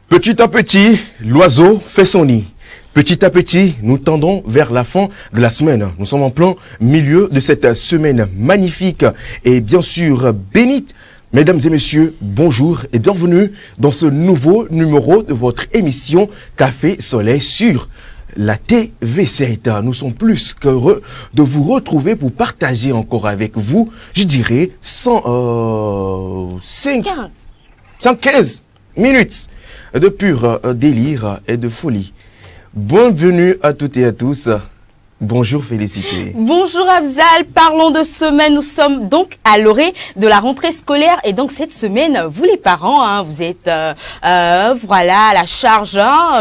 Petit à petit, l'oiseau fait son nid. Petit à petit, nous tendons vers la fin de la semaine. Nous sommes en plein milieu de cette semaine magnifique et bien sûr bénite. Mesdames et messieurs, bonjour et bienvenue dans ce nouveau numéro de votre émission Café Soleil sur la TV7. Nous sommes plus qu'heureux de vous retrouver pour partager encore avec vous, je dirais, 115 minutes de pur délire et de folie. Bienvenue à toutes et à tous. Bonjour Félicité. Bonjour Afzal, parlons de semaine. Nous sommes donc à l'orée de la rentrée scolaire et donc cette semaine, vous les parents, vous êtes voilà à la charge,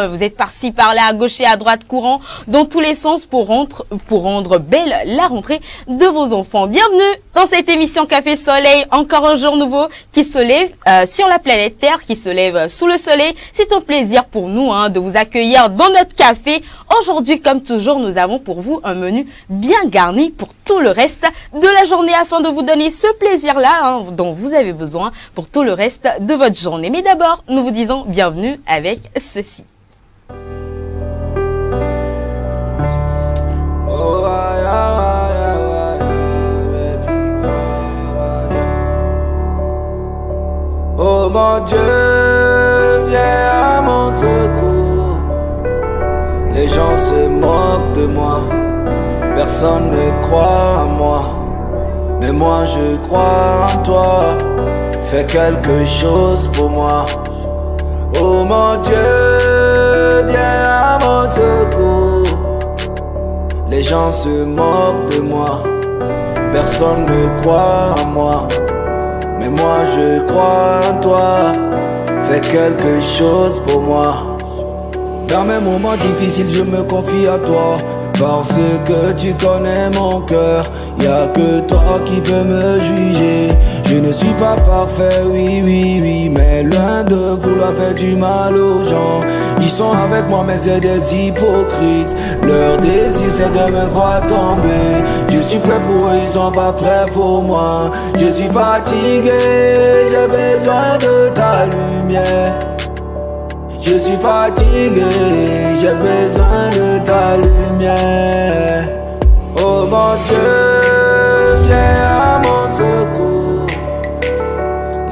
vous êtes par-ci par-là, à gauche et à droite, courant dans tous les sens pour rendre belle la rentrée de vos enfants. Bienvenue dans cette émission Café Soleil, encore un jour nouveau qui se lève sur la planète Terre, qui se lève sous le soleil. C'est un plaisir pour nous de vous accueillir dans notre café. Aujourd'hui, comme toujours, nous avons pour vous un menu bien garni pour tout le reste de la journée afin de vous donner ce plaisir-là dont vous avez besoin pour tout le reste de votre journée. Mais d'abord, nous vous disons bienvenue avec ceci. Oh mon Dieu, viens à mon secours. Les gens se moquent de moi, personne ne croit en moi. Mais moi je crois en toi, fais quelque chose pour moi. Oh mon Dieu, viens à mon secours. Les gens se moquent de moi, personne ne croit en moi. Mais moi je crois en toi, fais quelque chose pour moi. Dans mes moments difficiles je me confie à toi, parce que tu connais mon cœur. Y'a que toi qui peux me juger. Je ne suis pas parfait, oui, mais loin de vouloir faire du mal aux gens. Ils sont avec moi mais c'est des hypocrites. Leur désir c'est de me voir tomber. Je suis prêt pour eux, ils sont pas prêts pour moi. Je suis fatigué, j'ai besoin de ta lumière. Je suis fatigué, j'ai besoin de ta lumière. Oh mon Dieu, viens à mon secours.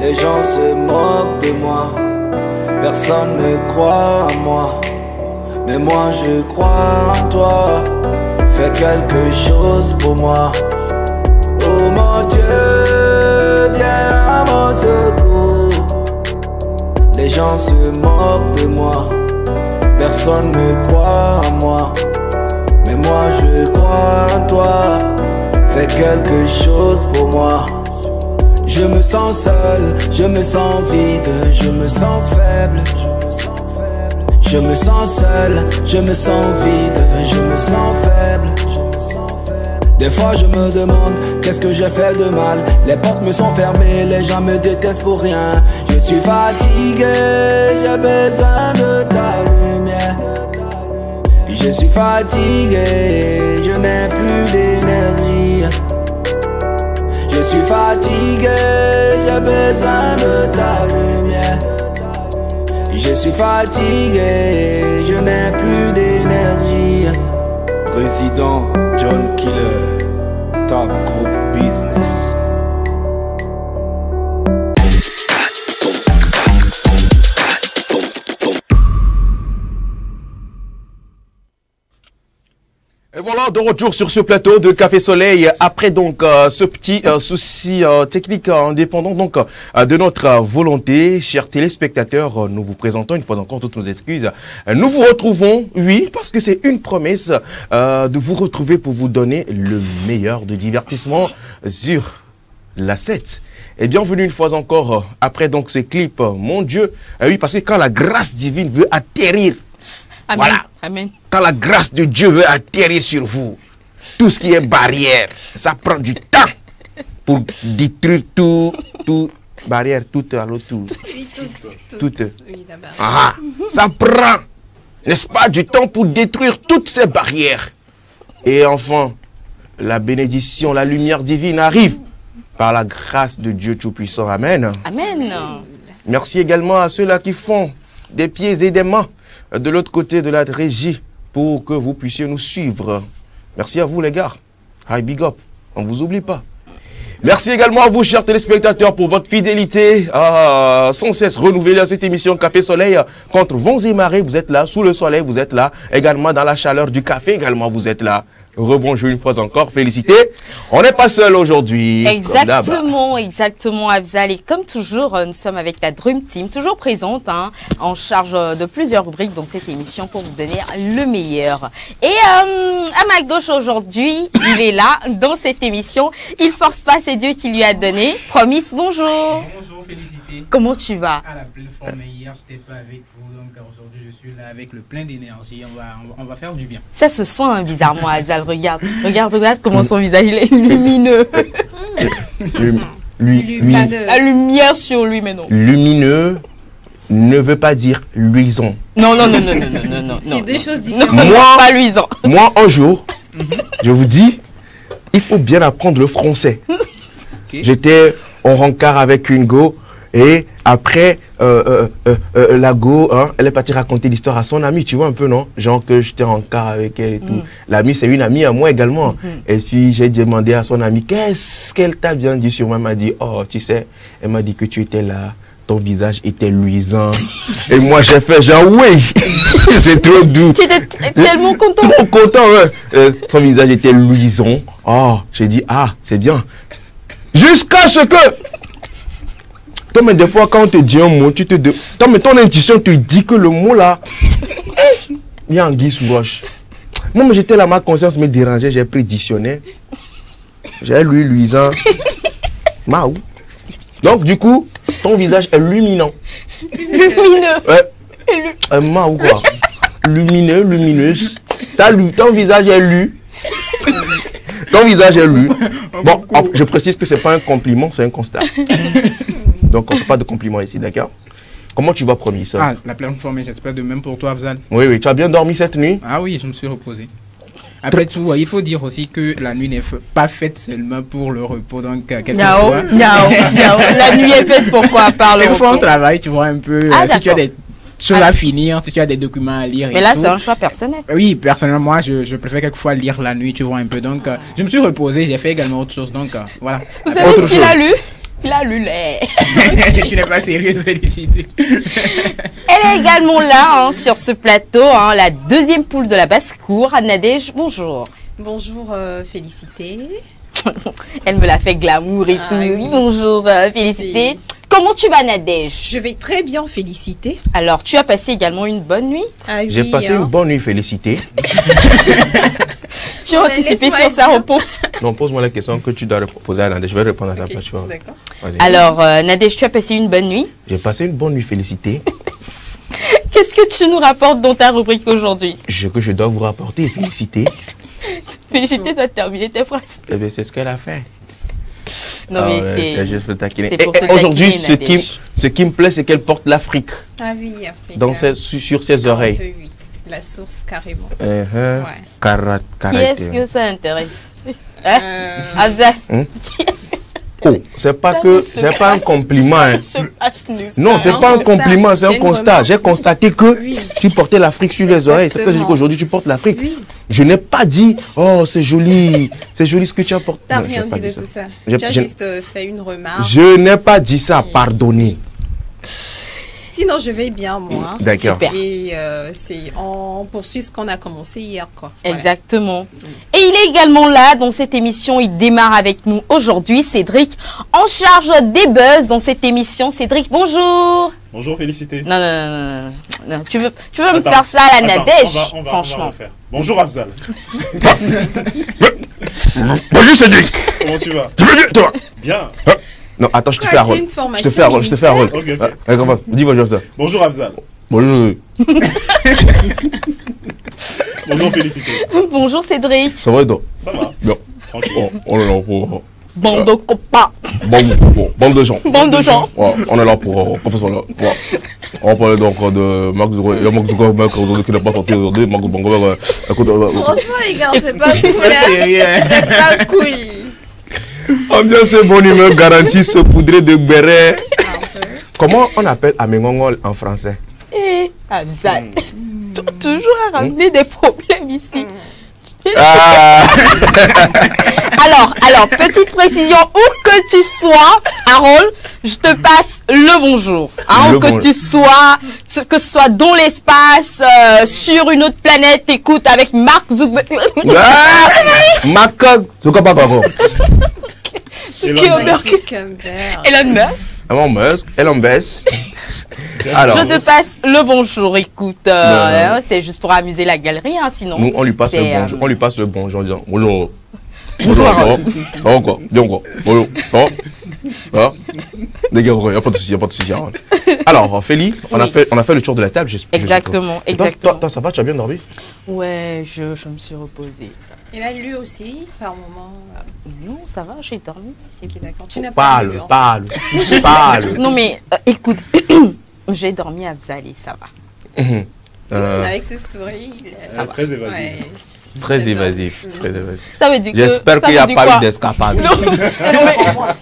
Les gens se moquent de moi, personne ne croit en moi. Mais moi je crois en toi, fais quelque chose pour moi. Oh mon Dieu, viens à mon secours. Les gens se moquent de moi, personne ne croit en moi. Mais moi je crois en toi, fais quelque chose pour moi. Je me sens seul, je me sens vide, je me sens faible. Je me sens seul, je me sens vide, je me sens faible. Des fois je me demande qu'est-ce que j'ai fait de mal. Les portes me sont fermées, les gens me détestent pour rien. Je suis fatigué, j'ai besoin de ta lumière. Je suis fatigué, je n'ai plus d'énergie. Je suis fatigué, j'ai besoin de ta lumière. Je suis fatigué, je n'ai plus d'énergie. Président John Killer, Top Group Business. Et voilà, de retour sur ce plateau de Café Soleil, après donc ce petit souci technique indépendant donc de notre volonté. Chers téléspectateurs, nous vous présentons une fois encore toutes nos excuses. Nous vous retrouvons, oui, parce que c'est une promesse de vous retrouver pour vous donner le meilleur de divertissement sur la 7. Et bienvenue une fois encore après donc ce clip, mon Dieu. Oui, parce que quand la grâce divine veut atterrir, Amen. voilà. Amen. Quand la grâce de Dieu veut atterrir sur vous, tout ce qui est barrière, ça prend du temps pour détruire tout barrière, tout à l'autre. Tout. Oui, la barrière. Ah, ça prend, n'est-ce pas, du temps pour détruire toutes ces barrières. Et enfin, la bénédiction, la lumière divine arrive par la grâce de Dieu Tout-Puissant. Amen. Amen. Merci également à ceux-là qui font des pieds et des mains de l'autre côté de la régie pour que vous puissiez nous suivre. Merci à vous les gars. Hi, big up. On ne vous oublie pas. Merci également à vous, chers téléspectateurs, pour votre fidélité sans cesse renouvelée à cette émission Café Soleil. Contre vents et marées, vous êtes là. Sous le soleil, vous êtes là. Également dans la chaleur du café, également, vous êtes là. Rebonjour une fois encore, félicité. On n'est pas seul aujourd'hui. Exactement, exactement, Afzal. Et comme toujours, nous sommes avec la Dream Team, toujours présente, hein, en charge de plusieurs rubriques dans cette émission pour vous donner le meilleur. Et à ma gauche aujourd'hui, il est là dans cette émission. Il force pas, c'est Dieu qui lui a donné. Promis, bonjour. Bonjour, félicité. Comment tu vas? À la pleine forme, hier, je n'étais pas avec vous, donc aujourd'hui, je suis là avec le plein d'énergie. On va faire du bien. Ça se sent hein, bizarrement, Afzal. Regarde comment son visage il est lumineux. La lumière sur lui, mais non. Lumineux ne veut pas dire luisant. Non. C'est deux choses différentes. Moi, pas luisant. Moi, un jour, je vous dis, il faut bien apprendre le français. Okay. J'étais en rencard avec une go et après, la go, hein, elle est partie raconter l'histoire à son amie, tu vois un peu, non? Genre que j'étais en rencard avec elle et tout. L'amie, c'est une amie à moi également. Et puis, j'ai demandé à son amie, qu'est-ce qu'elle t'a bien dit sur moi? Elle m'a dit, oh, tu sais, elle m'a dit que tu étais là. Ton visage était luisant. Et moi, j'ai fait genre, oui, c'est trop doux. Tu étais tellement content. Trop content, ouais. Son visage était luisant. Oh, j'ai dit, ah, c'est bien. Jusqu'à ce que... Toi, mais des fois, quand on te dit un mot, tu te... Toi, mais ton intuition te dit que le mot là... Il y a anguille sous roche. Moi, mais j'étais là, ma conscience me dérangeait, j'ai pris dictionnaire. J'ai lu luisant. Maou. Donc, du coup, ton visage est luminant. Lumineux. Ouais. Maou quoi. Lumineux, lumineuse. Ton visage est lu. Ton visage est lu. Bon, je précise que ce n'est pas un compliment, c'est un constat. Donc, on ne fait pas de compliments ici, d'accord? Comment tu vas, premier ça? Ah, la pleine forme, j'espère de même pour toi, Afzal. Oui, tu as bien dormi cette nuit? Ah oui, je me suis reposé. Après tout, il faut dire aussi que la nuit n'est pas faite seulement pour le repos. Donc, quelquefois... La nuit est faite pour quoi? Quelquefois, on travaille, tu vois, un peu. Si tu as des choses à finir, si tu as des documents à lire. Mais là, c'est un choix personnel. Oui, personnellement, moi, je préfère quelquefois lire la nuit, tu vois, un peu. Donc, je me suis reposé, j'ai fait également autre chose. Donc, voilà. Vous savez ce qu'il a lu? Il a lu les... Tu n'es pas sérieuse, félicité. Elle est également là, hein, sur ce plateau, hein, la deuxième poule de la basse-cour, Nadège, bonjour. Bonjour, félicité. Elle me l'a fait glamour et tout. Oui. Bonjour, félicité. Comment tu vas, Nadège? Je vais très bien, félicité. Alors, tu as passé également une bonne nuit? J'ai passé une bonne nuit, félicité. Tu as anticipé sur sa réponse? Non, pose-moi la question que tu dois poser à Nadège. Je vais répondre à ta place. D'accord. Alors, Nadège, tu as passé une bonne nuit? J'ai passé une bonne nuit, félicité. Qu'est-ce que tu nous rapportes dans ta rubrique aujourd'hui? Ce que je dois vous rapporter, félicité. Félicité, tu as terminé tes phrases. Eh bien, c'est ce qu'elle a fait. Non, mais c'est juste le taquiner. Aujourd'hui, ce qui me plaît, c'est qu'elle porte l'Afrique. Ah oui, Afrique. Sur ses oreilles. Un peu, oui. La source, carrément. Qui est-ce que ça intéresse? Afzal. Oh, c'est pas un compliment. Hein. Non, c'est pas un compliment, c'est un constat. J'ai constaté que tu portais l'Afrique sur les oreilles. C'est que aujourd'hui tu portes l'Afrique. Oui. Je n'ai pas dit, oh, c'est joli ce que tu as porté. Tu n'as rien dit de tout ça. Tu as juste fait une remarque. Je n'ai pas dit ça, pardonnez. Sinon, je vais bien, moi. D'accord. Et on poursuit ce qu'on a commencé hier, quoi. Exactement. Et il est également là dans cette émission. Il démarre avec nous aujourd'hui, Cédric, en charge des buzz dans cette émission. Cédric, bonjour. Bonjour, félicité. Non. Tu veux me faire ça à la Nadège, franchement. On va refaire. Bonjour, Afzal. Bonjour, Cédric. Comment tu vas? Tu vas bien, toi? Bien. Non, attends, je te fais un rôle. Je te fais un rôle. Okay. Dis bonjour, ça. Bonjour, Afzal. Bonjour. Bonjour, félicité. Bonjour, Cédric. Ça va, donc? Ça va. Bien. Tranquille. On est là pour... Bande de copains. Bande de gens. Bande de gens. Ouais, on est là pour... professeur là. Ouais. On va parler donc de Mark Zuckerberg. Il y a Mark Zuckerberg aujourd'hui qui n'est pas sorti aujourd'hui. Mark Zuckerberg... Franchement, les gars, c'est pas cool. C'est pas cool. Ambiance et bonne humeur garantie, saupoudré de béret. Comment on appelle Amengongo en français? Afzal, toujours à ramener des problèmes ici. Alors, petite précision, où que tu sois, Harold, je te passe le bonjour. Hein, où que tu sois, que ce soit dans l'espace, sur une autre planète, écoute, avec Mark Zuckerberg. Mark Zuckerberg. Elon Musk. Elon Musk. Alors, je te passe le bonjour, écoute, c'est juste pour amuser la galerie, hein, sinon. Nous, on lui passe le bonjour. On lui passe le bonjour en disant bonjour. Bonjour. Encore, dis encore. Bonjour. Les gars, il n'y a pas de souci, Alors, Félie, on a fait le tour de la table, j'espère. Exactement. Toi, ça va, tu as bien dormi? Ouais, je me suis reposée. Et là, lui aussi, par moment. Non, ça va, j'ai dormi. Ok, d'accord. Tu n'as pas parle. Non, mais écoute, j'ai dormi à Vzali, ça va. Avec ses souris. Très évasif. Ouais. Très évasif. Ça veut dire j'espère qu'il n'y a pas eu d'escapade.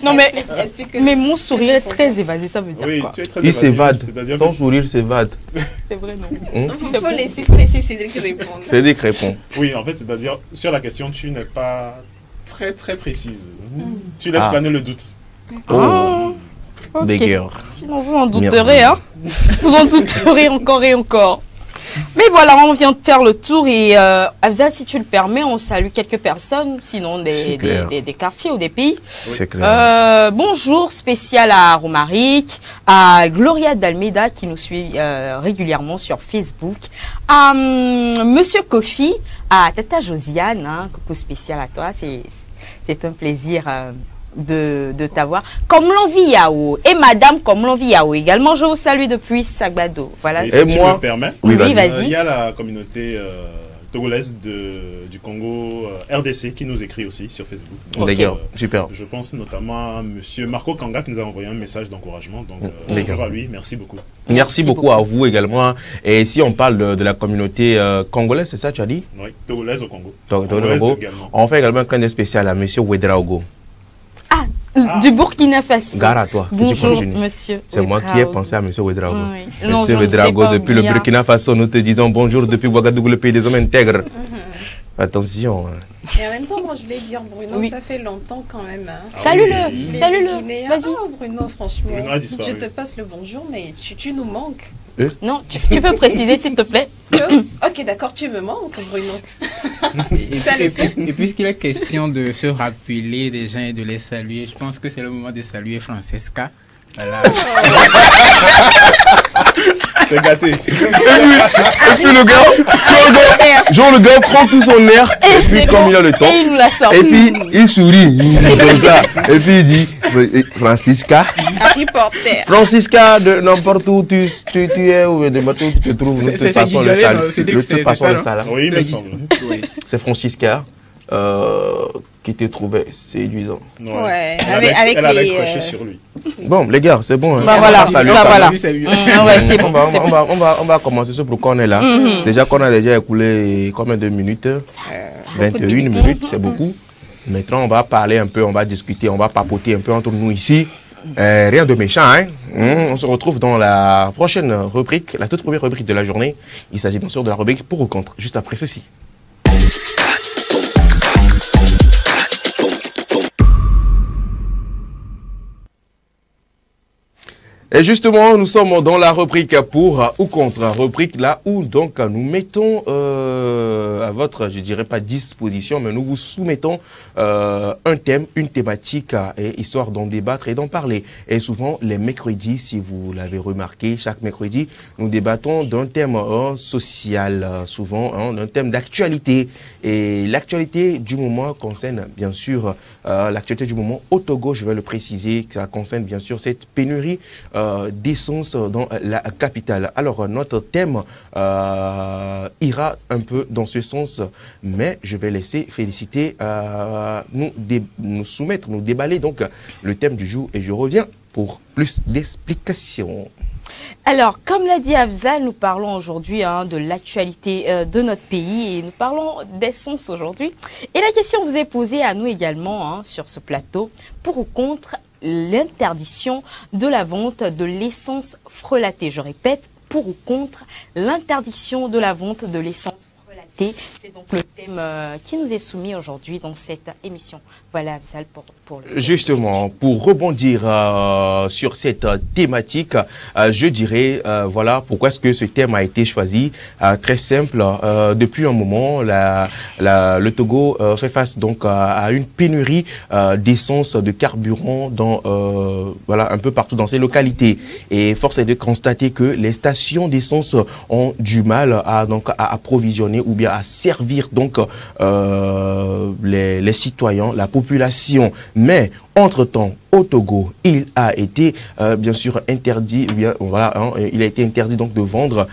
Non, mais mon sourire est très évasif, ça veut dire quoi? Tu es très Il s'évade. Ton sourire s'évade. C'est vrai, non? Il faut laisser Cédric répondre. Cédric répond. Oui, en fait, c'est-à-dire, sur la question, tu n'es pas très, très précise. Tu laisses planer le doute. Okay. Sinon, vous en douterez, hein? Vous en douterez encore et encore. Mais voilà, on vient de faire le tour et Afzal, si tu le permets, on salue quelques personnes, sinon des quartiers ou des pays. C'est clair. Bonjour spécial à Romaric, à Gloria d'Almeida qui nous suit régulièrement sur Facebook, à Monsieur Kofi, à Tata Josiane, hein, coucou spécial à toi, c'est un plaisir de t'avoir. Comme l'envie Yao et Madame Comme l'envie Yao également, je vous salue depuis Sagbado. Voilà. Et si tu me permets, oui, vas-y. Il y a la communauté togolaise du Congo, RDC, qui nous écrit aussi sur Facebook. D'accord, super. Je pense notamment à Monsieur Marco Kanga qui nous a envoyé un message d'encouragement. Donc, bonjour à lui, merci beaucoup. Merci beaucoup à vous également. Et si on parle de la communauté congolaise, c'est ça tu as dit? Oui, togolaise au Congo. Togolaise également. On fait également un clin d'œil spécial à Monsieur Ouedraogo. Du Burkina Faso. Gare à toi. Bonjour, monsieur. C'est moi qui ai pensé à monsieur Ouedraogo. Oui. Monsieur Ouedraogo, depuis le Burkina Faso, nous te disons bonjour depuis Ouagadougou, le pays des hommes intègres. Attention. Et en même temps, moi je voulais dire, Bruno, ça fait longtemps quand même. Hein. Salut-le. Salut-le. Vas-y. Bruno, franchement. Bruno a disparu. Je te passe le bonjour, mais tu nous manques. Non, tu peux préciser s'il te plaît. Ok, d'accord, tu me manques, Bruno. Et puisqu'il est question de se rappeler des gens et de les saluer, je pense que c'est le moment de saluer Francesca. Voilà. C'est gâté. Et puis le gars prend tout son air. Et puis comme il a le temps. Et il nous la sort. Et puis il sourit. Comme ça. Et puis il dit Francisca. Francisca, de n'importe où tu es ou de n'importe où tu te trouves. Nous te passons le salam. Oui, il me semble. C'est Francisca. Qui te trouvait séduisant. Ouais, avec elle avait croché sur lui. Bon, les gars, c'est bon. Hein. Voilà. On va commencer ce pourquoi on est là. Déjà qu'on a déjà écoulé combien de minutes? 21 minutes, c'est beaucoup. Maintenant, on va parler un peu, on va discuter, on va papoter un peu entre nous ici. Rien de méchant, hein. On se retrouve dans la prochaine rubrique, la toute première rubrique de la journée. Il s'agit bien sûr de la rubrique pour ou contre, juste après ceci. Et justement, nous sommes dans la rubrique pour ou contre, rubrique là où donc nous mettons à votre, je dirais pas disposition, mais nous vous soumettons un thème, une thématique, et histoire d'en débattre et d'en parler. Et souvent, les mercredis, si vous l'avez remarqué, chaque mercredi, nous débattons d'un thème social, souvent, d'un thème d'actualité. Et l'actualité du moment concerne bien sûr, l'actualité du moment au Togo, je vais le préciser, ça concerne bien sûr cette pénurie d'essence dans la capitale. Alors, notre thème ira un peu dans ce sens, mais je vais laisser Félicité nous soumettre, nous déballer donc le thème du jour et je reviens pour plus d'explications. Alors, comme l'a dit Afzal, nous parlons aujourd'hui de l'actualité de notre pays et nous parlons d'essence aujourd'hui. Et la question vous est posée à nous également sur ce plateau, pour ou contre l'interdiction de la vente de l'essence frelatée. Je répète, pour ou contre l'interdiction de la vente de l'essence frelatée. C'est donc le thème qui nous est soumis aujourd'hui dans cette émission. Voilà, Abzal, pour le... Justement, pour rebondir sur cette thématique, je dirais, voilà, pourquoi est-ce que ce thème a été choisi. Très simple, depuis un moment, le Togo fait face donc à une pénurie d'essence, de carburant dans, voilà, un peu partout dans ces localités. Et force est de constater que les stations d'essence ont du mal à approvisionner ou bien à servir donc les citoyens, la population. Mais entre-temps, au Togo, il a été bien sûr interdit, bien, voilà, hein, il a été interdit donc de vendre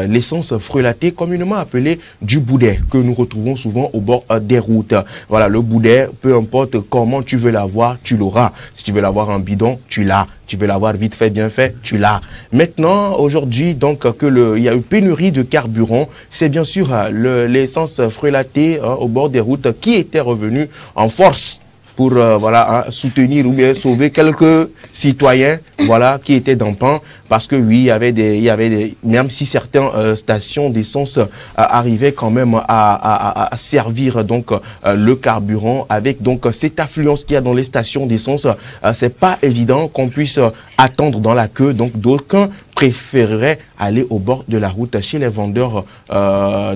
l'essence frelatée, communément appelée du boudet, que nous retrouvons souvent au bord des routes. Voilà, le boudet, peu importe comment tu veux l'avoir, tu l'auras. Si tu veux l'avoir en bidon, tu l'as. Tu veux l'avoir vite fait, bien fait, tu l'as. Maintenant, aujourd'hui, donc, il y a eu pénurie de carburant, c'est bien sûr l'essence frelatée au bord des routes qui était revenue en force pour voilà, soutenir ou bien sauver quelques citoyens, voilà, qui étaient dans le pain, parce que oui, il y avait des même si certaines stations d'essence arrivaient quand même à servir donc le carburant, avec donc cette affluence qu'il y a dans les stations d'essence, c'est pas évident qu'on puisse attendre dans la queue, donc d'aucuns préféreraient aller au bord de la route chez les vendeurs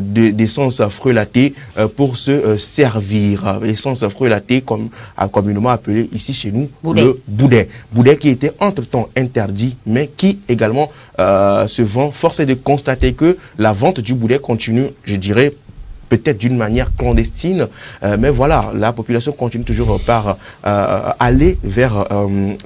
d'essence frelatée pour se servir. L'essence frelatée, comme communément appelée ici chez nous, le boudet. Boudet qui était entre-temps interdit, mais qui également se vend. Force est de constater que la vente du boudet continue, je dirais, peut-être d'une manière clandestine, mais voilà, la population continue toujours par aller vers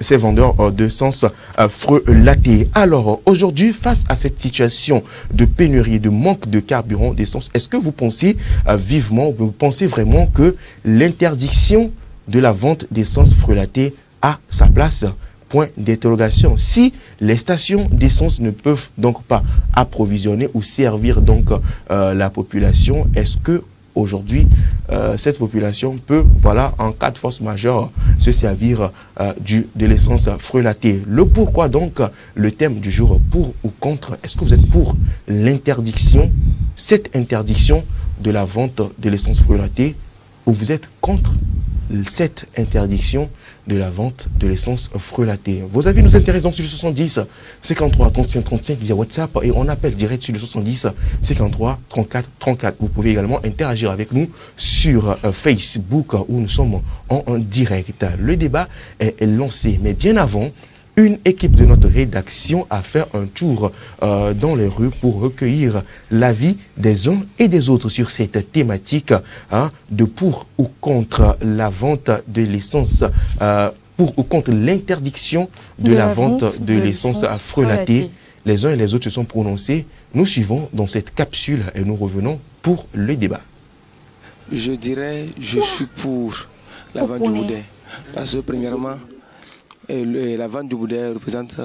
ces vendeurs d'essence frelatée. Alors, aujourd'hui, face à cette situation de pénurie, de manque de carburant, d'essence, est-ce que vous pensez vivement, vous pensez vraiment que l'interdiction de la vente d'essence frelatée a sa place? Point d'interrogation. Si les stations d'essence ne peuvent donc pas approvisionner ou servir donc la population, est-ce que aujourd'hui cette population peut, voilà, en cas de force majeure, se servir de l'essence frelatée? Le pourquoi donc, le thème du jour, pour ou contre? Est-ce que vous êtes pour l'interdiction, cette interdiction de la vente de l'essence frelatée, ou vous êtes contre cette interdiction de la vente de l'essence frelatée? Vos avis nous intéressent donc sur le 70 53 35 35 via WhatsApp, et on appelle direct sur le 70 53 34 34. Vous pouvez également interagir avec nous sur Facebook où nous sommes en direct. Le débat est lancé, mais bien avant, une équipe de notre rédaction a fait un tour dans les rues pour recueillir l'avis des uns et des autres sur cette thématique, hein, de pour ou contre la vente de l'essence, pour ou contre l'interdiction de la vente de l'essence frelatée. Les uns et les autres se sont prononcés. Nous suivons dans cette capsule et nous revenons pour le débat. Je dirais, je suis pour la vente du boudet. Parce que premièrement, la vente du boudet représente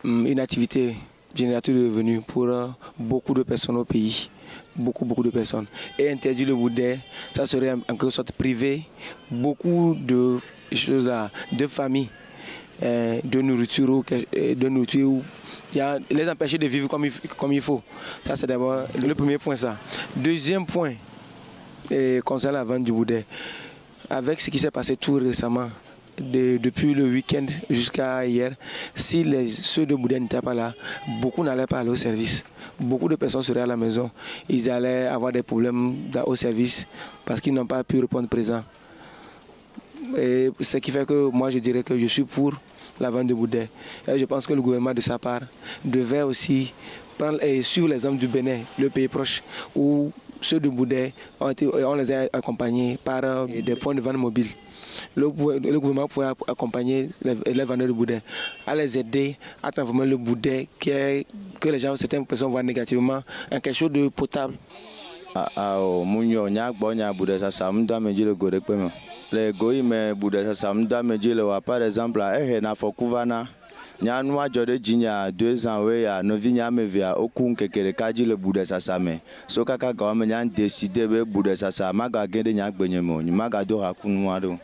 une activité génératrice de revenus pour beaucoup de personnes au pays. Beaucoup de personnes. Et interdire le boudet, ça serait en quelque sorte privé beaucoup de choses là, de familles, de nourriture, les empêcher de vivre comme il faut. Ça c'est d'abord le premier point ça. Deuxième point, concernant la vente du boudet, avec ce qui s'est passé tout récemment, depuis le week-end jusqu'à hier, si ceux de boudet n'étaient pas là, beaucoup n'allaient pas aller au service. Beaucoup de personnes seraient à la maison. Ils allaient avoir des problèmes au service parce qu'ils n'ont pas pu répondre présent. Et ce qui fait que moi je dirais que je suis pour la vente de boudet. Et je pense que le gouvernement de sa part devait aussi prendre et suivre l'exemple du Bénin, le pays proche, où ceux de boudet on les a accompagnés par des points de vente mobiles. Le gouvernement pourrait accompagner les vendeurs de boudet, à les aider à transformer le boudet que les gens, certaines personnes voient négativement, en quelque chose de potable. Par exemple, Nyanu a jodé jinya 2 ans we ya novi nyame via okun kekere kaji le boudet sasame so kaka gawame nyan décider be boudet sasa maga gende nya gbenyemo maga do hakunu ado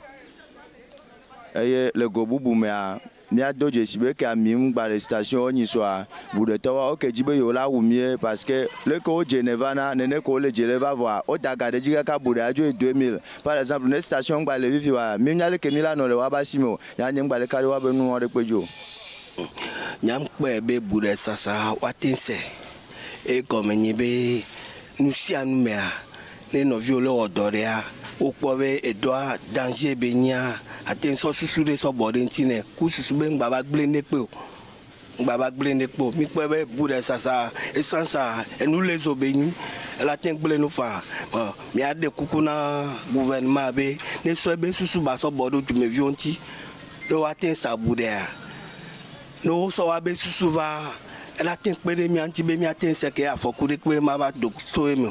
eye le gobubu me a mia do je sibe ka mim ba les stations ni soa bude to ok jibe yo la wumie parce que le ko Geneva na nene ko le Geneva voir o daga de jiga ka bude ajo 2000 par exemple les stations ba le vivi wa mim nya le ke mila no le wa ba simo ya nyem ba le ka wa be nu o de pejo nyam kwe be bude sasa watinse e comme ni be nous si anu mea ne no viole odorea o powe edoa danger benya attention susure so bodentine ku susube ngba gble nepe ngba gble nepe mi powe bude sasa essence enu les obeni la ten gble no fa mi ade kukuna gouvernement be ne so be susu ba so bodo tu me vionti do aten sa bude no so wa be susu va la ten pere mi anti be mi aten se ke afokure kwe ma ba docteur emi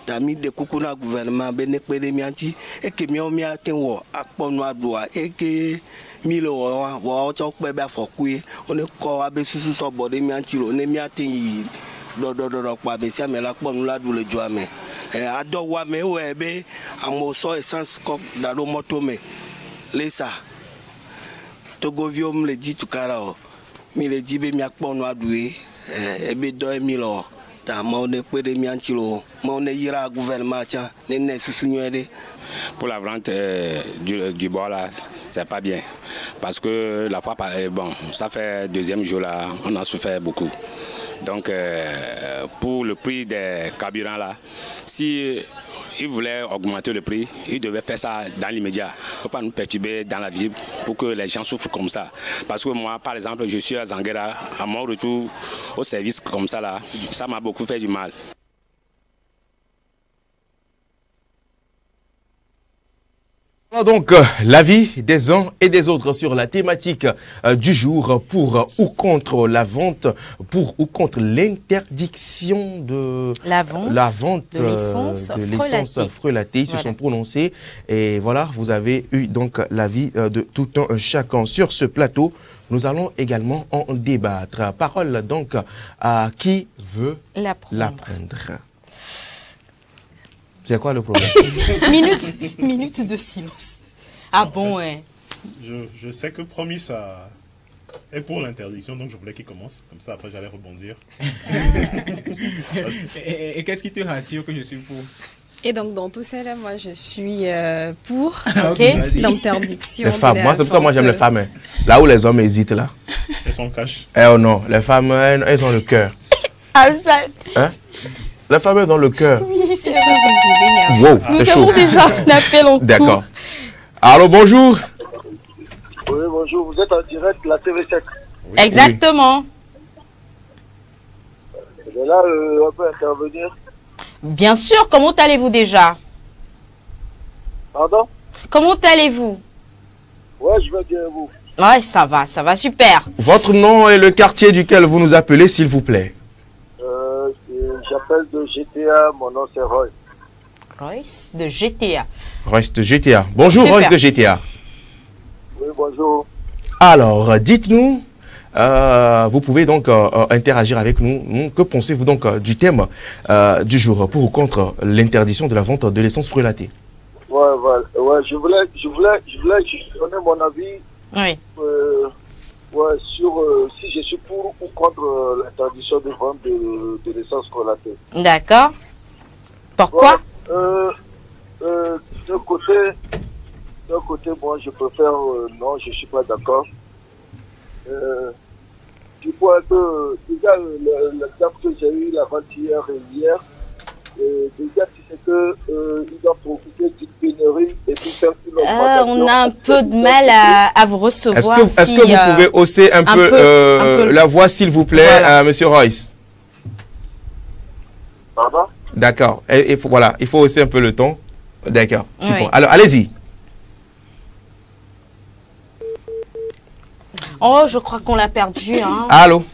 tami de kukuna gouvernement be ne pere mi anti e ke mi o mi aten wo akponu adoa e ke mi lo wo cho pe be afokue one ko wa be susu so bode mi anti lo ne mi aten yi do pa be si amela kponu la du le jo ame ado wa me o ebe amo so essence ko da do moto me lesa togovio me le dit tukara o mi le dit be mi akponu adue ebe do mi lo ta mo ne pere mi anti lo mo ne yira gouvernement tia ne susu nyede. Pour la vente du bois là, c'est pas bien. Parce que la fois, bon, ça fait deuxième jour là, on a souffert beaucoup. Donc, pour le prix des carburants là, si ils voulaient augmenter le prix, ils devaient faire ça dans l'immédiat. Il ne faut pas nous perturber dans la vie pour que les gens souffrent comme ça. Parce que moi, par exemple, je suis à Zanguera, à mon retour au service comme ça là, ça m'a beaucoup fait du mal. Donc, l'avis des uns et des autres sur la thématique du jour pour ou contre la vente, pour ou contre l'interdiction de la vente de l'essence frelatée. Ils se sont prononcés et voilà, vous avez eu donc l'avis de tout un chacun sur ce plateau. Nous allons également en débattre. Parole donc à qui veut la prendre. C'est quoi le problème? Minute de silence. Ah bon, ouais. Je sais que promis, ça est pour l'interdiction, donc je voulais qu'il commence. Comme ça, après, j'allais rebondir. Et qu'est-ce qui te rassure que je suis pour? Et donc, dans tout ça, là, moi, je suis pour Les l'interdiction. femmes, moi, c'est pourquoi moi j'aime les femmes. Hein. Là où les hommes hésitent, là. Elles sont cash. Eh oh non, les femmes, elles ont le cœur. Ah, ça... Hein? La femme est dans le cœur. Oui, c'est wow, c'est chaud. Nous avons déjà un appel en cours. D'accord. Alors, bonjour. Oui, bonjour. Vous êtes en direct de la TV7. Oui. Exactement. Et là, on peut intervenir. Bien sûr. Comment allez-vous déjà? Pardon? Comment allez-vous? Ouais, je vais bien, vous. Ouais, ça va super. Votre nom et le quartier duquel vous nous appelez, s'il vous plaît. J'appelle de GTA, mon nom c'est Roy. Royce de GTA. Royce de GTA. Bonjour. Super. Royce de GTA. Oui, bonjour. Alors, dites-nous, vous pouvez donc interagir avec nous. Que pensez-vous donc du thème du jour pour ou contre l'interdiction de la vente de l'essence frelatée? Ouais, je voulais donner mon avis. Oui. Ouais, sur si je suis pour ou contre l'interdiction de vente de l'essence frelatée. D'accord. Pourquoi? D'un côté, moi je préfère non, je suis pas d'accord. Du coup, déjà l'exemple que j'ai eu l'avant-hier et hier, déjà tu sais que ils doivent profiter d'une pénurie et tout faire une augmentation. On a un peu de mal à vous recevoir. Est-ce que vous pouvez hausser un peu la voix, s'il vous plaît, voilà. Monsieur Royce? Pardon? D'accord. Voilà, il faut hausser un peu le ton. D'accord. Oui. Bon. Alors, allez-y. Oh, je crois qu'on l'a perdu. Hein. Allô?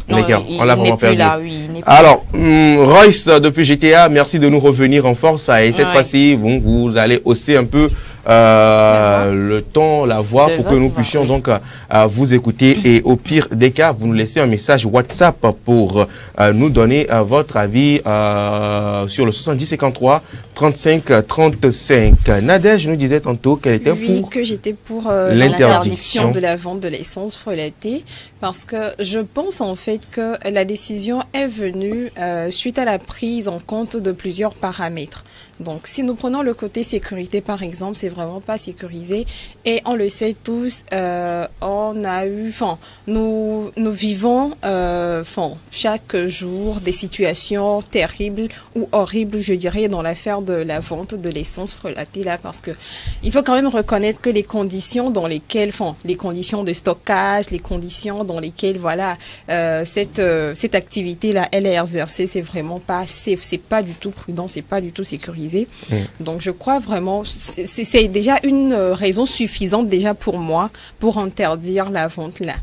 Non, on l'a vraiment perdu. Là, oui, alors, Royce, depuis GTA, merci de nous revenir en force. Et cette fois-ci, vous allez hausser un peu le ton, la voix, pour que nous puissions donc vous écouter. Et au pire des cas, vous nous laissez un message WhatsApp pour nous donner votre avis sur le 70 53 35 35. Nadège nous disait tantôt qu'elle était pour... que j'étais pour l'interdiction de la vente de l'essence frelatée, parce que je pense en fait que la décision est venue suite à la prise en compte de plusieurs paramètres. Donc, si nous prenons le côté sécurité, par exemple, c'est vraiment pas sécurisé. Et on le sait tous, on a eu, nous vivons, chaque jour des situations terribles ou horribles, je dirais, dans l'affaire de la vente de l'essence frelatée là, parce que il faut quand même reconnaître que les conditions dans lesquelles, les conditions de stockage, les conditions dans lesquelles, voilà, cette activité là, elle est exercée, c'est vraiment pas safe, c'est pas du tout prudent, c'est pas du tout sécurisé. Donc je crois vraiment, c'est déjà une raison suffisante déjà pour moi pour interdire la vente là.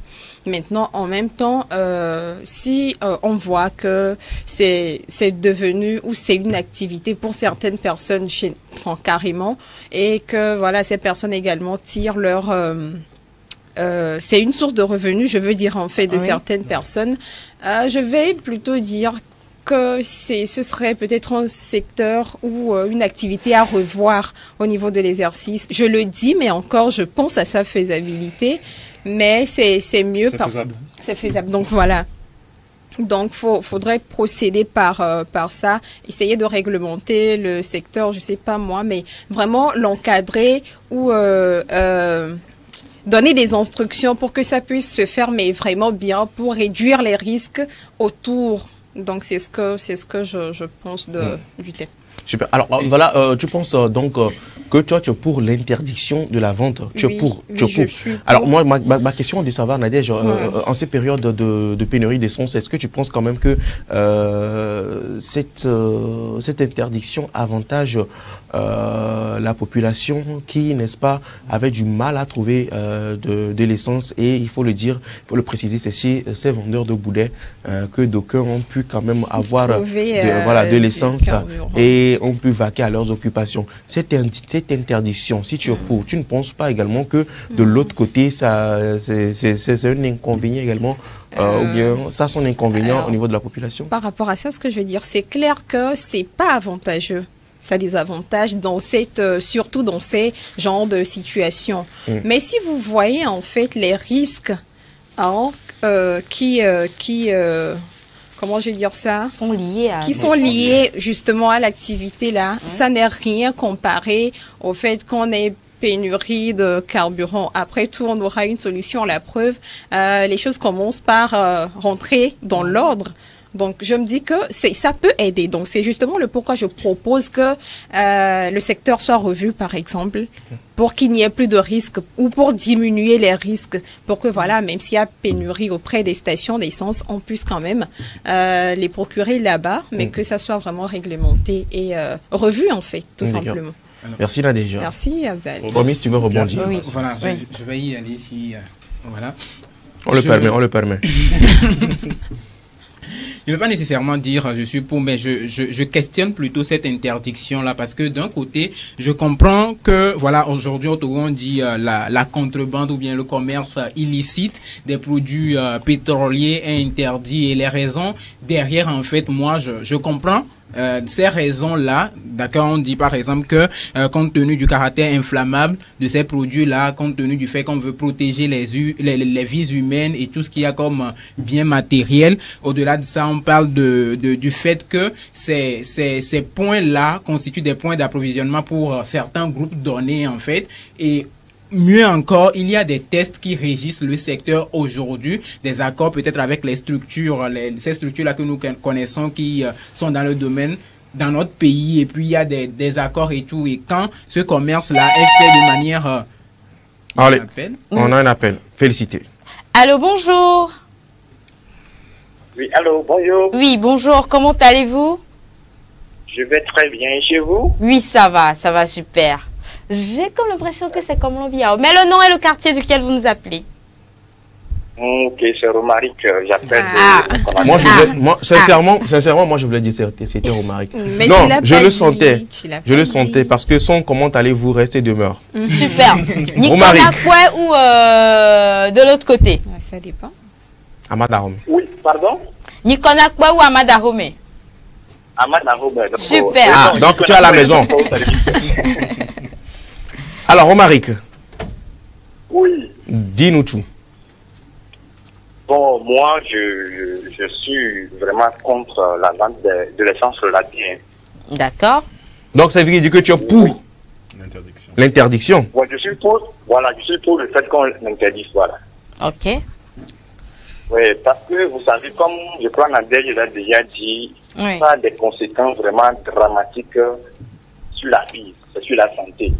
Maintenant, en même temps, si on voit que c'est devenu ou c'est une activité pour certaines personnes carrément, et que voilà, ces personnes également tirent leur c'est une source de revenus, je veux dire en fait, de certaines personnes, je vais plutôt dire que ce serait peut-être un secteur ou une activité à revoir au niveau de l'exercice. Je le dis, mais encore, je pense à sa faisabilité, mais c'est mieux parce que c'est faisable. Donc voilà. Donc, faudrait procéder par ça, essayer de réglementer le secteur, je sais pas moi, mais vraiment l'encadrer ou donner des instructions pour que ça puisse se faire, mais vraiment bien, pour réduire les risques autour. Donc, c'est ce que je pense du thème. Super. Alors, voilà, tu penses donc que toi, tu es pour l'interdiction de la vente. Tu es pour. Je suis Alors, moi, ma question est de savoir, Nadège, en ces périodes de pénurie d'essence, est-ce que tu penses quand même que cette interdiction avantage la population qui, n'est-ce pas, avait du mal à trouver de l'essence? Et il faut le dire, il faut le préciser, c'est chez ces vendeurs de boudets que d'aucuns ont pu quand même avoir de l'essence et ont pu vaquer à leurs occupations. Cette interdiction, si tu es pour, tu ne penses pas également que de l'autre côté, c'est un inconvénient également, ou bien ça son inconvénient au niveau de la population? Par rapport à ça, ce que je veux dire, c'est clair que c'est pas avantageux. Ça a des avantages surtout dans ces genres de situations. Mais si vous voyez en fait les risques comment je vais dire ça, sont liés justement à l'activité là, ça n'est rien comparé au fait qu'on ait pénurie de carburant. Après tout, on aura une solution. La preuve, les choses commencent par rentrer dans l'ordre. Donc, je me dis que ça peut aider. Donc, c'est justement le pourquoi je propose que le secteur soit revu, par exemple, pour qu'il n'y ait plus de risques ou pour diminuer les risques, pour que, voilà, même s'il y a pénurie auprès des stations d'essence, on puisse quand même les procurer là-bas, mais que ça soit vraiment réglementé et revu, en fait, tout simplement. Alors, merci Nadège. Merci Afzal. Promis, tu veux rebondir? Oui. Voilà, je vais y aller si... voilà. On le permet. Je ne veux pas nécessairement dire je suis pour, mais je questionne plutôt cette interdiction-là, parce que d'un côté, je comprends que, voilà, aujourd'hui, on dit la contrebande ou bien le commerce illicite des produits pétroliers est interdit, et les raisons derrière, en fait, moi, je comprends. Ces raisons-là, d'accord, on dit par exemple que compte tenu du caractère inflammable de ces produits-là, compte tenu du fait qu'on veut protéger les vies humaines et tout ce qu'il y a comme bien matériel, au-delà de ça, on parle du fait que ces points-là constituent des points d'approvisionnement pour certains groupes donnés, en fait, et mieux encore, il y a des tests qui régissent le secteur aujourd'hui, des accords peut-être avec les structures, ces structures-là que nous connaissons qui sont dans le domaine dans notre pays, et puis il y a des accords et tout, et quand ce commerce-là est fait de manière... Allez, on a un appel. Félicité. Allô, bonjour. Oui, allô, bonjour. Oui, bonjour, comment allez-vous? Je vais très bien, et chez vous? Oui, ça va super. J'ai comme l'impression que c'est comme l'Ambiao. Mais le nom et le quartier duquel vous nous appelez? Ok, c'est Romaric, j'appelle. Moi, sincèrement, moi je voulais dire c'était Romaric. Mais non, je le sentais parce que son comment allez-vous rester demeure. Super. Nicolas Koué ou de l'autre côté? Ça dépend. Amad Arome. Oui, pardon? Nicolas Koué ou Amad Arome? Amad Arome. Super. Ah, donc tu es à la maison. Alors, Romaric. Oui. Dis-nous tout. Bon, moi, je suis vraiment contre la vente de l'essence relatée. D'accord. Donc, ça veut dire que tu es pour l'interdiction. Ouais, je suis pour le fait qu'on l'interdise, voilà. Ok. Oui, parce que vous savez, comme je crois Nadège l'a déjà dit, ça a des conséquences vraiment dramatiques sur la vie, sur la santé.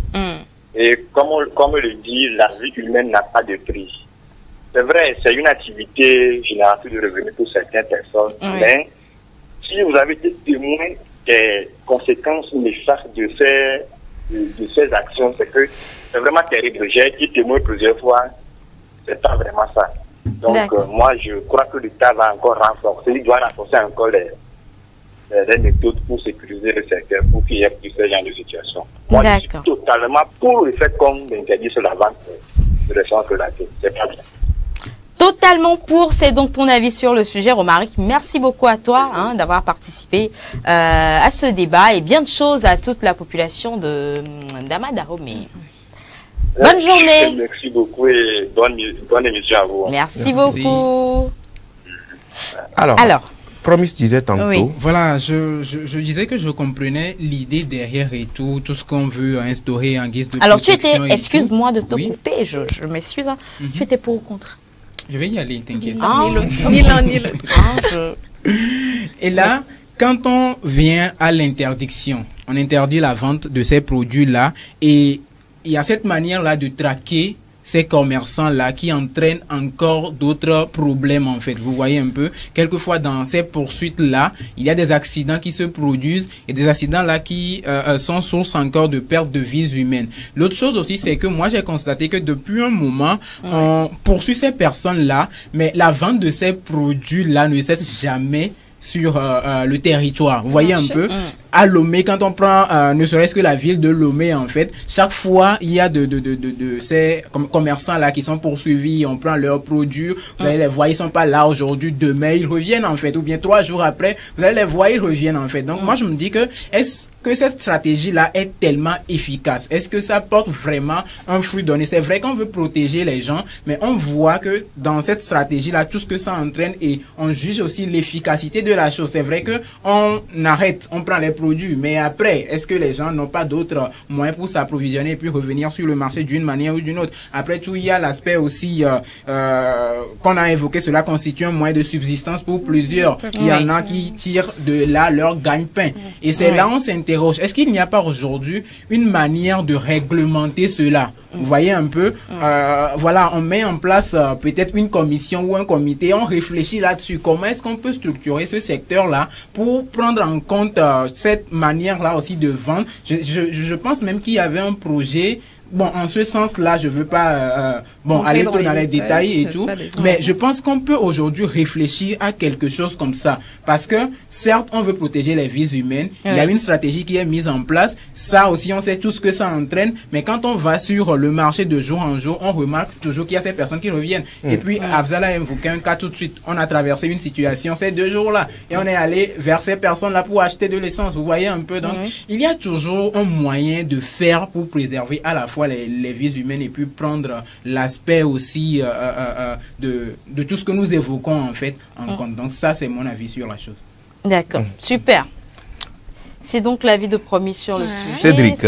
Et comme le dit, la vie humaine n'a pas de prix. C'est vrai, c'est une activité génératrice de revenus pour certaines personnes, mais si vous avez été témoin des conséquences néfastes de ces actions, c'est vraiment terrible. J'ai été témoin plusieurs fois, c'est pas vraiment ça. Donc moi je crois que l'État va encore renforcer, il doit renforcer encore les méthodes pour sécuriser le secteur, pour qu'il y ait plus ce genre de situation. Moi je suis totalement pour le fait qu'on interdise la vente de l'essence relatée. C'est pas bien. Totalement pour, c'est donc ton avis sur le sujet, Romaric. Merci beaucoup à toi d'avoir participé à ce débat et bien de choses à toute la population d'Amad Arome. Bonne journée. Merci beaucoup et bonne émission à vous. Merci beaucoup. Alors. Promis disait tantôt. Oui. Voilà, je disais que je comprenais l'idée derrière et tout ce qu'on veut instaurer en guise de alors tu étais, excuse-moi de te couper, je m'excuse, tu étais pour ou contre? Je vais y aller, t'inquiète. Ni l'un ni l'autre. Et là, quand on vient à l'interdiction, on interdit la vente de ces produits-là et il y a cette manière-là de traquer ces commerçants-là qui entraînent encore d'autres problèmes en fait. Vous voyez un peu, quelquefois dans ces poursuites-là, il y a des accidents qui se produisent et des accidents-là qui sont source encore de perte de vies humaines. L'autre chose aussi, c'est que moi j'ai constaté que depuis un moment, on poursuit ces personnes-là, mais la vente de ces produits-là ne cesse jamais sur le territoire. Vous voyez un peu, à Lomé, quand on prend ne serait-ce que la ville de Lomé, en fait, chaque fois, il y a de ces commerçants-là qui sont poursuivis, on prend leurs produits, vous allez les voir, ils sont pas là aujourd'hui, demain, ils reviennent, en fait, ou bien 3 jours après, vous allez les voir, ils reviennent, en fait. Donc, moi, je me dis que, est-ce que cette stratégie-là est tellement efficace? Est-ce que ça porte vraiment un fruit donné? C'est vrai qu'on veut protéger les gens, mais on voit que dans cette stratégie-là, tout ce que ça entraîne et on juge aussi l'efficacité de la chose. C'est vrai que on arrête, on prend les produits, mais après, est-ce que les gens n'ont pas d'autres moyens pour s'approvisionner et puis revenir sur le marché d'une manière ou d'une autre? Après tout, il y a l'aspect aussi qu'on a évoqué, cela constitue un moyen de subsistance pour plusieurs. Il y en a qui tirent de là leur gagne-pain. Et c'est là on s'interroge. Est-ce qu'il n'y a pas aujourd'hui une manière de réglementer cela? Vous voyez un peu, voilà, on met en place peut-être une commission ou un comité, on réfléchit là-dessus. Comment est-ce qu'on peut structurer ce secteur-là pour prendre en compte cette manière-là aussi de vendre? Je pense même qu'il y avait un projet. Bon, en ce sens-là, je veux pas aller dans les détails et tout, mais je pense qu'on peut aujourd'hui réfléchir à quelque chose comme ça. Parce que, certes, on veut protéger les vies humaines, il y a une stratégie qui est mise en place, ça aussi, on sait tout ce que ça entraîne, mais quand on va sur le marché de jour en jour, on remarque toujours qu'il y a ces personnes qui reviennent. Et puis, Afzal a invoqué un cas tout de suite. On a traversé une situation ces 2 jours-là, et on est allé vers ces personnes-là pour acheter de l'essence. Vous voyez un peu, donc, il y a toujours un moyen de faire pour préserver à la fois les vies humaines et puis prendre l'aspect aussi de tout ce que nous évoquons en fait en compte. Donc ça, c'est mon avis sur la chose. D'accord, super. C'est donc l'avis de Promis sur le sujet. Cédric.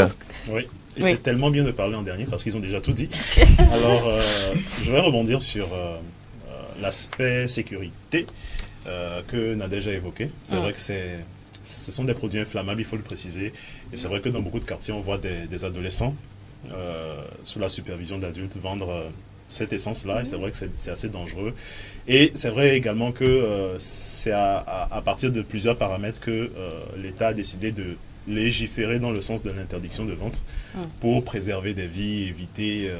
Oui, et c'est tellement bien de parler en dernier parce qu'ils ont déjà tout dit. Alors, je vais rebondir sur l'aspect sécurité que Nadège a évoqué. C'est vrai que ce sont des produits inflammables, il faut le préciser. Et c'est vrai que dans beaucoup de quartiers, on voit des adolescents sous la supervision d'adultes vendre cette essence-là, et c'est vrai que c'est assez dangereux. Et c'est vrai également que c'est à partir de plusieurs paramètres que l'État a décidé de légiférer dans le sens de l'interdiction de vente pour préserver des vies, éviter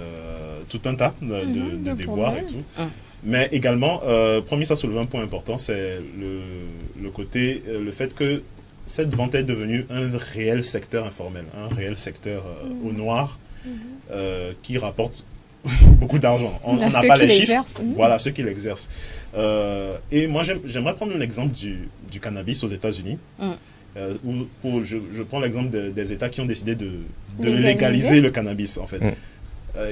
tout un tas de déboires et tout. Mais également, Promis a soulevé un point important, c'est le côté, le fait que cette vente est devenue un réel secteur informel, un réel secteur au noir qui rapporte beaucoup d'argent. On n'a pas les chiffres. Voilà, ceux qui l'exercent. Et moi, j'aimerais prendre l'exemple du cannabis aux États-Unis. Je prends l'exemple des États qui ont décidé de légaliser le cannabis, en fait.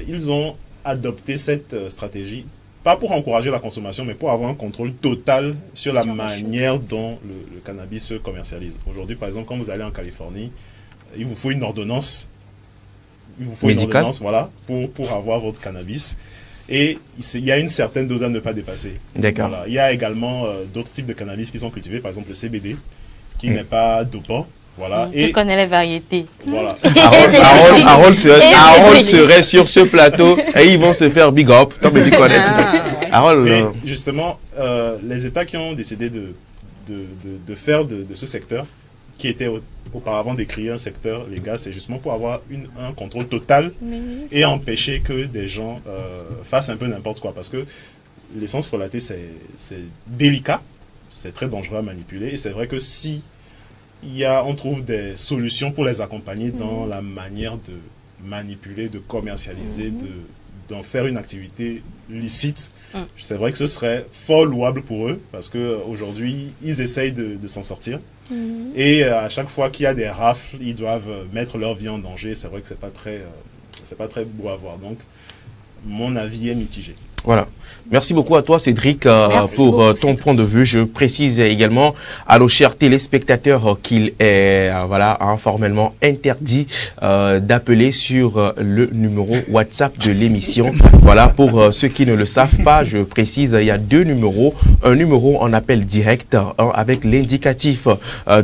Ils ont adopté cette stratégie, pas pour encourager la consommation, mais pour avoir un contrôle total sur la manière dont le cannabis se commercialise. Aujourd'hui, par exemple, quand vous allez en Californie, il vous faut une ordonnance. Il vous faut une ordonnance, voilà, pour avoir votre cannabis. Et il y a une certaine dose à ne pas dépasser. D'accord. Voilà. Il y a également d'autres types de cannabis qui sont cultivés, par exemple le CBD, qui n'est pas dopant. Voilà. Je connais les variétés. Voilà. Harold serait sur ce plateau et ils vont se faire big up. Toi, mais tu connais. Et justement, les États qui ont décidé de faire de ce secteur, qui était auparavant décrié un secteur légal, c'est justement pour avoir un contrôle total et empêcher que des gens fassent un peu n'importe quoi. Parce que l'essence frelatée, c'est délicat, c'est très dangereux à manipuler. Et c'est vrai que si on trouve des solutions pour les accompagner dans la manière de manipuler, de commercialiser, d'en faire une activité licite, c'est vrai que ce serait fort louable pour eux parce qu'aujourd'hui, ils essayent de s'en sortir. Et à chaque fois qu'il y a des rafles, ils doivent mettre leur vie en danger. C'est vrai que c'est pas très beau à voir. Donc, mon avis est mitigé. Voilà. Merci beaucoup à toi, Cédric, pour ton point de vue. Je précise également à nos chers téléspectateurs qu'il est formellement interdit d'appeler sur le numéro WhatsApp de l'émission. Voilà, pour ceux qui ne le savent pas, je précise, il y a deux numéros. Un numéro en appel direct avec l'indicatif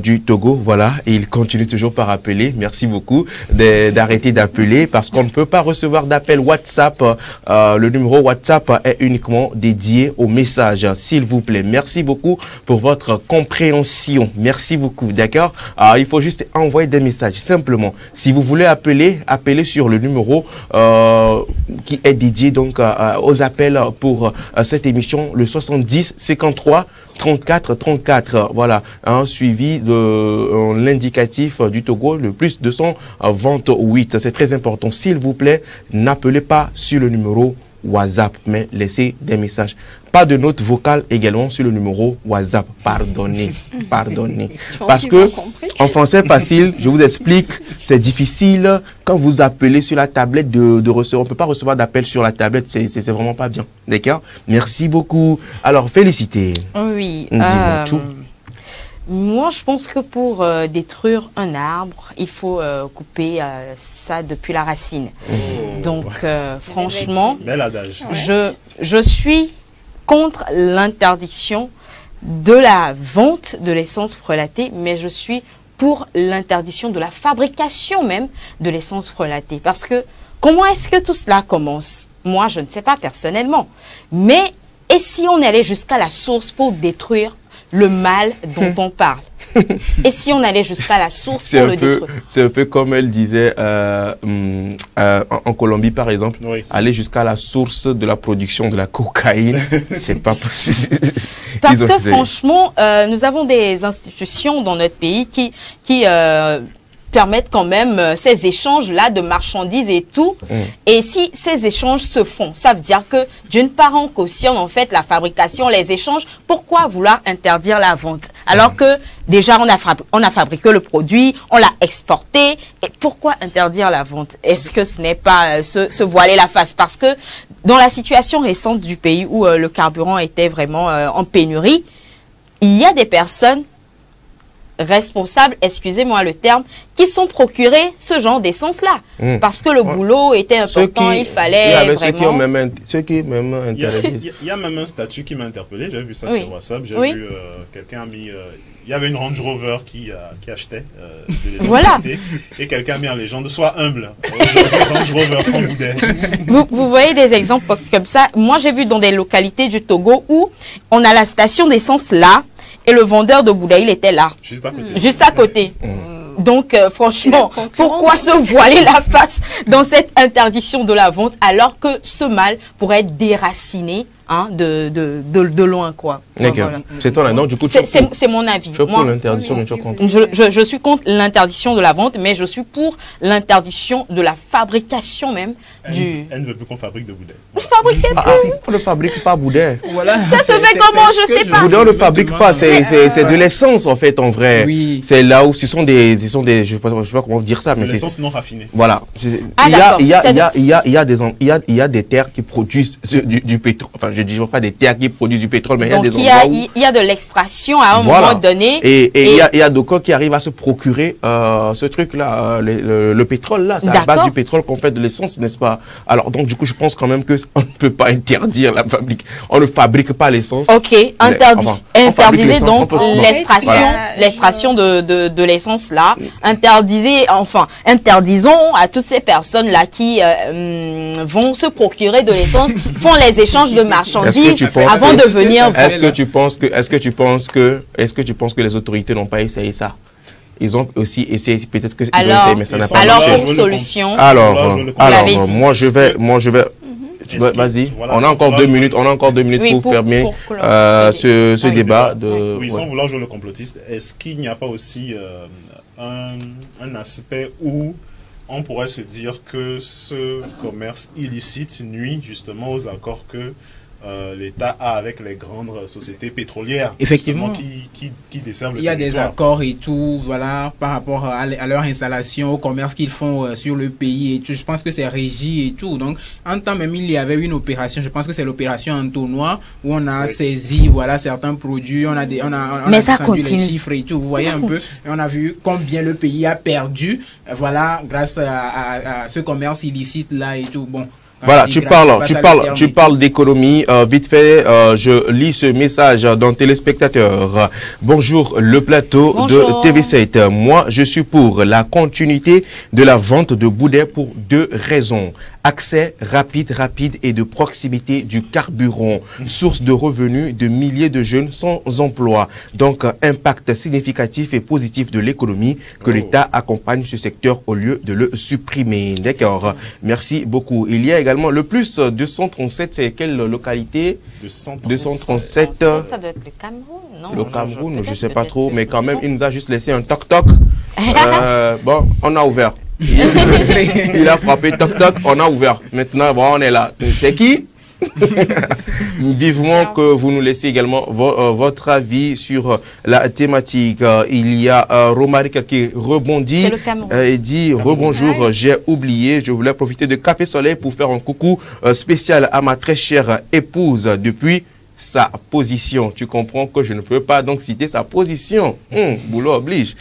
du Togo. Voilà, et il continue toujours par appeler. Merci beaucoup d'arrêter d'appeler parce qu'on ne peut pas recevoir d'appel WhatsApp. Le numéro WhatsApp est uniquement dédié aux messages, s'il vous plaît. Merci beaucoup pour votre compréhension. Merci beaucoup, d'accord? Il faut juste envoyer des messages, simplement. Si vous voulez appeler, appelez sur le numéro qui est dédié donc aux appels pour cette émission, le 70 53 34 34. Voilà, suivi de l'indicatif du Togo, le plus 228. C'est très important. S'il vous plaît, n'appelez pas sur le numéro WhatsApp, mais laissez des messages. Pas de note vocale également sur le numéro WhatsApp. Pardonnez, pardonnez. Parce que en français facile, je vous explique, c'est difficile quand vous appelez sur la tablette de recevoir. On ne peut pas recevoir d'appel sur la tablette, c'est vraiment pas bien. D'accord? Merci beaucoup. Alors, félicité. Oui. Dis-moi tout. Moi, je pense que pour détruire un arbre, il faut couper ça depuis la racine. Donc, franchement, bel adage. Je suis contre l'interdiction de la vente de l'essence frelatée, mais je suis pour l'interdiction de la fabrication même de l'essence frelatée. Parce que, comment est-ce que tout cela commence? Moi, je ne sais pas personnellement. Mais, et si on allait jusqu'à la source pour détruire le mal dont on parle? Et si on allait jusqu'à la source pour le détruire? C'est un peu comme elle disait en Colombie, par exemple, aller jusqu'à la source de la production de la cocaïne, c'est pas possible. Parce que franchement, nous avons des institutions dans notre pays qui permettent quand même ces échanges-là de marchandises et tout. Et si ces échanges se font, ça veut dire que d'une part, on cautionne en fait la fabrication, les échanges. Pourquoi vouloir interdire la vente? Alors que déjà, on a fabriqué le produit, on l'a exporté. Et pourquoi interdire la vente? Est-ce que ce n'est pas se voiler la face? Parce que dans la situation récente du pays où le carburant était vraiment en pénurie, il y a des personnes responsables, excusez-moi le terme, qui sont procurés ce genre d'essence-là. Parce que le boulot était important, il fallait vraiment... Ceux qui même intéressés. Il y a même un statut qui m'a interpellé, j'ai vu ça sur WhatsApp, j'ai vu quelqu'un a mis... il y avait une Range Rover qui achetait de l'essence et quelqu'un a mis en légende, sois humble. Range Rover, prends boudet. Vous voyez des exemples comme ça. Moi, j'ai vu dans des localités du Togo où on a la station d'essence là, et le vendeur de Bouddha, il était là. Juste à côté. Juste à côté. Donc, franchement, pourquoi se voiler la face dans cette interdiction de la vente alors que ce mal pourrait être déraciné hein, de loin, quoi. Okay. Voilà. C'est ton avis. Donc, du coup, c'est mon avis. Je suis pour l'interdiction, mais tu contre. Je suis contre l'interdiction de la vente, mais je suis pour l'interdiction de la fabrication même du... Elle ne veut plus qu'on fabrique de boudin. Vous fabriquez plus. On ne fabrique pas boudin. Voilà. Ça se fait comment, je sais pas. Boudin, on ne fabrique pas. C'est de l'essence, en fait, en vrai. Oui. C'est là où ce sont des je sais pas comment dire ça, mais c'est l'essence non raffinée. Voilà. Il y a des terres qui produisent du pétrole. Enfin, je ne dis pas des terres qui produisent du pétrole, mais donc, il y a des endroits où... il y a de l'extraction à un moment donné. Et il y a d'autres qui arrivent à se procurer ce truc-là, le pétrole-là. C'est à base du pétrole qu'on fait de l'essence, n'est-ce pas? Alors, donc, du coup, je pense quand même qu'on ne peut pas interdire la fabrique. On ne fabrique pas l'essence. Ok, interdisez donc l'extraction de l'essence là. Interdisons à toutes ces personnes-là qui vont se procurer de l'essence, font les échanges de marchandises avant de venir. Est-ce que tu penses que les autorités n'ont pas essayé ça? Ils ont aussi essayé, peut-être que ils ont essayé, mais ça n'a pas marché. Alors, pour solution, moi je vais. Vas-y, voilà, on a encore 2 minutes, pour fermer ce débat. Oui, sans vouloir jouer le complotiste, est-ce qu'il n'y a pas aussi un aspect où on pourrait se dire que ce commerce illicite nuit justement aux accords que l'État a avec les grandes sociétés pétrolières? Effectivement. Qui desservent le Il y a territoire. des accords et tout, voilà, par rapport à leur installation, au commerce qu'ils font sur le pays et tout. Je pense que c'est régi et tout. Donc, en temps même, il y avait une opération, je pense que c'est l'opération Entonnoir, où on a saisi, voilà, certains produits, on a descendu les chiffres et tout. Vous voyez un peu, et on a vu combien le pays a perdu, voilà, grâce à ce commerce illicite-là et tout. Bon. Voilà, tu parles d'économie. Vite fait, je lis ce message d'un téléspectateur. Bonjour, le plateau de TV7. Moi, je suis pour la continuité de la vente de boudin pour 2 raisons. Accès rapide et de proximité du carburant, source de revenus de milliers de jeunes sans emploi. Donc, impact significatif et positif de l'économie, que l'État accompagne ce secteur au lieu de le supprimer. D'accord. Merci beaucoup. Il y a également le plus 237, c'est quelle localité? 237. Ça doit être le Cameroun, non? Le Cameroun, je ne sais pas trop, mais quand même, il nous a juste laissé un toc-toc. Bon, on a ouvert. Il a frappé, toc toc, on a ouvert. Maintenant, bon, on est là. C'est qui? Vivement que vous nous laissiez également votre avis sur la thématique. Il y a Romaric qui rebondit et dit rebonjour, j'ai oublié, je voulais profiter de Café Soleil pour faire un coucou spécial à ma très chère épouse depuis sa position. Tu comprends que je ne peux pas donc citer sa position. Boulot oblige.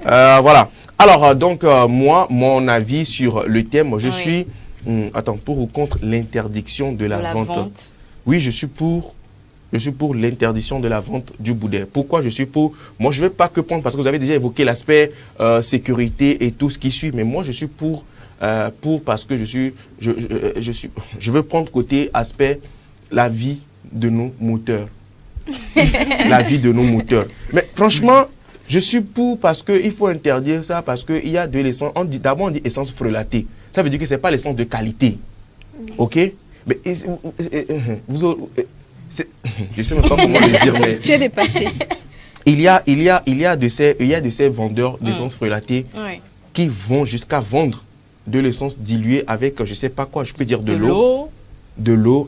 Voilà. Alors, donc, moi, mon avis sur le thème, je suis... attends, pour ou contre l'interdiction de la vente? Oui, je suis pour l'interdiction de la vente du boudin. Pourquoi je suis pour? Moi, je ne vais pas que prendre, parce que vous avez déjà évoqué l'aspect sécurité et tout ce qui suit, mais moi, je suis pour parce que je veux prendre côté aspect la vie de nos moteurs. La vie de nos moteurs. Mais franchement... Je suis pour parce qu'il faut interdire ça, parce qu'il y a de l'essence. D'abord, on dit essence frelatée. Ça veut dire que ce n'est pas l'essence de qualité. OK? Mais je ne sais même pas comment le dire. Mais tu es dépassé. Il y a de ces vendeurs d'essence frelatée qui vont jusqu'à vendre de l'essence diluée avec, je ne sais pas quoi, je peux dire de l'eau,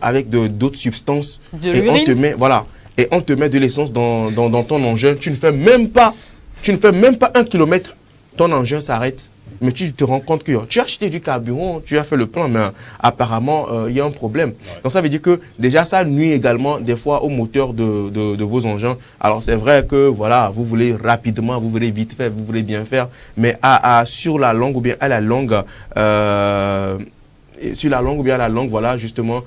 avec d'autres substances. Et on te met, voilà. Et on te met de l'essence dans ton engin. Tu ne fais même pas 1 kilomètre. Ton engin s'arrête. Mais tu te rends compte que tu as acheté du carburant, tu as fait le plein, mais apparemment, il y a un problème. Donc ça veut dire que déjà, ça nuit également des fois au moteur de vos engins. Alors c'est vrai que voilà, vous voulez rapidement, vous voulez vite faire, vous voulez bien faire. Mais sur la longue ou bien à la longue... sur la longue ou bien à la longue, voilà, justement,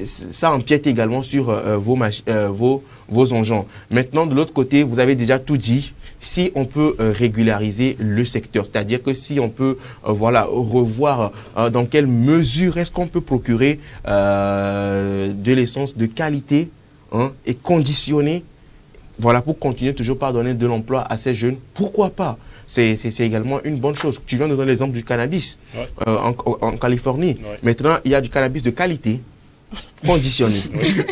ça empiète également sur vos engins. Maintenant, de l'autre côté, vous avez déjà tout dit. Si on peut régulariser le secteur, c'est-à-dire que si on peut voilà, revoir dans quelle mesure est-ce qu'on peut procurer de l'essence de qualité et conditionnée, voilà, pour continuer toujours par donner de l'emploi à ces jeunes, pourquoi pas? C'est également une bonne chose. Tu viens de donner l'exemple du cannabis en Californie. Maintenant, il y a du cannabis de qualité conditionné.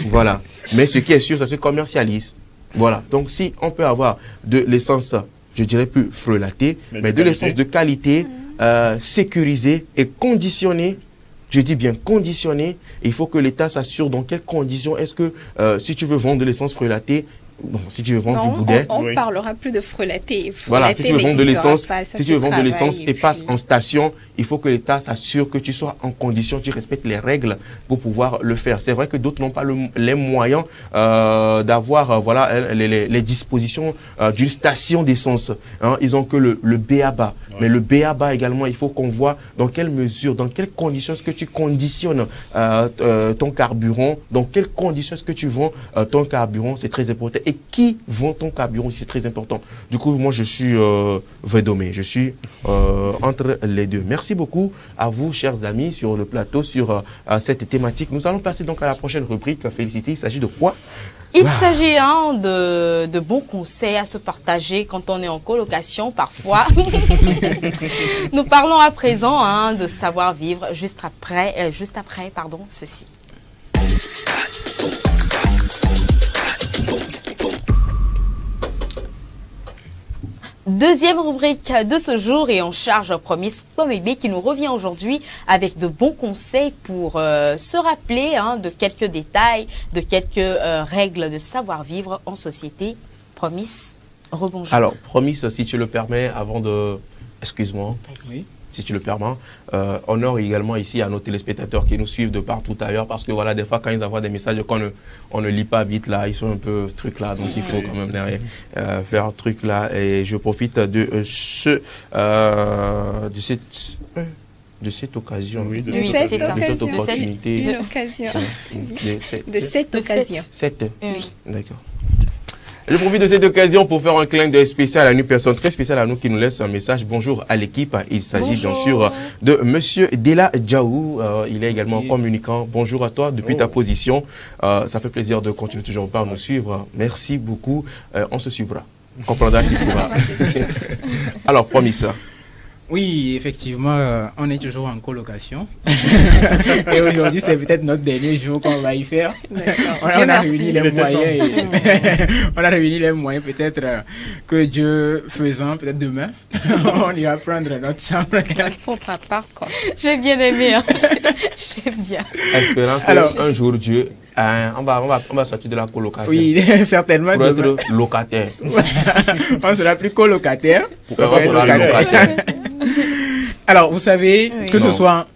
Voilà. Mais ce qui est sûr, ça se commercialise. Voilà. Donc, si on peut avoir de l'essence, je dirais plus frelatée, mais de l'essence de qualité, sécurisée et conditionnée, je dis bien conditionné, il faut que l'État s'assure dans quelles conditions est-ce que si tu veux vendre de l'essence frelatée, bon, si tu veux vendre du boudet, on parlera plus de frelaté. Voilà, si tu veux vendre de l'essence, et passe en station, il faut que l'État s'assure que tu sois en condition, tu respectes les règles pour pouvoir le faire. C'est vrai que d'autres n'ont pas les moyens d'avoir voilà, les dispositions d'une station d'essence. Hein. Ils ont que le BABA. Mais le BABA également, il faut qu'on voit dans quelle mesure, dans quelles conditions est-ce que tu conditionnes ton carburant, dans quelles conditions est-ce que tu vends ton carburant, c'est très important. Et qui vend ton carburant, c'est très important. Du coup, moi, je suis Védomé, je suis entre les deux. Merci beaucoup à vous, chers amis, sur le plateau, sur cette thématique. Nous allons passer donc à la prochaine rubrique. Félicité, il s'agit de quoi? Il s'agit de bons conseils à se partager quand on est en colocation parfois. Nous parlons à présent de savoir-vivre juste après ceci. Deuxième rubrique de ce jour et on charge Promise Pomébé qui nous revient aujourd'hui avec de bons conseils pour se rappeler de quelques détails, de quelques règles de savoir-vivre en société. Promise, rebonjour. Alors, Promise, si tu le permets, avant de... Excuse-moi. Oui. Si tu le permets, honneur également ici à nos téléspectateurs qui nous suivent de partout ailleurs parce que voilà, des fois quand ils envoient des messages qu'on ne lit pas vite là, ils sont un peu truc là, donc il faut quand même faire un truc là et je profite de cette occasion, oui, de cette opportunité, de cette occasion. D'accord. Je profite de cette occasion pour faire un clin d'œil spécial à une personne très spéciale à nous qui nous laisse un message. Bonjour à l'équipe. Il s'agit bien sûr de Monsieur Dela Djaou. Il est également communicant. Bonjour à toi depuis ta position. Ça fait plaisir de continuer toujours par nous suivre. Merci beaucoup. On se suivra. Comprendra qu'il pourra. Alors, promis ça. Oui, effectivement, on est toujours en colocation. Et aujourd'hui, c'est peut-être notre dernier jour qu'on va y faire. On a réuni les moyens. On a réuni les moyens, peut-être que Dieu faisant, peut-être demain, on ira prendre notre chambre. J'ai bien aimé. J'aime bien. Espérant qu'un jour, Dieu... on va sortir de la colocation. Oui, certainement. Pour être locataire. On sera plus colocataire. Pourquoi on sera locataire? Alors, vous savez, que ce soit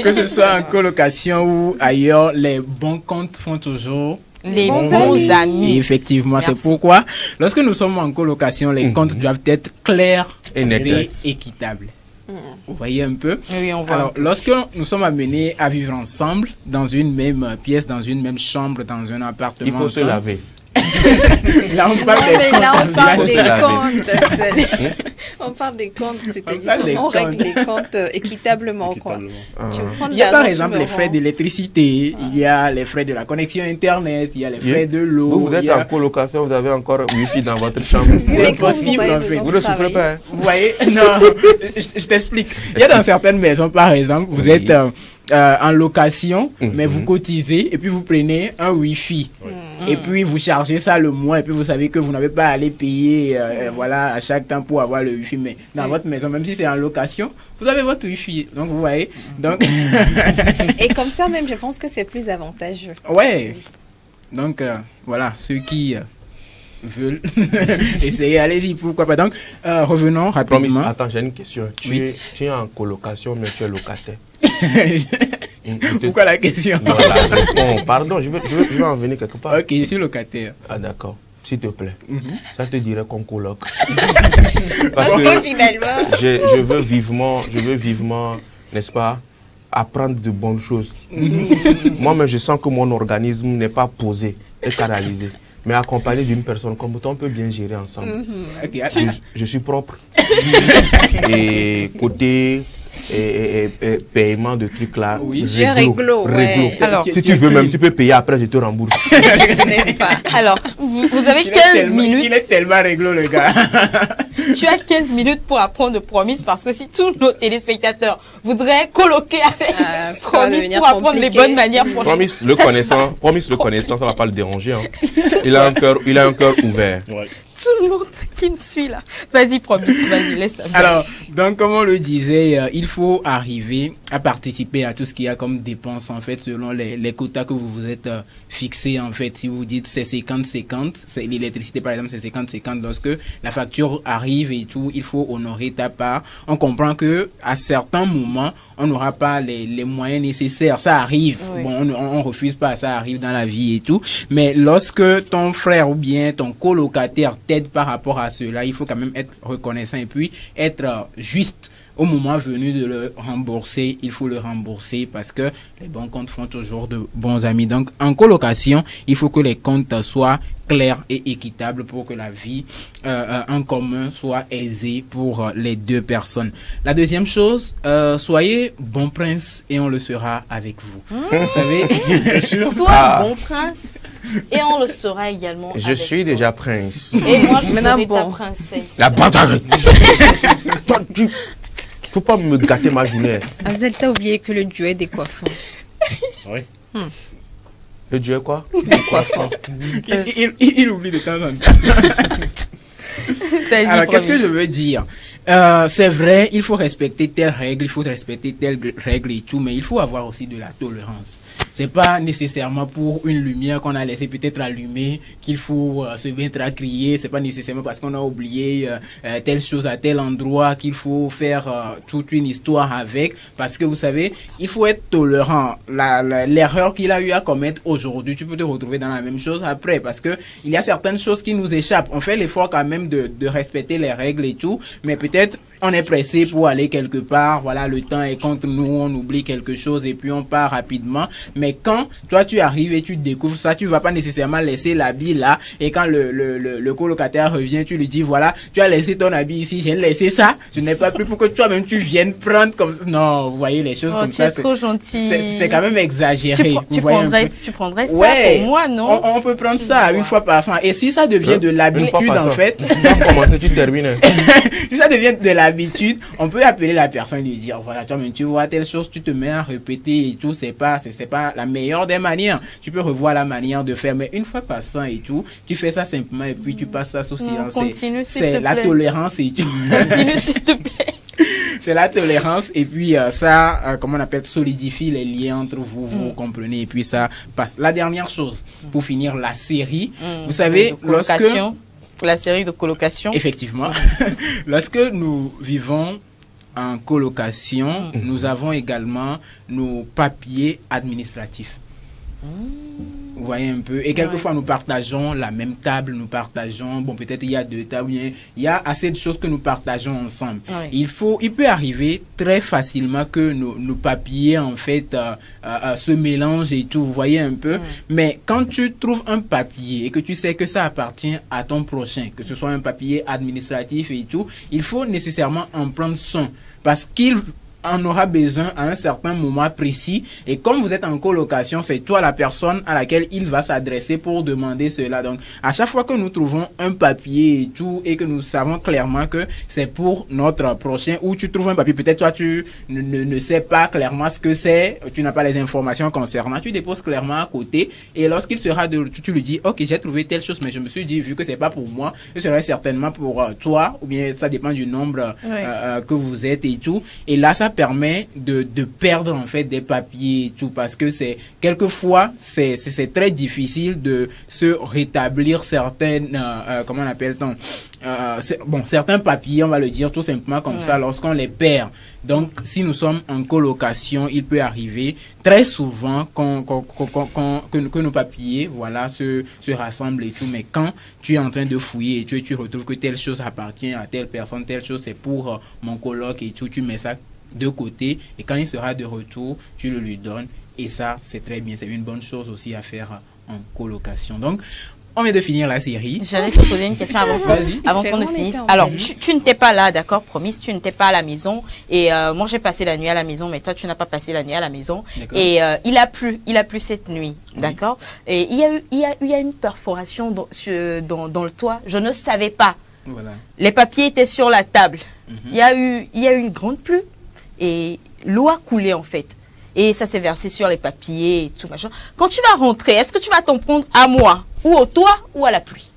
que ce soit en colocation ou ailleurs, les bons comptes font toujours les bons amis. Et effectivement, c'est pourquoi, lorsque nous sommes en colocation, les comptes doivent être clairs et équitables. Vous voyez un peu? Oui, on voit. Alors, lorsque nous sommes amenés à vivre ensemble, dans une même pièce, dans une même chambre, dans un appartement, il faut se laver. Là, on parle des comptes. On parle des comptes, c'est-à-dire on règle les comptes équitablement. Quoi. Il y a par exemple les frais d'électricité, il y a les frais de la connexion Internet, il y a les frais de l'eau. Vous êtes en colocation, vous avez encore Wi-Fi dans votre chambre. C'est possible en fait. Vous ne souffrez pas. Vous voyez? Non, je t'explique. Il y a dans certaines maisons, par exemple, vous êtes en location, mais vous cotisez et puis vous prenez un Wi-Fi. Et puis vous chargez ça le mois et puis vous savez que vous n'avez pas à aller payer voilà, à chaque temps pour avoir le Wi-Fi. Mais dans votre maison, même si c'est en location, vous avez votre Wi-Fi. Donc vous voyez. Donc et comme ça même, je pense que c'est plus avantageux. Ouais. Donc voilà, ceux qui veulent essayer, allez-y, pourquoi pas. Donc revenons rapidement. Attends, j'ai une question. Tu es en colocation, mais tu es locataire. Pourquoi la question? Non, pardon, je veux en venir quelque part. Ok, je suis locataire. Ah d'accord, s'il te plaît. Ça te dirait qu'on coloque. Parce que finalement... Je veux vivement, n'est-ce pas, apprendre de bonnes choses. Moi-même, je sens que mon organisme n'est pas posé et canalisé. Mais accompagné d'une personne comme toi, on peut bien gérer ensemble. Okay. Je suis propre. Et côté et paiement de trucs là. Oui, réglo. Ouais. Alors, si tu veux même, tu peux payer après, je te rembourse. Alors, vous avez 15 minutes. Il est tellement réglo, le gars. Tu as 15 minutes pour apprendre Promise, parce que si tous nos téléspectateurs voudraient colloquer avec Promise pour apprendre les bonnes manières, Promise le connaissant, ça va pas le déranger. Hein. Il a un cœur ouvert. Ouais. Tout le monde qui me suit là. Vas-y, Promise, vas-y, laisse ça. Alors, donc, comme on le disait, il faut arriver à participer à tout ce qu'il y a comme dépenses, en fait, selon les quotas que vous vous êtes fixés, en fait. Si vous dites c'est 50-50, l'électricité, par exemple, c'est 50-50, lorsque la facture arrive et tout, il faut honorer ta part. On comprend que à certains moments, on n'aura pas les moyens nécessaires. Ça arrive. Oui. Bon, on refuse pas, ça arrive dans la vie et tout. Mais lorsque ton frère ou bien ton colocataire t'aide par rapport à cela, il faut quand même être reconnaissant et puis être juste. Au moment venu de le rembourser, il faut le rembourser parce que les bons comptes font toujours de bons amis. Donc, en colocation, il faut que les comptes soient clairs et équitables pour que la vie en commun soit aisée pour les deux personnes. La deuxième chose, soyez bon prince et on le sera avec vous. Vous savez, sois bon prince et on le sera également Je suis déjà prince. Et moi, je serai ta princesse. La bataille. Toi, tu... Faut pas me gâter ma journée. Afzal, t'as oublié que le Dieu est décoiffant. Oui. Le Dieu est quoi? Décoiffant. Il oublie de temps en temps. Alors, qu'est-ce que je veux dire? C'est vrai, il faut respecter telle règle, il faut respecter telle règle et tout, mais il faut avoir aussi de la tolérance. C'est pas nécessairement pour une lumière qu'on a laissé peut-être allumée qu'il faut se mettre à crier. C'est pas nécessairement parce qu'on a oublié telle chose à tel endroit qu'il faut faire toute une histoire avec. Parce que vous savez, il faut être tolérant. L'erreur qu'il a eu à commettre aujourd'hui, tu peux te retrouver dans la même chose après. Parce que il y a certaines choses qui nous échappent. On fait l'effort quand même de respecter les règles et tout, mais peut-être on est pressé pour aller quelque part, voilà, le temps est contre nous, on oublie quelque chose et puis on part rapidement. Mais quand toi tu arrives et tu découvres ça, tu vas pas nécessairement laisser l'habit là, et quand le colocataire revient, tu lui dis voilà, tu as laissé ton habit ici, j'ai laissé ça, je n'ai pas pris pour que toi-même tu viennes prendre comme ça. Non, vous voyez les choses comme ça. C'est trop gentil. C'est quand même exagéré. Tu prendrais ça pour moi, non? On peut prendre ça une fois par an. Et si ça devient de l'habitude en fait. Commencer, tu termines. Si ça devient de l'habitude, on peut appeler la personne et lui dire voilà, toi-même tu vois telle chose, tu te mets à répéter et tout, c'est pas la meilleure des manières. Tu peux revoir la manière de faire, mais une fois par an et tout, tu fais ça simplement et puis tu passes ça sous silence. C'est la tolérance et tout. Continue s'il te plaît. C'est la tolérance et puis ça, comment on appelle, solidifie les liens entre vous, vous comprenez, et puis ça passe. La dernière chose, pour finir la série, vous savez, la série de colocation. Effectivement. Lorsque nous vivons en colocation, nous avons également nos papiers administratifs. Vous voyez un peu. Et quelquefois, nous partageons la même table, nous partageons, bon, peut-être il y a 2 tables, il y a assez de choses que nous partageons ensemble. Oui. Il peut arriver très facilement que nos papiers, en fait, se mélangent et tout, vous voyez un peu. Mais quand tu trouves un papier et que tu sais que ça appartient à ton prochain, que ce soit un papier administratif et tout, il faut nécessairement en prendre soin. Parce qu'il en aura besoin à un certain moment précis, et comme vous êtes en colocation, c'est toi la personne à laquelle il va s'adresser pour demander cela. Donc à chaque fois que nous trouvons un papier et tout, et que nous savons clairement que c'est pour notre prochain, ou tu trouves un papier, peut-être toi tu ne sais pas clairement ce que c'est, tu n'as pas les informations concernant, tu déposes clairement à côté, et lorsqu'il sera de tu lui dis ok, j'ai trouvé telle chose, mais je me suis dit vu que c'est pas pour moi, ce serait certainement pour toi, ou bien ça dépend du nombre que vous êtes et tout, et là ça permet de perdre en fait des papiers et tout, parce que c'est quelquefois c'est très difficile de se rétablir certaines comment on appelle-t-on certains papiers, on va le dire tout simplement comme ça, lorsqu'on les perd. Donc si nous sommes en colocation, il peut arriver très souvent que nos papiers se rassemblent et tout, mais quand tu es en train de fouiller et tu retrouves que telle chose appartient à telle personne, telle chose c'est pour mon coloc et tout, tu mets ça de côté, et quand il sera de retour, tu le lui donnes, et ça c'est très bien, c'est une bonne chose aussi à faire en colocation. Donc on vient de finir la série. J'allais te poser une question avant qu'on ne finisse. Alors, tu n'étais pas là, d'accord, promise, tu n'étais pas à la maison. Et moi, j'ai passé la nuit à la maison, mais toi, tu n'as pas passé la nuit à la maison. Et il a plu cette nuit, d'accord. Et il y a une perforation dans le toit. Je ne savais pas. Voilà. Les papiers étaient sur la table. Il y a eu une grande pluie et l'eau a coulé en fait. Et ça s'est versé sur les papiers et tout machin. Quand tu vas rentrer, est-ce que tu vas t'en prendre à moi, ou au toit, ou à la pluie?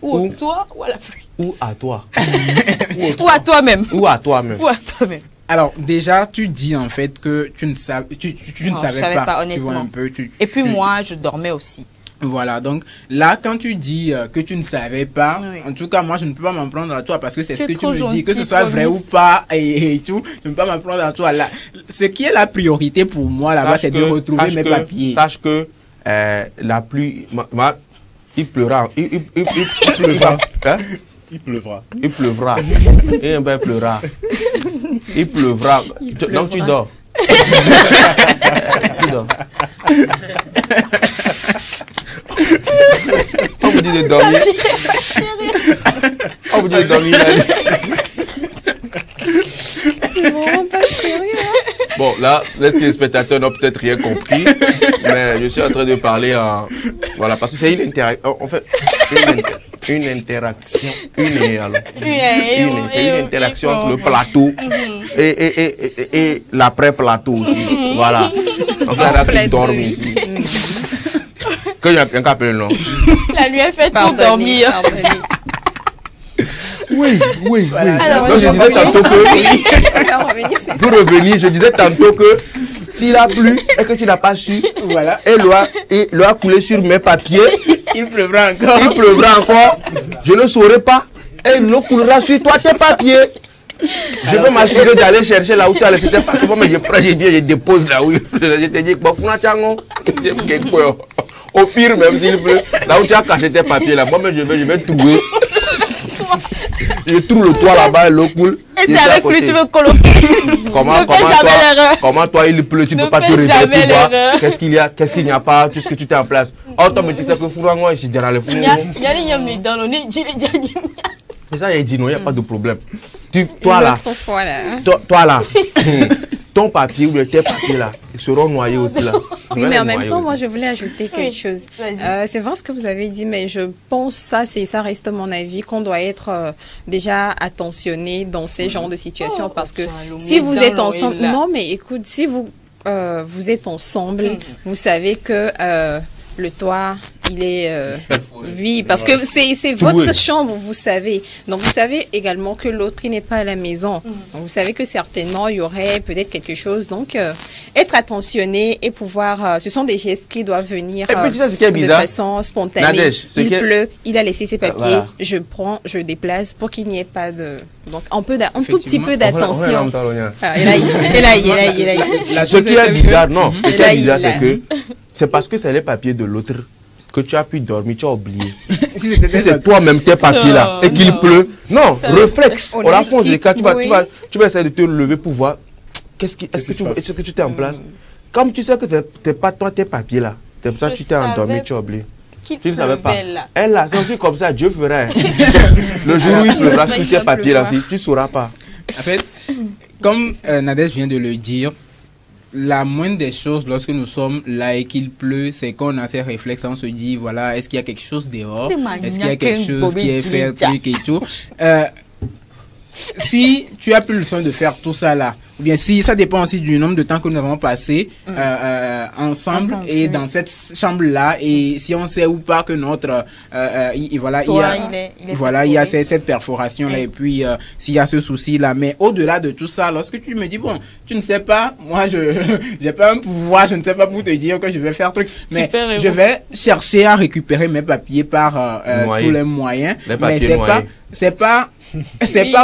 Ou au toit, ou à la pluie? Ou à toi. Ou à toi-même. Ou à toi-même. Ou à toi-même. Alors, déjà, tu dis en fait que tu ne savais pas. Honnêtement. Tu vois un peu, et puis moi, je dormais aussi. Voilà, donc là, quand tu dis que tu ne savais pas, en tout cas, moi, je ne peux pas m'en prendre à toi parce que c'est ce que tu me dis, que ce soit vrai ou pas et tout, je ne peux pas m'en prendre à toi. Là, ce qui est la priorité pour moi là-bas, c'est de retrouver mes papiers. Sache que la pluie, il pleura, il pleuvra. Hein? Il pleuvra. Il pleuvra. Et ben pleura. Il pleuvra. Donc tu dors. Tu dors. On vous dit de dormir. On vous dit de dormir. C'est vraiment pas sérieux. Bon, là, les téléspectateurs n'ont peut-être rien compris, mais je suis en train de parler en... Voilà, parce que c'est une interaction. En fait, une interaction. C'est une interaction entre le plateau et l'après-plateau aussi. Voilà. Donc, il y a qui dorment ici. Que j'ai un peu le nom. La nuit est faite pour dormir. Oui. Alors, donc, je disais tantôt que... Pour revenir, je disais tantôt que s'il a plu et que tu n'as pas su, voilà. Et l'eau a coulé sur mes papiers, il pleuvra encore. Je ne saurais pas. Et l'eau coulera sur toi, tes papiers. Je peux m'assurer d'aller chercher là où tu as laissé tes papiers. Mais je dépose là où je te dis que au pire, même s'il pleut, là où tu as caché tes papiers là, moi je vais trouver. Je trouve le toit là-bas et l'eau coule. Et c'est avec lui tu veux coloquer. Comment toi il pleut, tu ne peux pas te réveiller pour voir qu'est-ce qu'il n'y a pas, tout ce que tu t'es en place. Oh toi mais tu sais que Fourango ici dans le fou. C'est ça il dit non, il n'y a pas de problème. Toi là, ton papier ou tes papiers là, ils seront noyés aussi là. Oui, mais en même temps, moi je voulais ajouter quelque chose. C'est vrai ce que vous avez dit, mais je pense ça reste mon avis, qu'on doit être déjà attentionné dans ces genres de situations parce que si vous êtes ensemble, non mais écoute, si vous êtes ensemble, vous savez que le toit il est oui parce que c'est votre chambre, vous savez, donc vous savez également que l'autre il n'est pas à la maison, donc vous savez que certainement il y aurait peut-être quelque chose, donc être attentionné et pouvoir ce sont des gestes qui doivent venir de façon spontanée. Nadège, il pleut, il a laissé ses papiers, je déplace pour qu'il n'y ait pas de, donc un tout petit peu d'attention. Ce qui est bizarre, non, ce qui est bizarre c'est que c'est parce que c'est les papiers de l'autre que tu as pu dormir, tu as oublié. Si c'est toi-même tes papiers là et qu'il pleut, non, réflexe. Au la fond des cas, tu vas essayer de te lever pour voir est-ce que tu t'es en place. Comme tu sais que t'es pas toi tes papiers là, c'est pour ça que tu t'es endormi, tu as oublié. Tu ne savais pas. Elle là, c'est aussi comme ça, Dieu fera. Le jour où il pleuvra sur tes papiers là, tu ne sauras pas. En fait, comme Nadège vient de le dire, la moindre des choses lorsque nous sommes là et qu'il pleut, c'est qu'on a ces réflexes, on se dit voilà, est-ce qu'il y a quelque chose dehors, est-ce qu'il y a quelque chose qui est fait, truc et tout. Si tu as plus le soin de faire tout ça là, ou bien si ça dépend aussi du nombre de temps que nous avons passé ensemble et dans cette chambre là, et si on sait ou pas que notre il y a cette perforation là, et puis s'il y a ce souci là, mais au-delà de tout ça, lorsque tu me dis bon, tu ne sais pas, moi j'ai pas un pouvoir, je ne sais pas pour te dire que je vais faire truc, mais je vais chercher à récupérer mes papiers par tous les moyens, mais c'est pas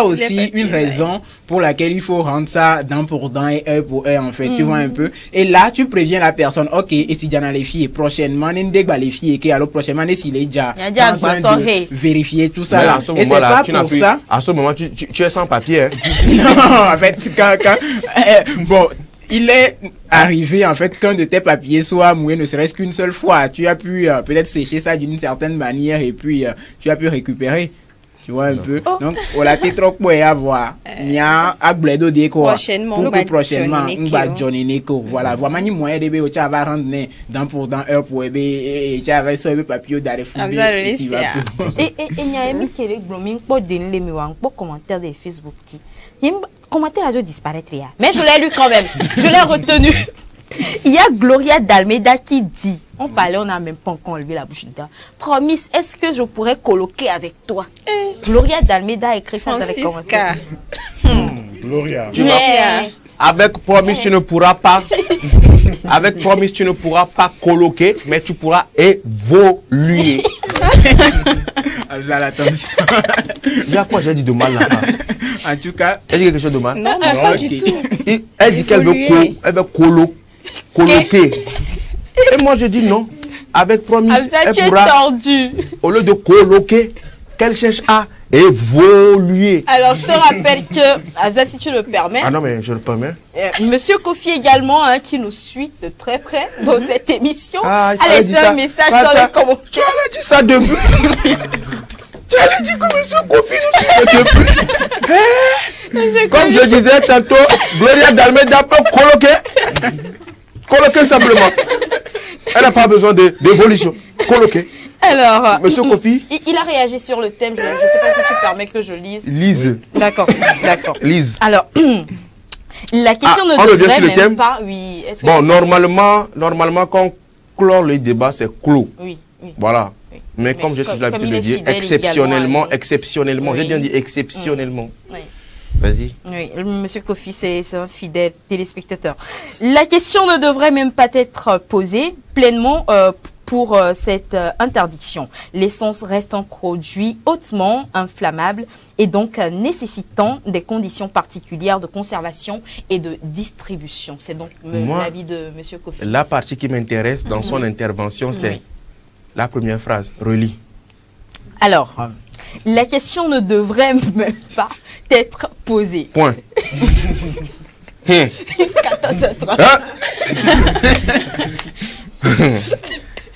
aussi une raison pour laquelle il faut rendre ça dent pour dent et œil pour œil, en fait, tu vois un peu. Et là, tu préviens la personne, ok, et si j'en ai les filles, prochainement, les filles, et alors prochainement, s'il est déjà en train de vérifier tout ça là. Et c'est pas pour ça. À ce moment, tu es sans papier. Non, en fait, bon, il est arrivé en fait qu'un de tes papiers soit mouillé ne serait-ce qu'une seule fois. Tu as pu peut-être sécher ça d'une certaine manière et puis tu as pu récupérer. Tu vois un peu. Donc, on l'a été trop pour avoir. Prochainement, on va Johnny Neko. Voilà, vraiment, ni moyen de béo, tu vas rendre dans pour dans heure pour et tu vas sauver papier d'arrêt fou. Et il y a un qui est blooming pour donner les pour commentaire de Facebook. Commentaire a dû disparaître hier. Mais je l'ai lu quand même. Je l'ai retenu. Il y a Gloria d'Almeida qui dit, on parlait, on n'a même pas encore enlevé la bouche dedans. Promis, est-ce que je pourrais colloquer avec toi? Gloria d'Almeida a écrit ça dans les commentaires. Gloria. Tu vas, avec Promise, tu ne pourras pas. Avec Promise, tu ne pourras pas colloquer, mais tu pourras évoluer. Attention. Il y a quoi j'ai dit de mal là? En tout cas, elle dit quelque chose de mal? Non, pas du tout. Elle dit qu'elle veut colloquer. Et moi je dis non. Avec Promise, elle pourra, au lieu de colloquer, qu'elle cherche à évoluer. Alors je te rappelle que, Afza, si tu le permets. Ah non, mais je le permets. Monsieur Kofi également, qui nous suit de très près dans cette émission. Ah, a laissé un message dans les commentaires. Tu as dit ça depuis. Tu as dit que Monsieur Kofi nous suit depuis. Comme je disais tantôt, Gloria d'Almeida peut colloquer. Colloquer simplement. Elle n'a pas besoin d'évolution. Colloquer. Alors, Monsieur Kofi, il a réagi sur le thème. Je ne sais pas si tu permets que je lise. Lise. D'accord, d'accord. Lise. Alors, la question ne devrait même pas. Oui. Bon, normalement, quand on clore le débat, c'est clos. Oui, oui. Voilà. Oui. Mais comme j'ai toujours l'habitude de dire, exceptionnellement, exceptionnellement. Oui. J'ai bien dit exceptionnellement. Oui. Vas-y. Oui, Monsieur Kofi, c'est un fidèle téléspectateur. La question ne devrait même pas être posée pleinement pour cette interdiction. L'essence reste un produit hautement inflammable et donc nécessitant des conditions particulières de conservation et de distribution. C'est donc l'avis de Monsieur Kofi. La partie qui m'intéresse dans son intervention, c'est la première phrase. Relis. Alors, la question ne devrait même pas être posée. Point. 14h30.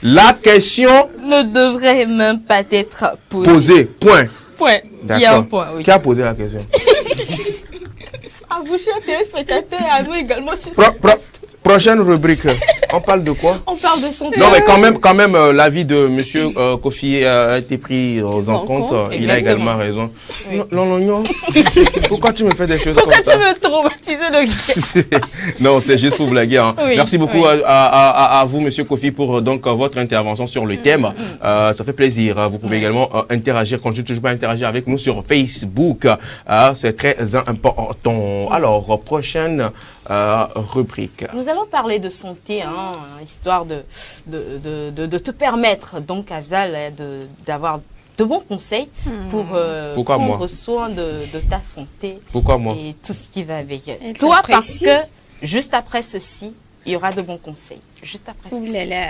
La question ne devrait même pas être posée. Posée. Point. Point. Il y a un point, oui. Qui a posé la question? À vous, chers téléspectateurs, à nous également. Prochaine rubrique. On parle de quoi? On parle de santé. Non, mais quand même l'avis de Monsieur Kofi a été pris en compte. Il a également raison. Oui. Non. Pourquoi tu me fais des choses comme ça? Pourquoi tu me traumatises de Non, c'est juste pour blaguer. Hein. Oui, merci beaucoup à vous, Monsieur Kofi, pour donc votre intervention sur le thème. Ça fait plaisir. Vous pouvez également interagir. Continuez toujours à interagir avec nous sur Facebook. C'est très important. Alors, prochaine rubrique. Nous allons parler de santé, histoire de te permettre, donc, Afzal, d'avoir de bons conseils pour prendre soin de ta santé. Pourquoi moi? Et tout ce qui va avec. Et toi, parce que juste après ceci, il y aura de bons conseils. Juste après ceci. Ouh là là.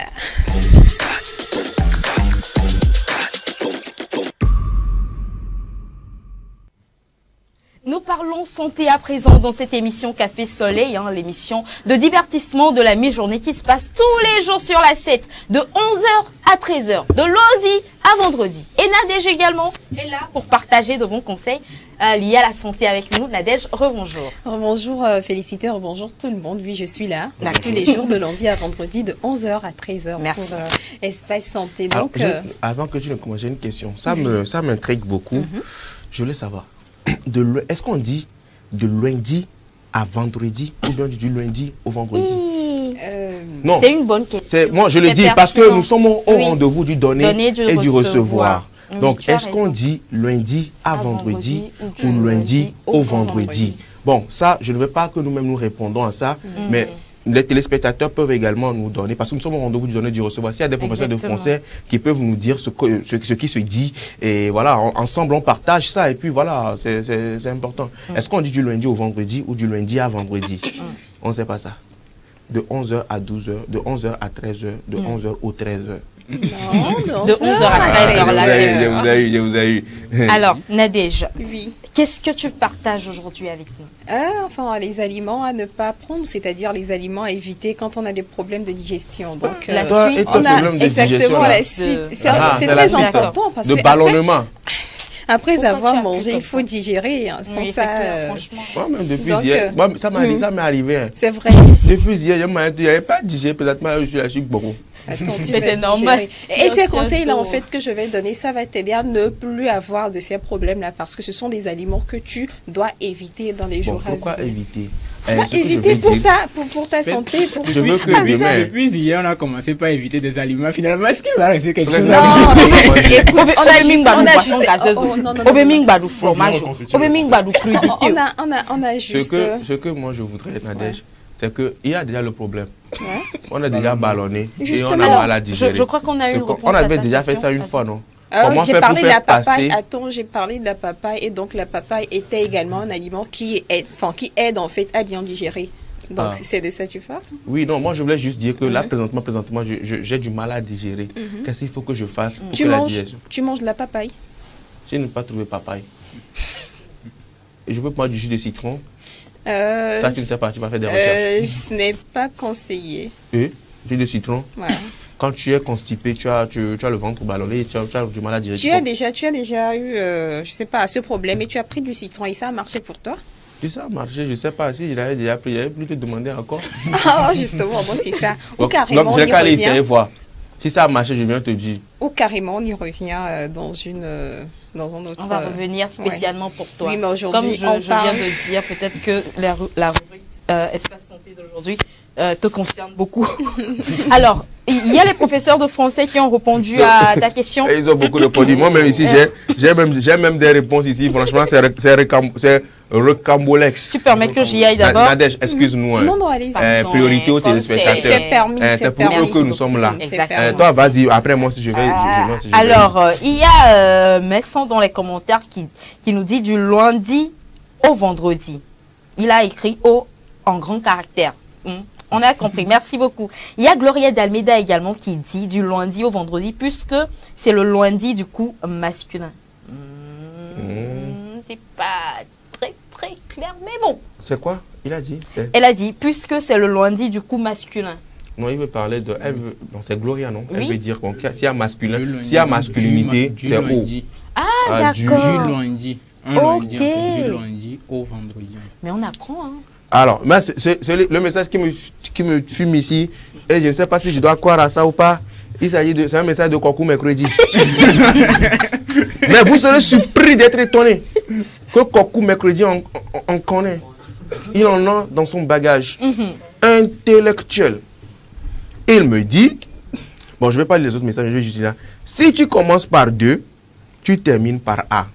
Nous parlons santé à présent dans cette émission Café Soleil, l'émission de divertissement de la mi-journée qui se passe tous les jours sur la 7, de 11h à 13h, de lundi à vendredi. Et Nadège également est là pour partager de bons conseils liés à la santé avec nous. Nadège, rebonjour. Rebonjour Félicité, rebonjour tout le monde. Oui, je suis là tous les jours de lundi à vendredi de 11h à 13h. Merci. Pour Espace Santé. Donc, avant que tu ne commences, j'ai une question. Ça m'intrigue beaucoup. Je voulais savoir. Est-ce qu'on dit de lundi à vendredi ou bien du lundi au vendredi? Non. C'est une bonne question. Moi, je le dis parce que nous sommes au rendez-vous du donner et du recevoir. Donc, est-ce qu'on dit lundi à vendredi ou lundi au vendredi? Bon, ça, je ne veux pas que nous-mêmes nous répondons à ça, mais les téléspectateurs peuvent également nous donner, parce que nous sommes au rendez-vous du donner et du recevoir. S'il y a des professeurs de français qui peuvent nous dire ce qui se dit, et voilà, ensemble on partage ça, et puis voilà, c'est important. Est-ce qu'on dit du lundi au vendredi ou du lundi à vendredi? On ne sait pas ça. De 11h à 12h, de 11h à 13h, de 11h au 13h. Non, de 11h à 13h là. Je vous ai eu. Alors, Nadège, oui. Qu'est-ce que tu partages aujourd'hui avec nous? Enfin, les aliments à ne pas prendre, c'est-à-dire les aliments à éviter quand on a des problèmes de digestion. Donc, la suite, on a exactement la suite. C'est très important parce que de ballonnement. Après avoir mangé, il faut digérer. Sans ça, moi, même depuis hier, ça m'est arrivé. C'est vrai. Depuis hier, je n'avais pas digéré, peut-être je suis là, je suis beaucoup. Attends, c'est normal. Et ces conseils-là, en fait, que je vais donner, ça va t'aider à ne plus avoir de ces problèmes-là parce que ce sont des aliments que tu dois éviter dans les jours à venir. Pourquoi éviter? Éviter pour ta santé. Je veux que demain. Depuis hier, on a commencé par éviter des aliments. Finalement, est-ce qu'il va rester quelque chose à éviter? On a juste boisson gazeuse. Au fromage. On a juste. Ce que moi je voudrais, Nadège, c'est qu'il y a déjà le problème. On a déjà ballonné et on a mal à digérer. Je crois qu'on a eu une réponse. On avait déjà fait ça une fois, non? J'ai parlé de la papaye. Attends, j'ai parlé de la papaye et donc la papaye était également un aliment qui aide en fait à bien digérer. Donc c'est de ça que tu parles? Oui, non, moi je voulais juste dire que là présentement j'ai du mal à digérer. Qu'est-ce qu'il faut que je fasse pour que la digestion? Tu manges de la papaye? Je n'ai pas trouvé papaye. Et je peux prendre du jus de citron. Ça tu ne sais pas, tu vas faire des recherches. Ce n'est pas conseillé. Jus de citron? Ouais. Quand tu es constipé, tu as le ventre ballonné et tu as du mal à digérer. Tu as déjà eu, je sais pas, ce problème et tu as pris du citron et ça a marché pour toi? Si ça a marché, je ne sais pas. Si il avait déjà pris, il avait plus te demander encore. Justement, donc c'est ça. Ou carrément, donc, j'ai qu'à aller essayer voir. Si ça a marché, je viens te dire. Ou carrément, on y revient dans un autre... On va revenir spécialement pour toi. Oui, mais aujourd'hui, comme je viens de dire, peut-être que la rubrique Espace Santé d'aujourd'hui te concerne beaucoup. Alors, il y a les professeurs de français qui ont répondu à ta question. Ils ont beaucoup répondu. Moi-même ici, j'ai même des réponses ici. Franchement, c'est recambolex. Tu permets que j'y aille d'abord? Nadège, excuse-nous. Non, allez-y. Priorité aux téléspectateurs. C'est permis. C'est pour eux que nous sommes là. Toi, vas-y. Après, moi, si je vais... Alors, il y a Messon dans les commentaires qui nous dit du lundi au vendredi. Il a écrit au en grand caractère. On a compris, merci beaucoup. Il y a Gloria d'Almeida également qui dit du lundi au vendredi, puisque c'est le lundi du coup masculin. C'est pas très clair, mais bon. C'est quoi? Il a dit? Elle a dit, puisque c'est le lundi du coup masculin. Non, il veut parler de... Non, c'est Gloria, non? Elle veut dire s'il y a masculin, s'il y a masculinité, c'est au. Ah, d'accord. Du lundi. Un lundi, du lundi au vendredi. Mais on apprend, hein. Alors, c'est le message qui me fume ici, et je ne sais pas si je dois croire à ça ou pas. C'est un message de Kokou mercredi. Mais vous serez surpris d'être étonné que Kokou mercredi, on connaît. Il en a dans son bagage intellectuel. Il me dit, bon, je ne vais pas lire les autres messages, je vais juste dire là. Si tu commences par 2, tu termines par A.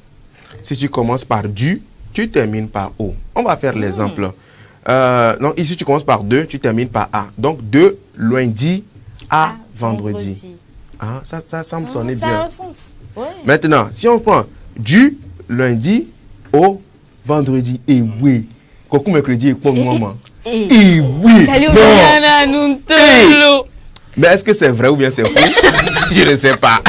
Si tu commences par du, tu termines par O. On va faire l'exemple. Non, ici tu commences par 2, tu termines par A. Donc 2, lundi à vendredi. Ah, ça me sonnait bien. Ça a un sens. Ouais. Maintenant, si on prend du lundi au vendredi, et oui, Kokou mercredi est pour moi. Et oui. Mais est-ce que c'est vrai ou bien c'est faux? Je ne sais pas.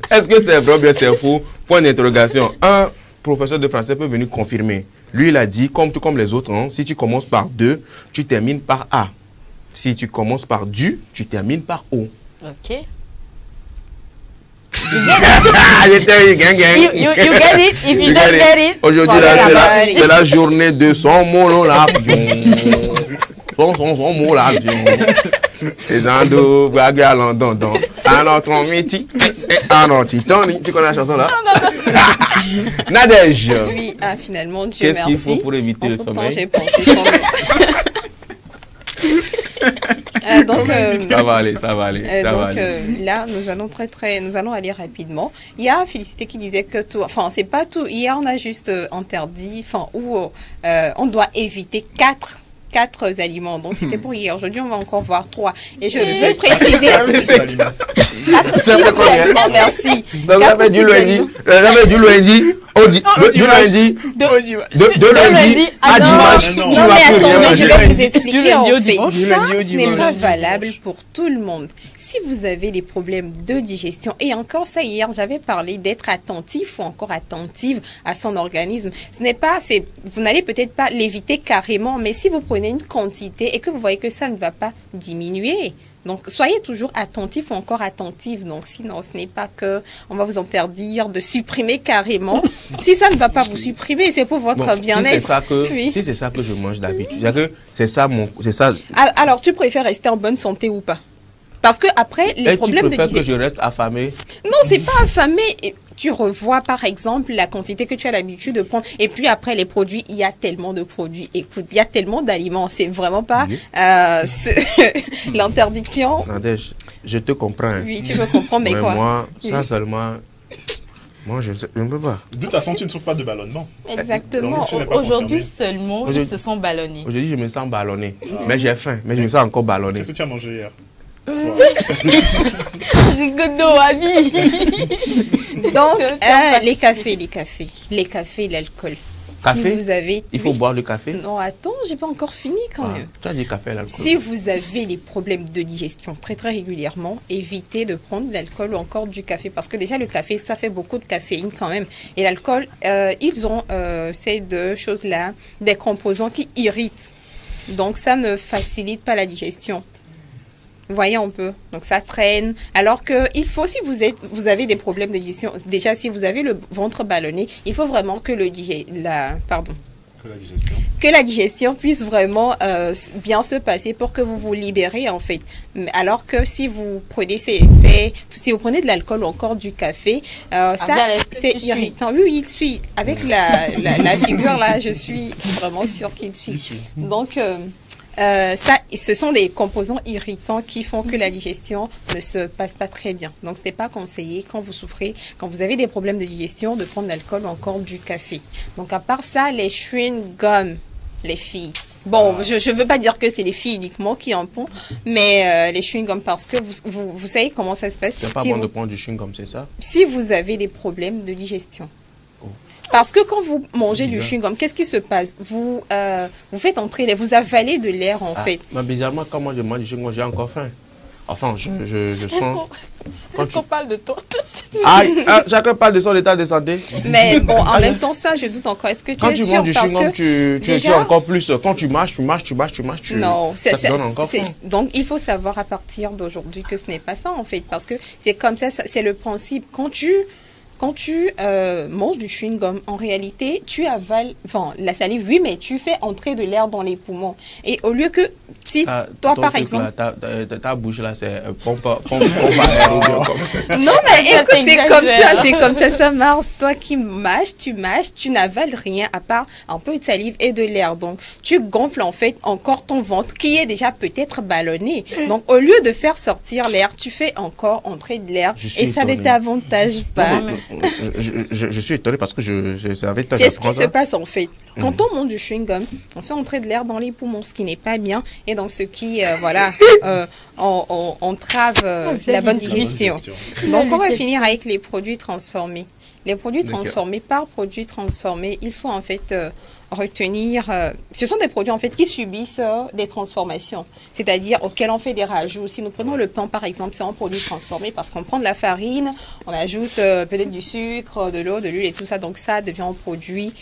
Est-ce que c'est vrai ou bien c'est faux? Point d'interrogation. Un professeur de français peut venir confirmer. Lui, il a dit, tout comme les autres, hein, si tu commences par 2, tu termines par A. Si tu commences par du, tu termines par O. Ok. You get it? If you don't get it. Aujourd'hui, c'est la journée de son mot l'avion. Son mot l'avion. Les Andos, Braga, à London, à notre métier, à notre Tony. Tu connais la chanson là? Nadège. Oui, finalement, Dieu merci. Qu'est-ce qu'il faut pour éviter le sommeil? J'ai pensé donc, ça va aller. Là, nous allons aller rapidement. Il y a Félicité qui disait que tout, enfin, c'est pas tout. Hier, on a juste interdit, on doit éviter 4 aliments. Donc, c'était pour hier. Aujourd'hui, on va encore voir 3. Et je veux préciser... Merci. Donc, ça fait du lundi De lundi à dimanche, non, mais attendez, je vais vous expliquer en fait. Ça, ce n'est pas valable pour tout le monde. Si vous avez des problèmes de digestion, et encore ça, hier, j'avais parlé d'être attentif ou encore attentive à son organisme. Ce n'est pas, vous n'allez peut-être pas l'éviter carrément, mais si vous prenez une quantité et que vous voyez que ça ne va pas diminuer, donc, soyez toujours attentif ou encore attentive. Donc, sinon, ce n'est pas que on va vous interdire de supprimer carrément. Si ça ne va pas vous supprimer, c'est pour votre bien-être. Si c'est ça que je mange d'habitude, c'est ça. Alors, tu préfères rester en bonne santé ou pas? Parce que après, les problèmes de digestion. Tu préfères que je reste affamé? Non, c'est pas affamé. Tu revois par exemple la quantité que tu as l'habitude de prendre. Et puis après les produits, il y a tellement de produits. Écoute, il y a tellement d'aliments. C'est vraiment pas l'interdiction. Nadège, je te comprends. Oui, tu me comprends, mais quoi? Moi, ça seulement. Moi, je ne peux pas. De toute façon, tu ne souffres pas de ballonnement. Exactement. Aujourd'hui seulement, ils se sont ballonnés. Aujourd'hui, je me sens ballonné. Mais j'ai faim. Mais je me sens encore ballonné. Qu'est-ce que tu as mangé hier? Rigodo, ami. Donc, les cafés, l'alcool. Café? Si vous avez... Il faut boire le café? Non, attends, j'ai pas encore fini quand même. Tu as dit café, l'alcool. Si vous avez des problèmes de digestion très régulièrement, évitez de prendre de l'alcool ou encore du café. Parce que déjà, le café, ça fait beaucoup de caféine quand même. Et l'alcool, ils ont ces deux choses-là, des composants qui irritent. Donc, ça ne facilite pas la digestion. Vous voyez un peu, donc ça traîne. Alors que il faut, si vous avez des problèmes de digestion, déjà si vous avez le ventre ballonné, il faut vraiment que la digestion puisse vraiment bien se passer pour que vous vous libérez en fait. Alors que si vous prenez si vous prenez de l'alcool ou encore du café, ça c'est irritant. Oui, il suit. Avec la figure là, je suis vraiment sûre qu'il suit. Donc ce sont des composants irritants qui font que la digestion ne se passe pas très bien. Donc, ce n'est pas conseillé quand vous souffrez, quand vous avez des problèmes de digestion, de prendre de l'alcool ou encore du café. Donc, à part ça, les chewing-gums, les filles. Bon, je ne veux pas dire que c'est les filles uniquement qui en font, mais les chewing-gums, parce que vous savez comment ça se passe. C'est pas bon de prendre du chewing-gum, c'est ça? Si vous avez des problèmes de digestion. Parce que quand vous mangez du chewing-gum, qu'est-ce qui se passe? Vous faites entrer l'air, vous avalez de l'air en fait. Mais bizarrement, quand moi je mange du chewing-gum, j'ai encore faim. Enfin, je sens... Est-ce qu'on parle de toi? Chacun parle de son état de santé. Mais bon, en même temps, ça, je doute encore. Est-ce que tu es sûr? Quand tu manges du chewing-gum, tu es sûr encore plus. Quand tu mâches, non, ça te donne encore faim. Donc, il faut savoir à partir d'aujourd'hui que ce n'est pas ça en fait. Parce que c'est comme ça, c'est le principe. Quand tu manges du chewing-gum, en réalité, tu avales, enfin, la salive, oui, mais tu fais entrer de l'air dans les poumons. Et au lieu que, si toi, par exemple... ta bouche, là, c'est pompe à air. Non, mais écoute, c'est comme ça, ça marche. Toi qui mâches, tu n'avales rien à part un peu de salive et de l'air. Donc, tu gonfles, en fait, encore ton ventre qui est déjà peut-être ballonné. Donc, au lieu de faire sortir l'air, tu fais encore entrer de l'air et ça ne t'avantage pas. Je suis étonné parce que c'est ce qui se passe en fait. Quand on mange du chewing-gum, on fait entrer de l'air dans les poumons, ce qui n'est pas bien. Et donc, ce qui, entrave la bonne digestion. Donc, on va finir avec les produits transformés. Les produits transformés, par produits transformés, il faut en fait retenir... ce sont des produits en fait qui subissent des transformations, c'est-à-dire auxquels on fait des rajouts. Si nous prenons le pain par exemple, c'est un produit transformé parce qu'on prend de la farine, on ajoute peut-être du sucre, de l'eau, de l'huile et tout ça, donc ça devient un produit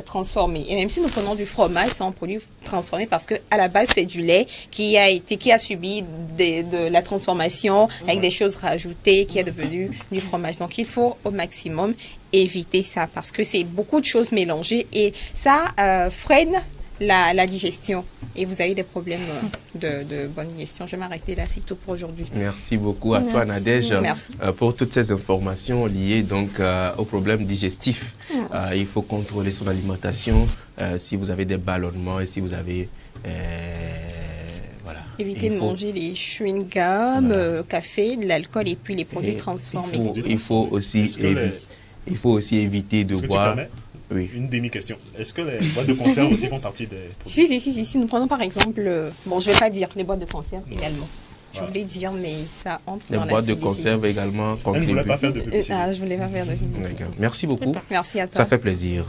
transformé. Et même si nous prenons du fromage, c'est un produit transformé parce que à la base c'est du lait qui a subi de la transformation avec des choses rajoutées, qui est devenu du fromage. Donc il faut au maximum éviter ça parce que c'est beaucoup de choses mélangées et ça freine la digestion et vous avez des problèmes de bonne digestion. Je vais m'arrêter là, c'est tout pour aujourd'hui. Merci beaucoup à toi Nadège pour toutes ces informations liées donc aux problèmes digestifs. Il faut contrôler son alimentation si vous avez des ballonnements et si vous avez voilà. Éviter de manger les chewing-gums, café, de l'alcool et puis les produits transformés. Il faut aussi éviter de boire. Oui. Une demi-question. Est-ce que les boîtes de conserve aussi font partie des produits? Si nous prenons par exemple, bon, je ne vais pas dire les boîtes de conserve également. je voulais dire, mais ça entre dans la boîtes de conserve également. Elle ne voulait pas faire de publicité. Je voulais pas faire de publicité. Merci beaucoup. Merci à toi. Ça fait plaisir.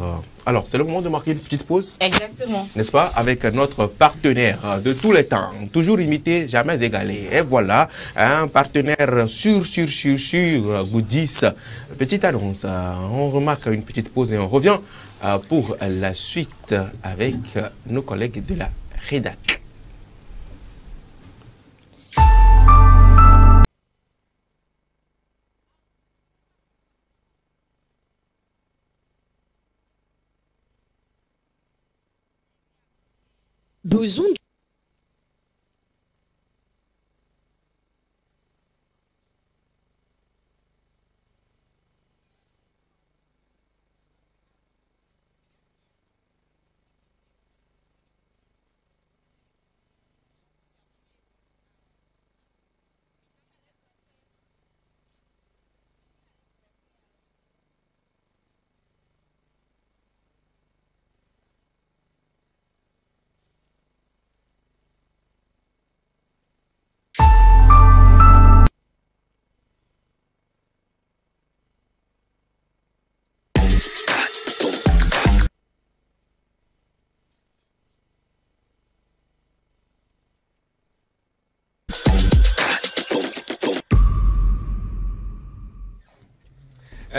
Alors, c'est le moment de marquer une petite pause. Exactement. N'est-ce pas? Avec notre partenaire de tous les temps. Toujours imité, jamais égalé. Et voilà, un partenaire sûr, vous dites. Petite annonce. On remarque une petite pause et on revient pour la suite avec nos collègues de la rédac. Besoin de...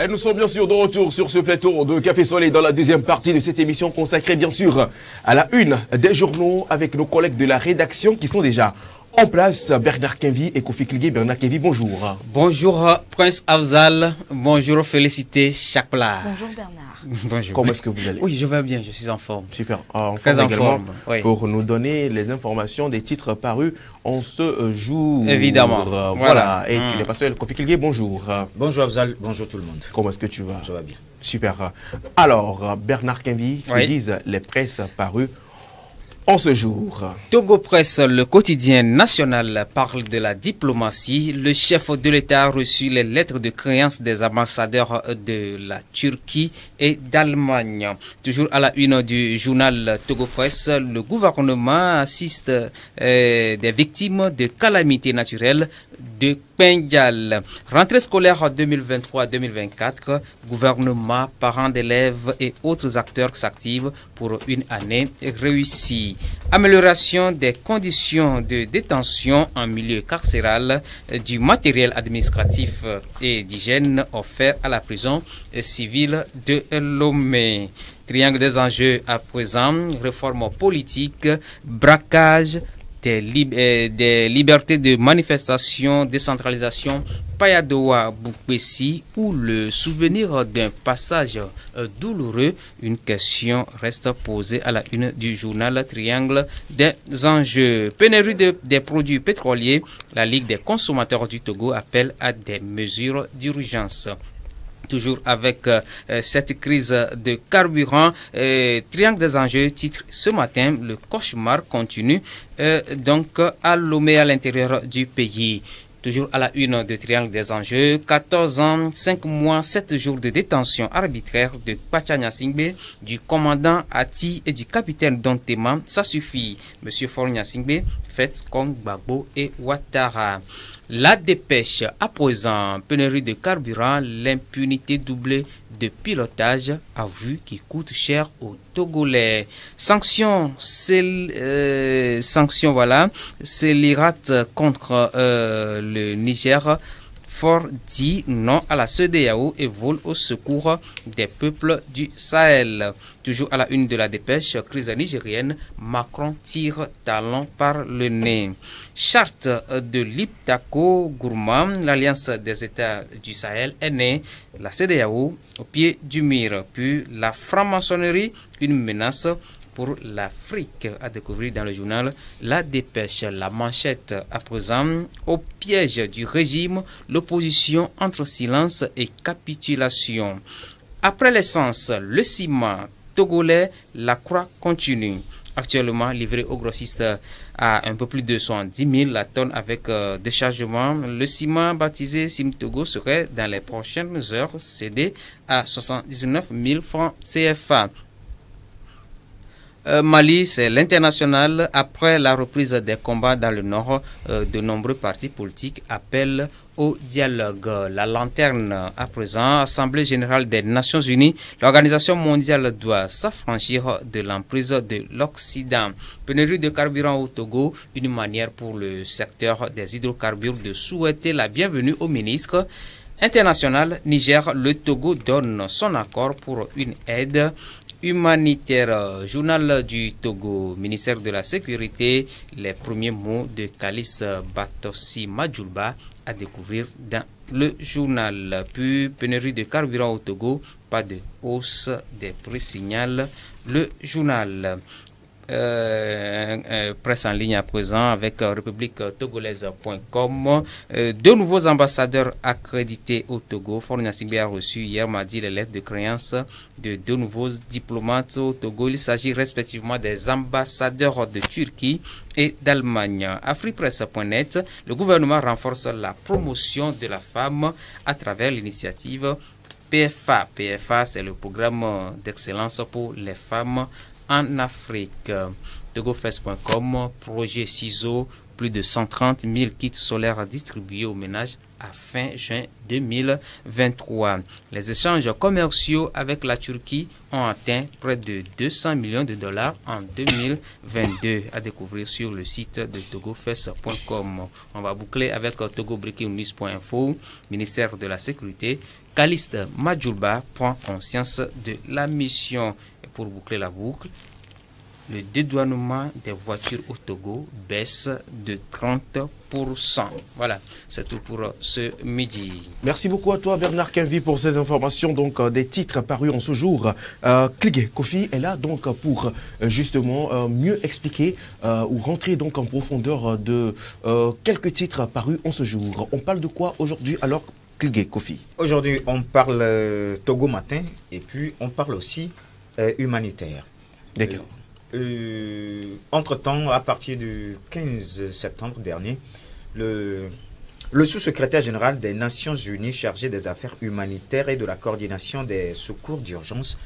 Et nous sommes bien sûr de retour sur ce plateau de Café Soleil dans la deuxième partie de cette émission consacrée bien sûr à la une des journaux avec nos collègues de la rédaction qui sont déjà en place. Bernard Kenvi et Kofi Kligué. Bernard Kenvi, bonjour. Bonjour Prince Afzal, bonjour Félicité Chakpla. Bonjour Bernard. Bonjour. Comment est-ce que vous allez? Oui, je vais bien, je suis en forme. Super. Très en forme. Oui. Pour nous donner les informations des titres parus en ce jour. Évidemment. Voilà. Et tu n'es pas seul. Kofi Kligué, bonjour. Bonjour Afzal, bonjour tout le monde. Comment est-ce que tu vas? Je vais bien. Super. Alors, Bernard Kenvi, que disent les presses parues en ce jour? Togo Presse, le quotidien national, parle de la diplomatie. Le chef de l'État a reçu les lettres de créance des ambassadeurs de la Turquie et d'Allemagne. Toujours à la une du journal Togo Presse, le gouvernement assiste des victimes de calamités naturelles de Pendial. Rentrée scolaire 2023-2024, gouvernement, parents d'élèves et autres acteurs s'activent pour une année réussie. Amélioration des conditions de détention en milieu carcéral, du matériel administratif et d'hygiène offert à la prison civile de Lomé. Triangle des enjeux à présent, réforme politique, braquage, des libertés de manifestation, décentralisation, Payadoa Boukbessi, ou le souvenir d'un passage douloureux. Une question reste posée à la une du journal Triangle des enjeux. Pénurie des produits pétroliers, la Ligue des consommateurs du Togo appelle à des mesures d'urgence. Toujours avec cette crise de carburant, Triangle des enjeux titre ce matin, le cauchemar continue donc à Lomé, à l'intérieur du pays. Toujours à la une de Triangle des enjeux, 14 ans, 5 mois, 7 jours de détention arbitraire de Pachanya Singbe, du commandant Ati et du capitaine Dontema, ça suffit. Monsieur Fornia Singbe, fait comme Gbagbo et Ouattara. La dépêche à présent, pénurie de carburant, l'impunité doublée de pilotage à vue qui coûte cher aux Togolais. Sanctions, voilà, c'est l'IRAT contre le Niger. Fort dit non à la CEDEAO et vole au secours des peuples du Sahel. Toujours à la une de la dépêche, crise nigérienne, Macron tire talon par le nez. Charte de l'Iptako Gourmand, l'Alliance des États du Sahel est née, la CEDEAO au pied du mur. Puis la franc-maçonnerie, une menace pour l'Afrique, à découvrir dans le journal La Dépêche. La manchette à présent, au piège du régime, l'opposition entre silence et capitulation. Après l'essence, le ciment togolais, la croix continue. Actuellement livré aux grossistes à un peu plus de 110 000 la tonne avec déchargement. Le ciment baptisé Sim-Togo serait dans les prochaines heures cédé à 79 000 francs CFA. Mali, c'est l'international. Après la reprise des combats dans le nord, de nombreux partis politiques appellent au dialogue. La lanterne à présent, Assemblée générale des Nations Unies, l'Organisation mondiale doit s'affranchir de l'emprise de l'Occident. Pénurie de carburant au Togo, une manière pour le secteur des hydrocarbures de souhaiter la bienvenue au ministre. International, Niger, le Togo donne son accord pour une aide humanitaire. Journal du Togo, ministère de la Sécurité, les premiers mots de Kalis Batossi Madjoulba à découvrir dans le journal. Puis, pénurie de carburant au Togo, pas de hausse des prix, signale le journal. Presse en ligne à présent avec république-togolaise.com. Deux nouveaux ambassadeurs accrédités au Togo. Faure Gnassingbé a reçu hier mardi les lettres de créance de deux nouveaux diplomates au Togo. Il s'agit respectivement des ambassadeurs de Turquie et d'Allemagne. Afripresse.net, le gouvernement renforce la promotion de la femme à travers l'initiative PFA. PFA, c'est le programme d'excellence pour les femmes en Afrique. Togofest.com, projet CISO, plus de 130 000 kits solaires distribués aux ménages à fin juin 2023. Les échanges commerciaux avec la Turquie ont atteint près de 200 millions de dollars en 2022, à découvrir sur le site de togofest.com. On va boucler avec togobreakingnews.info, ministère de la Sécurité. Kaliste Madjoulba prend conscience de la mission. Et pour boucler la boucle, le dédouanement des voitures au Togo baisse de 30%. Voilà, c'est tout pour ce midi. Merci beaucoup à toi Bernard Quinvy pour ces informations, donc des titres parus en ce jour. Kligé Kofi est là donc pour justement mieux expliquer ou rentrer donc en profondeur de quelques titres parus en ce jour. On parle de quoi aujourd'hui alors Kligé Kofi? Aujourd'hui on parle Togo matin et puis on parle aussi humanitaire. D'accord. Entre-temps, à partir du 15 septembre dernier, le sous-secrétaire général des Nations Unies chargé des affaires humanitaires et de la coordination des secours d'urgence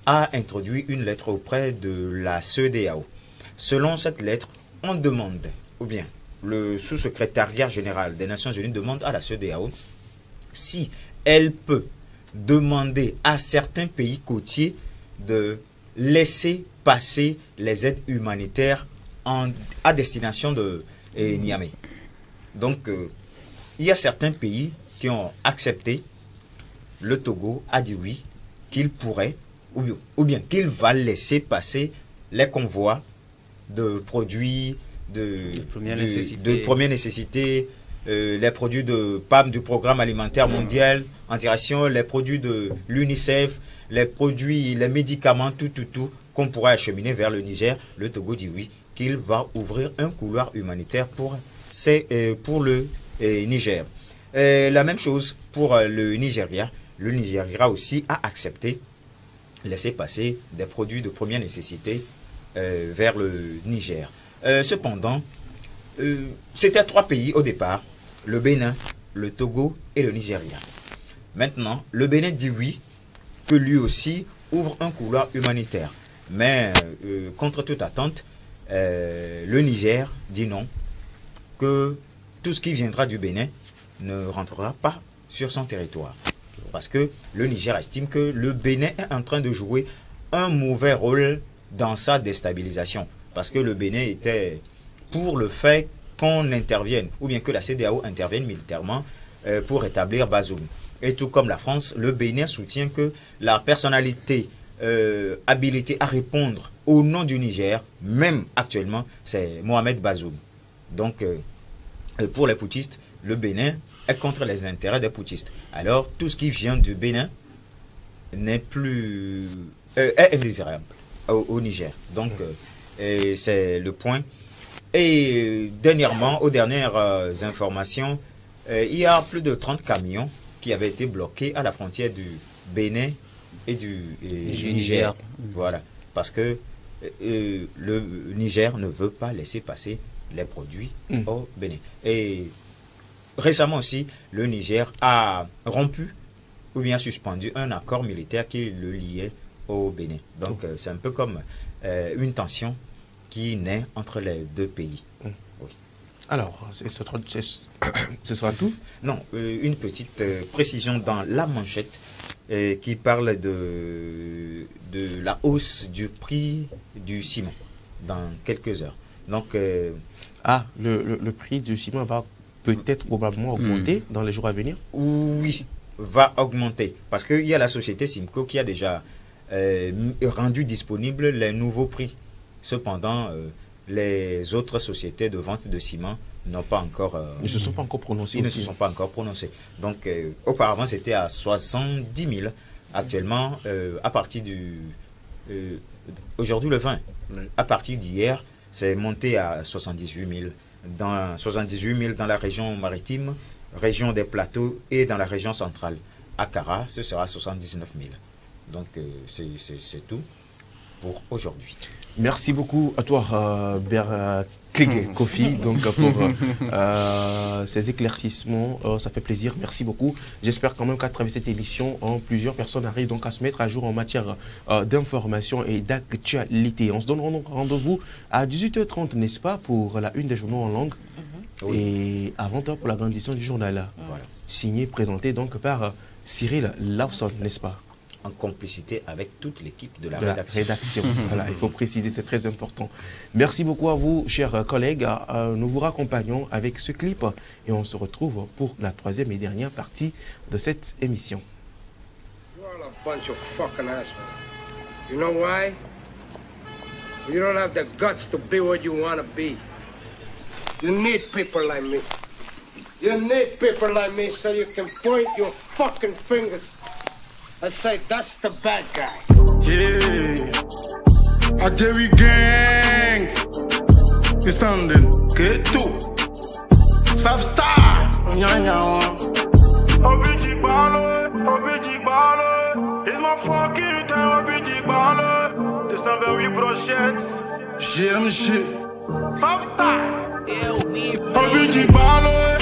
a introduit une lettre auprès de la CEDEAO. Selon cette lettre, on demande, ou bien le sous-secrétariat général des Nations Unies demande à la CEDEAO si elle peut demander à certains pays côtiers de laisser passer les aides humanitaires à destination de Niamey. Donc, il y a certains pays qui ont accepté. Le Togo a dit oui, qu'il pourrait, ou bien qu'il va laisser passer les convois de produits de première nécessité, les produits de PAM, du Programme alimentaire mondial, intégration, les produits de l'UNICEF, les produits, les médicaments, tout, qu'on pourrait acheminer vers le Niger. Le Togo dit oui, qu'il va ouvrir un couloir humanitaire pour le Niger. La même chose pour le Nigeria. Le Nigeria aussi a accepté laisser passer des produits de première nécessité vers le Niger. Cependant, c'était 3 pays au départ, le Bénin, le Togo et le Nigeria. Maintenant, le Bénin dit oui, que lui aussi ouvre un couloir humanitaire. Mais contre toute attente, le Niger dit non, que tout ce qui viendra du Bénin ne rentrera pas sur son territoire. Parce que le Niger estime que le Bénin est en train de jouer un mauvais rôle dans sa déstabilisation. Parce que le Bénin était pour le fait qu'on intervienne, ou bien que la CEDEAO intervienne militairement pour rétablir Bazoum. Et tout comme la France, le Bénin soutient que la personnalité habilitée à répondre au nom du Niger, même actuellement, c'est Mohamed Bazoum. Donc, pour les putschistes, le Bénin est contre les intérêts des putschistes. Alors, tout ce qui vient du Bénin n'est plus est indésirable au Niger. Donc, c'est le point. Et dernièrement, aux dernières informations, il y a plus de 30 camions qui avaient été bloqués à la frontière du Bénin et du Niger. Voilà. Parce que le Niger ne veut pas laisser passer les produits au Bénin. Et récemment aussi, le Niger a rompu ou bien suspendu un accord militaire qui le liait au Bénin. Donc c'est un peu comme une tension qui naît entre les deux pays. Oui. Alors, ce sera tout? Non, une petite précision dans la manchette qui parle de la hausse du prix du ciment dans quelques heures. Donc, le prix du ciment va peut-être probablement augmenter dans les jours à venir? Oui, va augmenter. Parce qu'il y a la société Simco qui a déjà rendu disponible les nouveaux prix. Cependant, les autres sociétés de vente de ciment n'ont pas encore... Ils ne se sont pas encore prononcés. Ils ne se sont pas encore prononcés. Donc, auparavant, c'était à 70 000. Actuellement, à partir du... aujourd'hui, le 20. Oui. À partir d'hier, c'est monté à 78 000. Dans 78 000 dans la région maritime, région des plateaux et dans la région centrale. À Kara, ce sera 79 000. Donc, c'est tout pour aujourd'hui. Merci beaucoup à toi, Kofi, donc pour ces éclaircissements. Ça fait plaisir. Merci beaucoup. J'espère quand même qu'à travers cette émission, plusieurs personnes arrivent donc à se mettre à jour en matière d'information et d'actualité. On se donne rendez-vous à 18h30, n'est-ce pas, pour la une des journaux en langue. Oui. Et avant tout pour la grande édition du journal. Voilà. Signé, présenté donc par Cyril Lawson, n'est-ce pas? En complicité avec toute l'équipe de la rédaction. Voilà, il faut préciser, c'est très important. Merci beaucoup à vous, chers collègues. Nous vous raccompagnons avec ce clip et on se retrouve pour la troisième et dernière partie de cette émission. You all a bunch of fucking assholes. You know why? You don't have the guts to be what you want to be. You need people like me. You need people like me so you can point your fucking fingers. I say that's the bad guy. Yeah, a Jerry gang. It's standing. Get to 5 star. OBG baller. It's my fucking time. OBG baller. 228 brochettes. GMG. 5 star. OBG baller.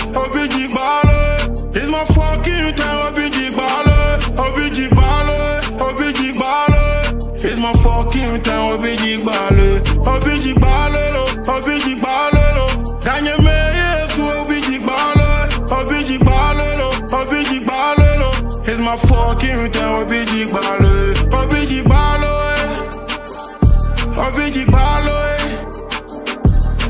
It's my fucking time. OBG baller. OBG baller, OBG baller. It's my fucking time, OBG baller. OBG baller, OBG baller. Gagne me, OBG baller. OBG baller, OBG baller. It's my fucking time, OBG baller. OBG baller, OBG baller.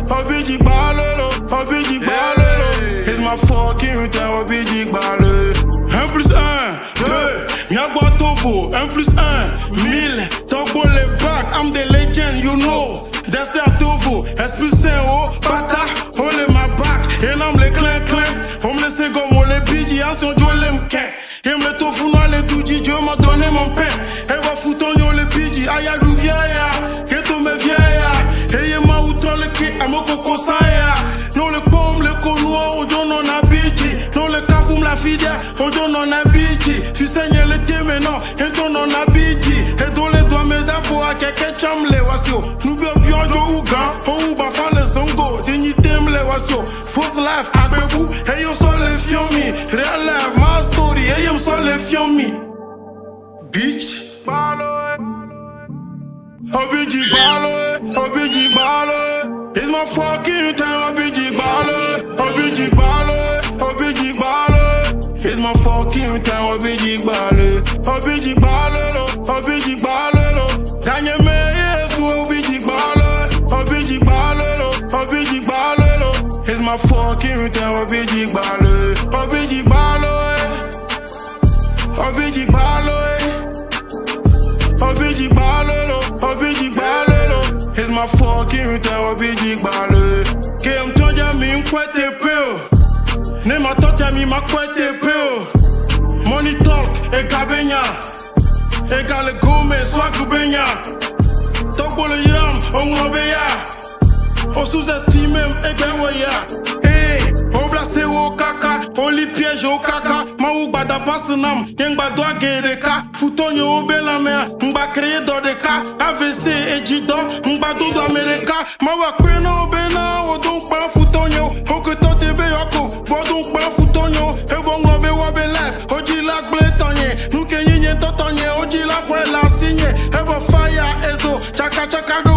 OBG baller, OBG baller. It's my fucking time, OBG baller. 1 plus 1, 2, Nyagwa Togo, 1 plus 1, 1000, Togo les back, I'm the legend, you know. That's the Togo, S plus 1, oh, Bata, hold my back, and I'm le clan, on me laisse comme on les bidji, en son Joe l'emken. Et me tofu noir les douji, Dieu m'a donné mon pain. Et va foutre en les bidji, aya rouviaya, que tout me vieilla. Et y'a ma outre le quai, à mon coco saya. Non le pomme, le conoir, au don on a bidji. Non le cafoum la fidia, au don on a bidji. Tu saignes le thé maintenant, et don on a bidji. Et dans les doigts me d'afo à quelqu'un cham les wasio. Nous bevions jo ouga, ou bafan les zongo. Dignité me les wasio. Fausse life, abebou, et yo sol les fiomi. Real life, my story, et yo sol les fiomi. Bitch. OBG baller, OBG baller. It's my fucking time, OBG baller. OBG baller, OBG baller. It's my fucking time, OBG baller. OBG baller, OBG baller. Gagne me, yes, OBG baller. OBG baller, OBG baller. It's my fucking time, OBG baller. OBG baller, OBG baller. OBG baller, OBG baller. It's my fucking time, OBG baller. Game toja mi nkwete peo. Ne ma tocha mi makwete peo. Money talk, e kabenya. E kale gome, swag benya. Tokbo le yiram, on obeya. O sous-estime, e gewoya. Hey, oblase wo kaka, oli piège au kaka. Ma ou bada pasenam, yen badwa gereka. Foutonyo obela mea, mba créé dans des cas. AVC et Jidon, mba dodo Amerika. Ma wa kwena obena, o donc pas foutonyo. O que to tebe yoko, vo donc pas foutonyo. E vo ngobe wabe life, oji lak bletonye. Nou kenye nye totonye, oji la kwe la signe. E vo fire ezo, chaka chaka do.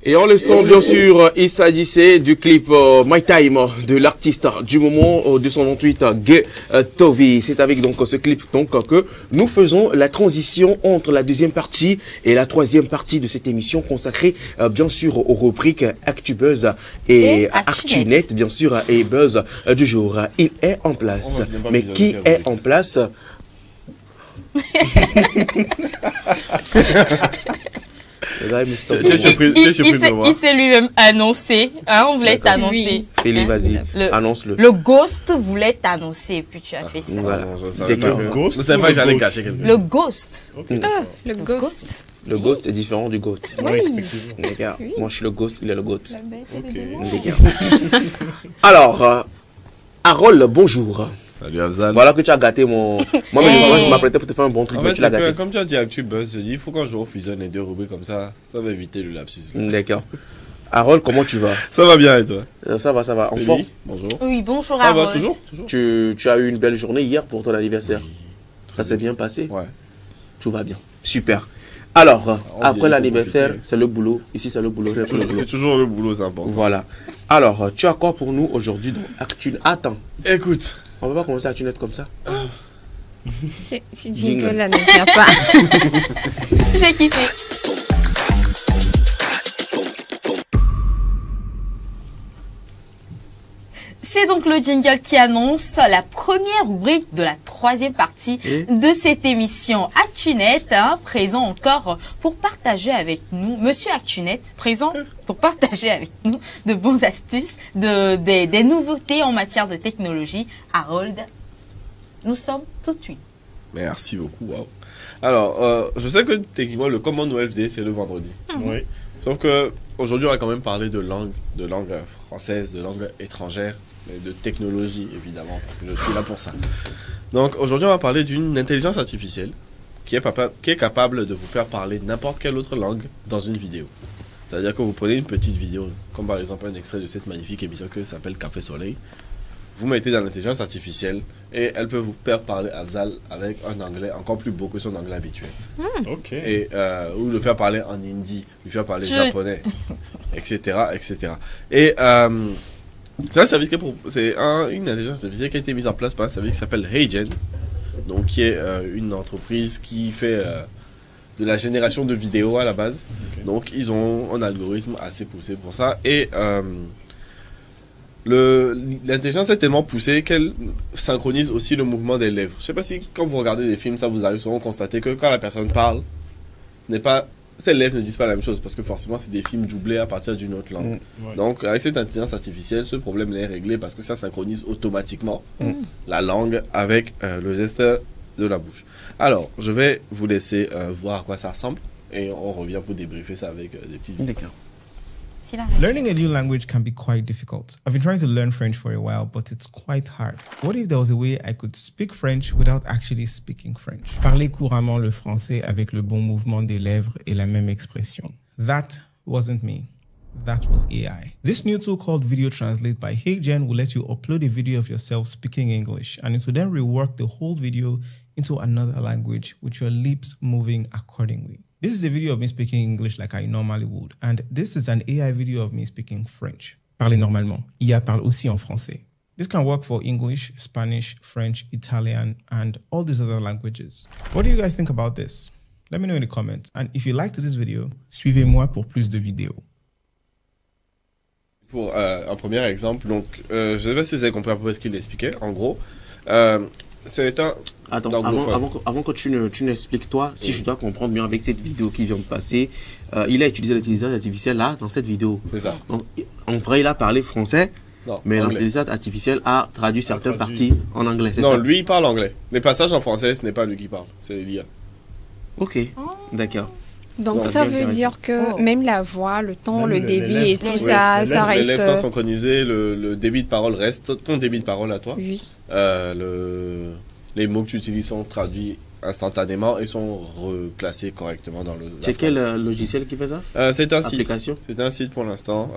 Et en l'instant, bien sûr, il s'agissait du clip My Time de l'artiste du moment 228 Gay Tovi. C'est avec donc ce clip donc que nous faisons la transition entre la deuxième partie et la troisième partie de cette émission consacrée bien sûr aux rubriques ActuBuzz et ActuNet, bien sûr, et Buzz du jour. Il est en place. Mais qui est en place? Il s'est lui-même annoncé, hein, on voulait t'annoncer. Félix, vas-y, annonce-le. Le Ghost voulait t'annoncer, puis tu as fait ça. Voilà. Le Ghost, je savais pas que j'allais cacher quelque chose. Le Ghost. Le Ghost. Le Ghost est différent du Goat. Oui. Les gars, moi je suis le Ghost, il est le Goat. Les gars. Alors, Harold, bonjour. Salut Afzal. Voilà que tu as gâté mon... Moi, je m'apprêtais pour te faire un bon truc, en mais fait, tu l'as gâté. comme tu as dit ActuBuzz, je dis, il faut qu'un jour on fusionne les deux rubriques comme ça va éviter le lapsus. D'accord. Harold, comment tu vas? Ça va bien et toi? Ça va, ça va. En forme? Bonjour. Oui, bonjour Harold. Ça va, toujours? Tu as eu une belle journée hier pour ton anniversaire? Ça s'est bien passé? Ouais. Tout va bien. Super. Alors, après l'anniversaire, c'est le boulot. Ici, c'est le boulot. C'est toujours le boulot, c'est important. Voilà. Alors, tu as quoi pour nous aujourd'hui dans Actu? Attends. Écoute. On va pas commencer à tuner comme ça. Si jingle là ne vient pas. J'ai kiffé. C'est donc le jingle qui annonce la première rubrique de la troisième partie de cette émission ActuNet, hein, présent encore pour partager avec nous, Monsieur ActuNet, présent pour partager avec nous de bonnes astuces, des nouveautés en matière de technologie. Harold, nous sommes tout de suite. Merci beaucoup. Wow. Alors, je sais que techniquement le Commonwealth Day c'est le vendredi. Oui. Sauf que aujourd'hui on va quand même parler de langue française, de langue étrangère, mais de technologie évidemment, parce que je suis là pour ça. Donc aujourd'hui on va parler d'une intelligence artificielle qui est capable de vous faire parler n'importe quelle autre langue dans une vidéo. C'est-à-dire que vous prenez une petite vidéo, comme par exemple un extrait de cette magnifique émission qui s'appelle Café Soleil, vous mettez dans l'intelligence artificielle et elle peut vous faire parler Afzal avec un anglais encore plus beau que son anglais habituel. Ok. Et ou le faire parler en hindi, lui faire parler japonais, etc., etc. Et c'est un service une intelligence artificielle qui a été mise en place par un service qui s'appelle HeyGen, donc qui est une entreprise qui fait de la génération de vidéos à la base. Okay. Donc ils ont un algorithme assez poussé pour ça et l'intelligence est tellement poussée qu'elle synchronise aussi le mouvement des lèvres. Je sais pas si quand vous regardez des films, ça vous arrive souvent de constater que quand la personne parle, ses lèvres ne disent pas la même chose parce que forcément c'est des films doublés à partir d'une autre langue. Ouais. Donc avec cette intelligence artificielle, ce problème est réglé parce que ça synchronise automatiquement la langue avec le geste de la bouche. Alors, je vais vous laisser voir à quoi ça ressemble et on revient pour débriefer ça avec des petites vidéos. D'accord. Learning a new language can be quite difficult. I've been trying to learn French for a while, but it's quite hard. What if there was a way I could speak French without actually speaking French? Parler couramment le français avec le bon mouvement des lèvres et la même expression. That wasn't me. That was AI. This new tool called Video Translate by HeyGen will let you upload a video of yourself speaking English, and it will then rework the whole video into another language with your lips moving accordingly. This is a video of me speaking English like I normally would, and this is an AI video of me speaking French. Parler normalement. IA parle aussi en français. This can work for English, Spanish, French, Italian, and all these other languages. What do you guys think about this? Let me know in the comments. And if you liked this video, suivez-moi pour plus de vidéos. Pour un premier exemple, donc je ne sais pas si vous avez compris un peu ce qu'il expliquait. En gros, c'est un... Attends, avant que tu n'expliques toi, si je dois comprendre bien avec cette vidéo qui vient de passer, il a utilisé l'intelligence artificielle là, dans cette vidéo. C'est ça. Donc, en vrai, il a parlé français, mais l'intelligence artificielle a traduit certaines parties en anglais, c'est ça? Non, lui, il parle anglais. Les passages en français, ce n'est pas lui qui parle, c'est l'IA. Ok, d'accord. Donc ça veut dire que même la voix, le ton, le débit et tout ça, ça reste... Les lèvres sont synchronisées, le débit de parole reste ton débit de parole à toi. Oui. Les mots que tu utilises sont traduits instantanément et sont replacés correctement dans le... C'est quel logiciel qui fait ça? C'est un application. site. C'est un site pour l'instant.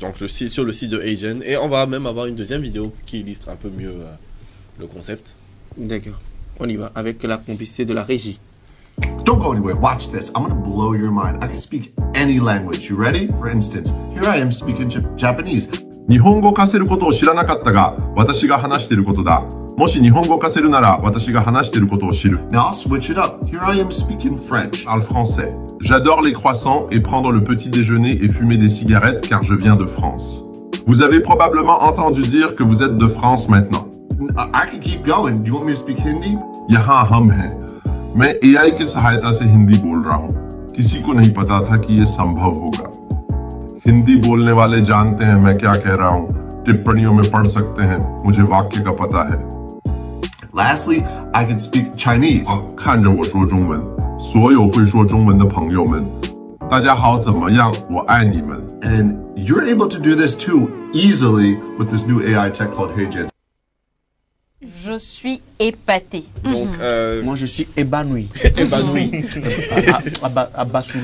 Donc sur le site de HeyGen. Et on va même avoir une deuxième vidéo qui illustre un peu mieux le concept. D'accord. On y va avec la complicité de la régie. Don't go anywhere. Watch this. I'm going to blow your mind. I can speak any language. You ready? For instance, here I am speaking Japanese. 日本語化せることを知らなかったが、私が話していることだ。もし日本語化せるなら、私が話していることを知る。Now I'll switch it up. Here I am speaking French. Parle français. J'adore les croissants et prendre le petit déjeuner et fumer des cigarettes car je viens de France. Vous avez probablement entendu dire que vous êtes de France maintenant. I can keep going. Do you want me to speak Hindi? यहाँ हम हैं. मैं AI की सहायता से हिंदी बोल रहा हूँ. किसी को नहीं पता था कि ये संभव होगा. हिंदी बोलने वाले जानते हैं मैं क्या कह रहा हूँ. टिप्पणियों में पढ़ सकते हैं. मुझे वाक्य का पता है. Lastly, I can speak Chinese. 看着我说中文，所有会说中文的朋友们，大家好，怎么样？我爱你们。And you're able to do this too easily with this new AI tech called HeyJet. Je suis épaté. Donc, moi, je suis ébanoui. Ébanoui.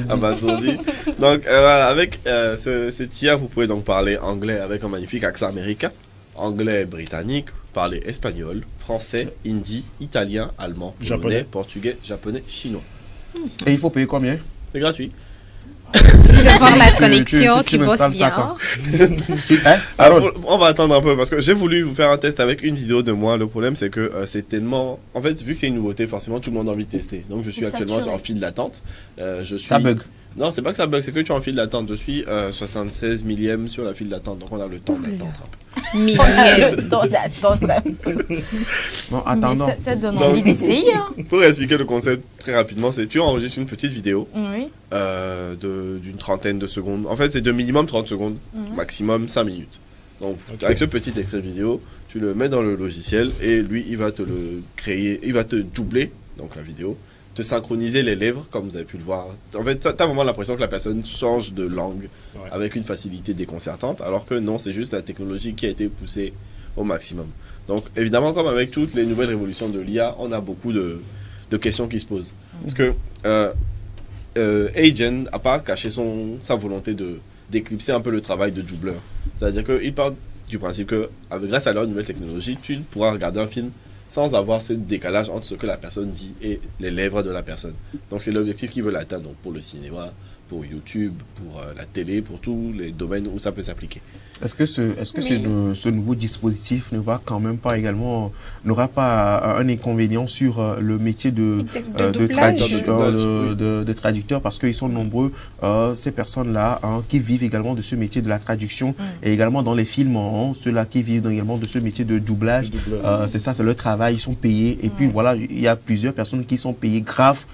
Abasourdi. Donc, voilà, avec cette IA, vous pouvez donc parler anglais avec un magnifique accent américain, anglais britannique, parler espagnol, français, hindi, italien, allemand, japonais, portugais, japonais, chinois. Et il faut payer combien? C'est gratuit. Il va voir la connexion qui bosse bien. Alors, on va attendre un peu parce que j'ai voulu vous faire un test avec une vidéo de moi. Le problème, c'est que c'est tellement... En fait, vu que c'est une nouveauté, forcément, tout le monde a envie de tester. Donc, je suis actuellement sur un fil d'attente. Ça bug. Non, c'est pas que ça bug, c'est que tu es en file d'attente. Je suis 76 millième sur la file d'attente. Donc, on a le temps d'attendre un peu. Millième. Le temps d'attendre un peu. Bon, attendons. Ça donne envie d'essayer. Pour expliquer le concept très rapidement, c'est tu enregistres une petite vidéo d'une trentaine de secondes. En fait, c'est de minimum 30 secondes, maximum 5 minutes. Donc, avec ce petit extrait vidéo, tu le mets dans le logiciel et lui, il va te le créer, il va te doubler, donc la vidéo, te synchroniser les lèvres, comme vous avez pu le voir. En fait, tu as vraiment l'impression que la personne change de langue avec une facilité déconcertante, alors que non, c'est juste la technologie qui a été poussée au maximum. Donc, évidemment, comme avec toutes les nouvelles révolutions de l'IA, on a beaucoup de questions qui se posent. Parce que Agent n'a pas caché sa volonté d'éclipser un peu le travail de doubleur. C'est-à-dire qu'il part du principe que, grâce à leur nouvelle technologie, tu pourras regarder un film sans avoir ce décalage entre ce que la personne dit et les lèvres de la personne. Donc c'est l'objectif qu'ils veulent atteindre, donc pour le cinéma, pour YouTube, pour la télé, pour tous les domaines où ça peut s'appliquer. Est-ce que ce nouveau dispositif ne va quand même pas également, n'aura pas un inconvénient sur le métier de traducteur, parce qu'ils sont nombreux, ces personnes-là, qui vivent également de ce métier de la traduction, et également dans les films, ceux-là qui vivent également de ce métier de doublage. C'est ça, c'est leur travail, ils sont payés. Et puis voilà, il y a plusieurs personnes qui sont payées grave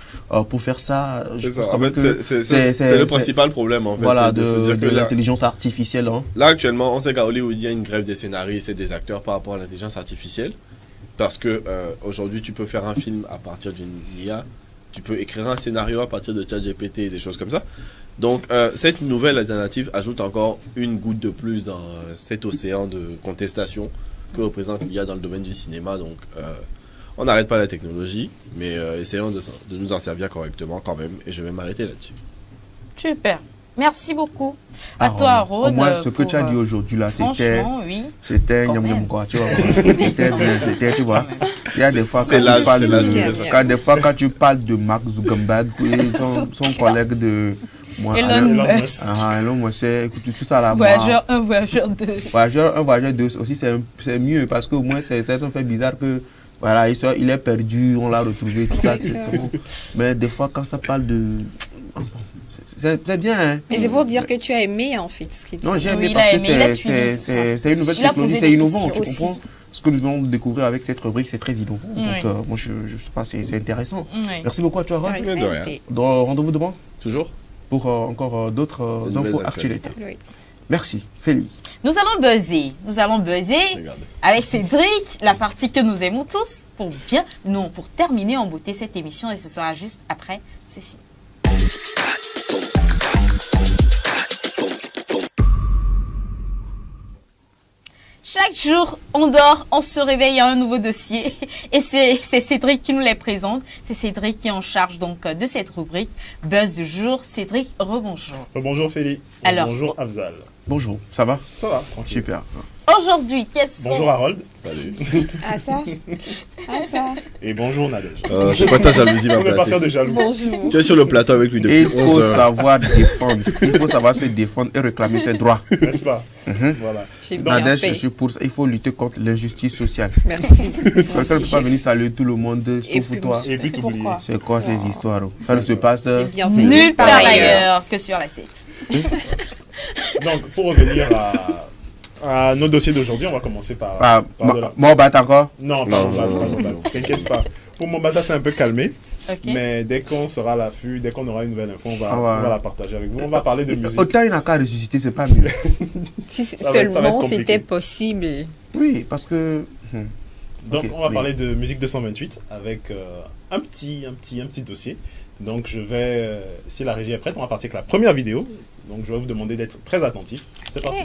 pour faire ça. C'est le principal problème en fait. Voilà, de l'intelligence artificielle. Là actuellement, on sait qu'à Hollywood, il y a une grève des scénaristes et des acteurs par rapport à l'intelligence artificielle. Parce que aujourd'hui, tu peux faire un film à partir d'une IA, tu peux écrire un scénario à partir de ChatGPT et des choses comme ça. Donc, cette nouvelle alternative ajoute encore une goutte de plus dans cet océan de contestation que représente l'IA dans le domaine du cinéma. Donc, on n'arrête pas la technologie, mais essayons de nous en servir correctement quand même. Et je vais m'arrêter là-dessus. Super. Merci beaucoup. À toi, Rhône. Au moins, ce que tu as dit aujourd'hui, là, c'était... Oui. C'était quoi, tu vois. C'était bien, c'était, tu vois. Il y a des fois, quand tu parles de Mark Zuckerberg, son collègue de... Elon Musk. Elon Musk, écoute, tout ça là. Voyageur 1, voyageur 2. Voyageur 1, voyageur 2 aussi, c'est mieux parce qu'au moins, ça fait bizarre que... Voilà, il est perdu, on l'a retrouvé, tout ça. Mais des fois, quand ça parle de... C'est bien, hein. Mais c'est pour dire que tu as aimé, en fait, ce qu'il dit. Non, j'ai aimé parce que c'est une nouvelle technologie, c'est innovant, tu comprends? Ce que nous allons découvrir avec cette rubrique, c'est très innovant. Donc, moi, je sais pas, c'est intéressant. Merci beaucoup à toi, Rod. Rendez-vous demain? Toujours. Pour encore d'autres infos actualités. Merci, Félix. Nous allons buzzer avec Cédric, la partie que nous aimons tous, pour terminer en beauté cette émission, et ce sera juste après ceci. Chaque jour, on dort, on se réveille à un nouveau dossier et c'est Cédric qui nous les présente. C'est Cédric qui est en charge donc de cette rubrique Buzz du jour. Cédric, rebonjour. Bonjour Félix. Alors, bonjour Afzal. Bonjour, ça va? Ça va, tranquille. Super. aujourd'hui, quels sont... Bonjour Harold. Salut. Ah ça. Et bonjour Nadège. Je crois que ta jalousie va On ne peut pas passer. faire de jaloux. Bonjour. Tu es sur le plateau avec lui depuis Et il 11 faut heures. savoir défendre. Il faut savoir se défendre et réclamer ses droits. N'est-ce pas? Voilà. J'ai bien Nadège, fait. je suis pour ça. Il faut lutter contre l'injustice sociale. Merci. Quelqu'un ne peut pas venir saluer tout le monde sauf puis, toi. Et puis t'oublier. C'est quoi ces histoires? Ça ne se passe Bien fait. Nulle part ailleurs que sur la 7. Donc, pour revenir à nos dossiers d'aujourd'hui, on va commencer par... Montbata encore? Non, pas Montbata. T'inquiète pas. Pour Montbata, c'est un peu calmé. Okay. Mais dès qu'on sera à l'affût, dès qu'on aura une nouvelle info, on va la partager avec vous. On va parler de musique. Autant il n'a qu'à ressusciter, c'est pas mieux. Si seulement c'était possible. Oui, parce que... Donc, on va parler de musique 228 avec un petit dossier. Donc, je vais, si la régie est prête, on va partir avec la première vidéo. Donc, je vais vous demander d'être très attentif. C'est parti.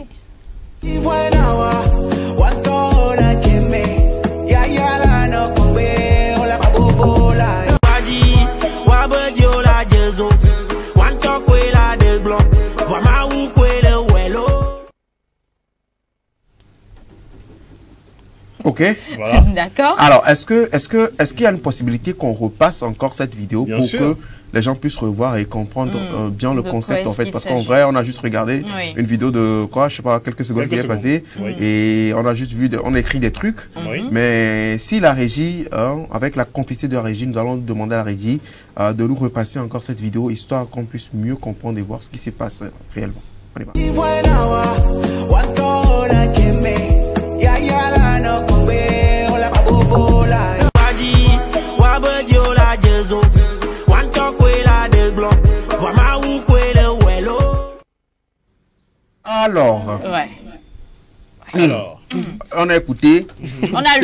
Ok. Voilà. D'accord. Alors, est-ce qu'il y a une possibilité qu'on repasse encore cette vidéo Bien pour sûr. que les gens puissent revoir et comprendre bien le De concept quoi en est-ce fait? qu'il Parce qu'en s'agit? vrai, on a juste regardé une vidéo de quoi, je sais pas, quelques secondes qui est passée et on a juste vu, on a écrit des trucs. Oui. Mais si la régie, avec la complicité de la régie, nous allons demander à la régie de nous repasser encore cette vidéo histoire qu'on puisse mieux comprendre et voir ce qui se passe réellement. On y va. Alors, on a écouté, on a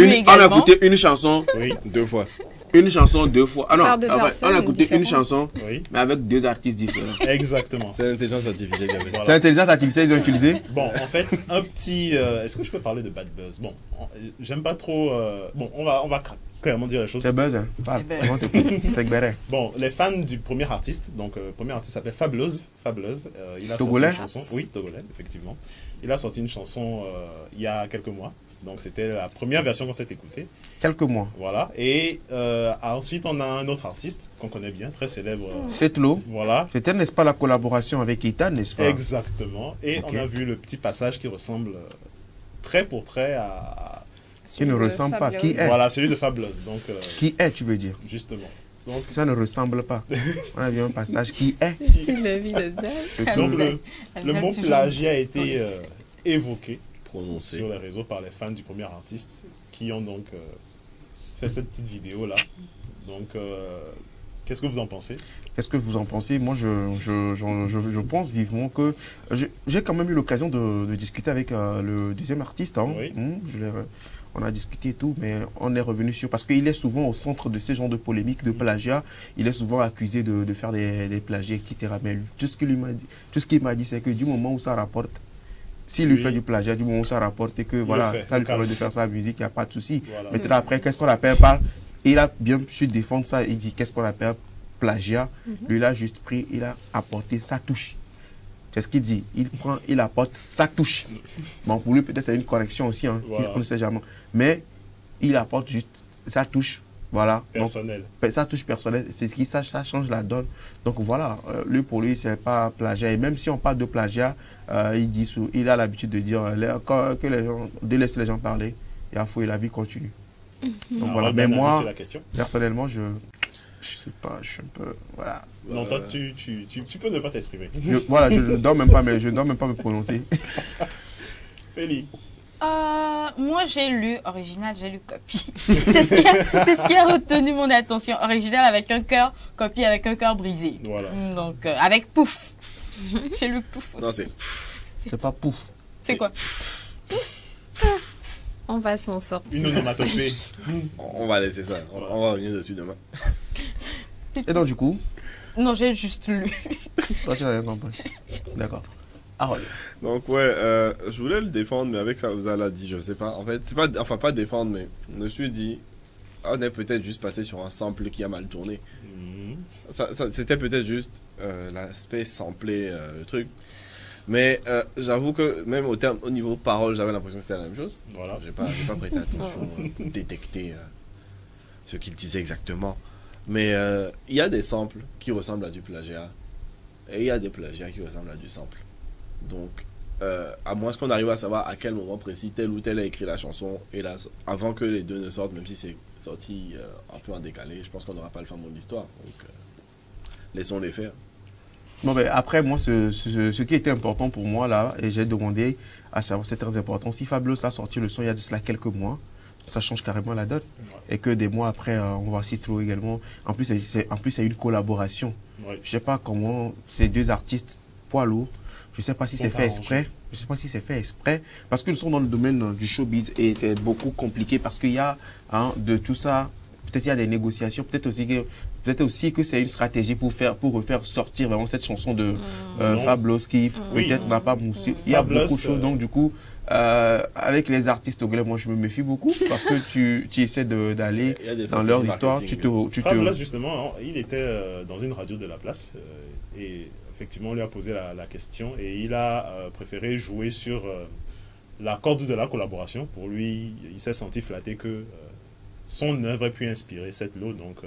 écouté une chanson, deux fois. Une chanson deux fois. Ah non, on a écouté une chanson, oui, mais avec deux artistes différents. Exactement. C'est l'intelligence artificielle qui a fait ça. C'est l'intelligence artificielle qu'ils ont utilisé. Bon, en fait, un petit... Est-ce que je peux parler de Bad Buzz? Bon, j'aime pas trop... Bon, on va clairement dire les choses. C'est Buzz, hein. Parle. C'est Gbere. Bon, les fans du premier artiste, donc le premier artiste s'appelle Fabuloz. Il a Togolais? sorti une chanson. Oui, Togolais, effectivement. Il a sorti une chanson il y a quelques mois. Donc c'était la première version qu'on s'est écoutée. Quelques mois. Voilà. Et ensuite, on a un autre artiste qu'on connaît bien, très célèbre. Setlo. Voilà. C'était, n'est-ce pas, la collaboration avec Ita, n'est-ce pas? Exactement. Et on a vu le petit passage qui ressemble trait pour trait à... Qui ne ressemble pas. Qui est? Voilà, celui de Fabuloz. Donc, qui est, tu veux dire? Justement. Donc, ça ne ressemble pas. On a vu un passage qui est. Donc le mot plagiat a été évoqué, prononcé sur les réseaux par les fans du premier artiste qui ont donc fait cette petite vidéo là. Donc qu'est-ce que vous en pensez? Qu'est-ce que vous en pensez? Moi, je pense vivement que j'ai quand même eu l'occasion de discuter avec le deuxième artiste. Hein. Oui. On a discuté et tout, mais on est revenu sur... Parce qu'il est souvent au centre de ces genres de polémiques, de plagiat. Il est souvent accusé de faire des plagiats, etc. Mais tout ce qu'il m'a dit, c'est que du moment où ça rapporte, s'il lui fait du plagiat, du moment où ça rapporte et que voilà, ça lui permet de faire sa musique, il n'y a pas de souci. Voilà. Maintenant, après, qu'est-ce qu'on appelle par... Il a bien su défendre ça, il dit qu'est-ce qu'on appelle plagiat. Lui, il a juste pris, il a apporté sa touche. C'est ce qu'il dit. Il prend, il apporte sa touche. Bon, pour lui, peut-être c'est une correction aussi, hein, on ne sait jamais. Mais il apporte juste sa touche, voilà. Personnelle. Donc, sa touche personnelle, c'est ce qui ça change la donne. Donc voilà, lui, pour lui, c'est pas plagiat. Et même si on parle de plagiat, il a l'habitude de dire que les gens, de laisser les gens parler, il a fouillé, la vie continue. Donc voilà. Mais moi, personnellement, je sais pas, je suis un peu... Voilà. Non, toi, tu peux ne pas t'exprimer. Voilà, je ne dois même pas me prononcer. Feli. Moi, j'ai lu original, j'ai lu copie. C'est ce qui a retenu mon attention. Original avec un cœur, copie avec un cœur brisé. Voilà. Donc, avec pouf. J'ai lu pouf aussi. Non, c'est pas pouf. C'est quoi? On va s'en sortir. Une onomatopée. On va laisser ça. On va revenir dessus demain. Et donc, du coup? Non, j'ai juste lu. Toi, tu n'as rien compris. D'accord. Ah ouais. Donc, ouais, je voulais le défendre, mais avec ça, vous allez dit, je sais pas. En fait, c'est pas, enfin, pas défendre, mais je me suis dit, on est peut-être juste passé sur un sample qui a mal tourné. C'était peut-être juste l'aspect samplé, le truc. Mais j'avoue que même au niveau parole, j'avais l'impression que c'était la même chose. Voilà. J'ai pas prêté attention pour détecter ce qu'il disait exactement. Mais il y a des samples qui ressemblent à du plagiat. Et il y a des plagiats qui ressemblent à du sample. Donc, à moins qu'on arrive à savoir à quel moment précis tel ou tel a écrit la chanson, et là, avant que les deux ne sortent, même si c'est sorti un peu en décalé, je pense qu'on n'aura pas le fin mot de l'histoire. Donc, laissons-les faire. Bon, ben, après, moi, ce qui était important pour moi, là, et j'ai demandé à savoir, c'est très important, si Fabuloos a sorti le son il y a de cela quelques mois, ça change carrément la donne. Et que des mois après, on va Citro également. En plus, c'est une collaboration. Ouais. Je ne sais pas comment ces deux artistes poids lourds, je ne sais pas si c'est fait exprès. Je ne sais pas si c'est fait exprès. Parce qu'ils sont dans le domaine du showbiz et c'est beaucoup compliqué parce qu'il y a de tout ça. Peut-être il y a des négociations. Peut-être aussi que c'est une stratégie pour refaire sortir vraiment cette chanson de Fabuloos qui peut-être n'a pas moussé. Il y a beaucoup de choses. Donc du coup, avec les artistes anglais, moi je me méfie beaucoup parce que tu essaies d'aller dans leur histoire. Fabuloos justement, il était dans une radio de la place et effectivement on lui a posé la question et il a préféré jouer sur la corde de la collaboration. Pour lui, il s'est senti flatté que son œuvre ait pu inspirer cette lot. Donc,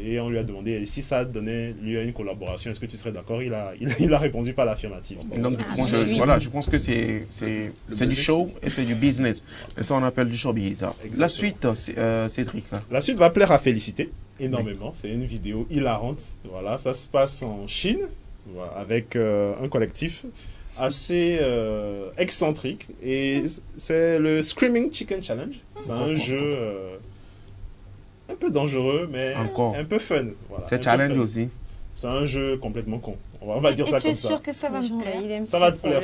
et on lui a demandé si ça donnait lieu à une collaboration, est-ce que tu serais d'accord? Il a répondu par l'affirmative. Donc, voilà, je pense que c'est du show et c'est du business. Et ça, on appelle du showbiz. La suite, Cédric. La suite va plaire à Félicité énormément. C'est une vidéo hilarante. Voilà, ça se passe en Chine, voilà, avec un collectif assez excentrique et c'est le Screaming Chicken Challenge. C'est un jeu un peu dangereux mais un peu fun. Voilà, c'est challenge aussi. C'est un jeu complètement con. On va dire ça comme ça. Tu es sûr que ça va me plaire? Ça va te plaire.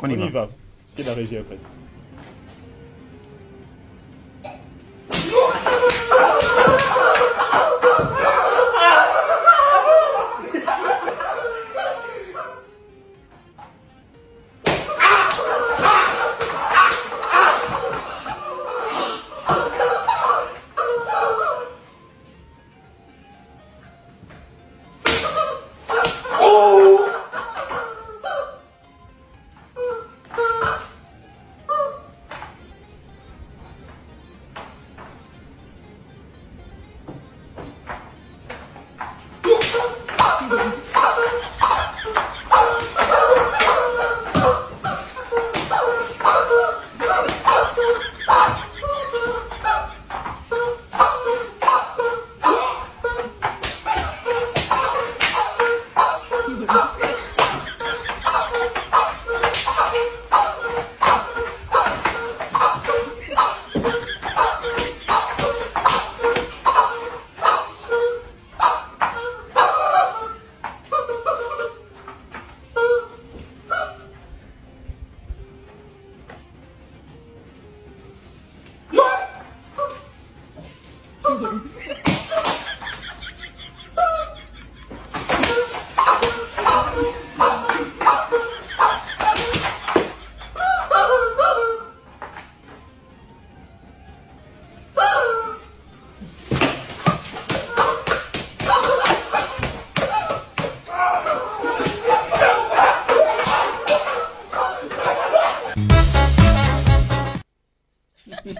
On y va. Si la régie est prête.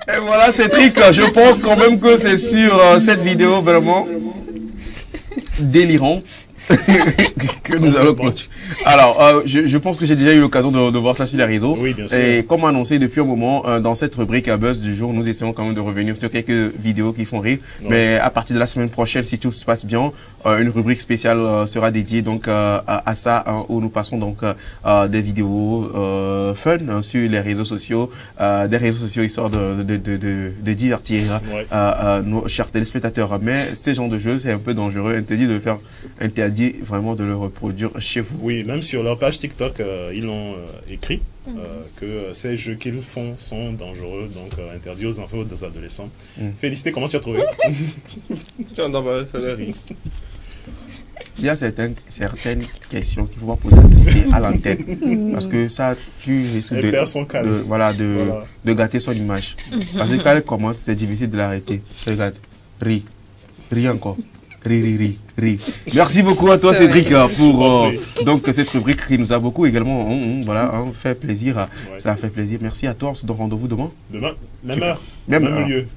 Et voilà, Cédric, je pense quand même que c'est sur cette vidéo vraiment délirant que nous allons continuer. Alors, je pense que j'ai déjà eu l'occasion de voir ça sur les réseaux. Oui, bien sûr. Et comme annoncé depuis un moment, dans cette rubrique à Buzz du jour, nous essayons quand même de revenir sur quelques vidéos qui font rire. Oui. Mais à partir de la semaine prochaine, si tout se passe bien, une rubrique spéciale sera dédiée donc à ça, où nous passons donc des vidéos fun sur les réseaux sociaux, histoire de divertir nos chers téléspectateurs. Mais ce genre de jeu, c'est un peu dangereux, interdit vraiment de le reproduire chez vous. Oui, même sur leur page TikTok, ils ont écrit que ces jeux qu'ils font sont dangereux, donc interdits aux enfants et aux adolescents. Félicité, comment tu as trouvé? Il y a certaines questions qu'il ne faut pas poser à l'antenne. Parce que ça, tu risques de gâter son image. Parce que quand elle commence, c'est difficile de l'arrêter. Regarde, ris encore. Merci beaucoup à toi, Cédric, pour donc cette rubrique qui nous a beaucoup également fait plaisir. Ça a fait plaisir. Merci à toi. On se donne rendez-vous demain. Demain, même heure, même lieu.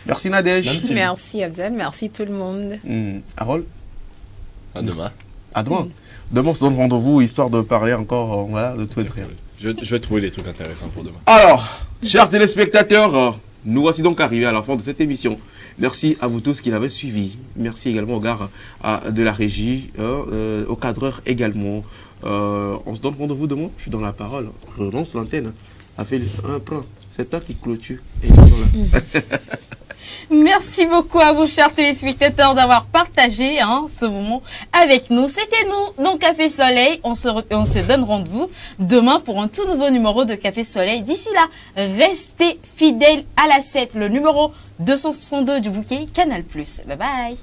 Merci Nadège. Merci Abzal, merci tout le monde. Harold. À demain. À demain. Demain, on se donne rendez-vous histoire de parler encore de tout et de rien. Je vais trouver des trucs intéressants pour demain. Alors, chers téléspectateurs, nous voici donc arrivés à la fin de cette émission. Merci à vous tous qui l'avez suivi. Merci également au gars de la régie, au cadreur également. On se donne rendez-vous demain. Je suis dans la parole. Je relance l'antenne. C'est toi qui clôture. Merci beaucoup à vous, chers téléspectateurs, d'avoir partagé ce moment avec nous. C'était nous, donc Café Soleil. On se donne rendez-vous demain pour un tout nouveau numéro de Café Soleil. D'ici là, restez fidèles à la 7, le numéro 262 du bouquet Canal+. Bye bye.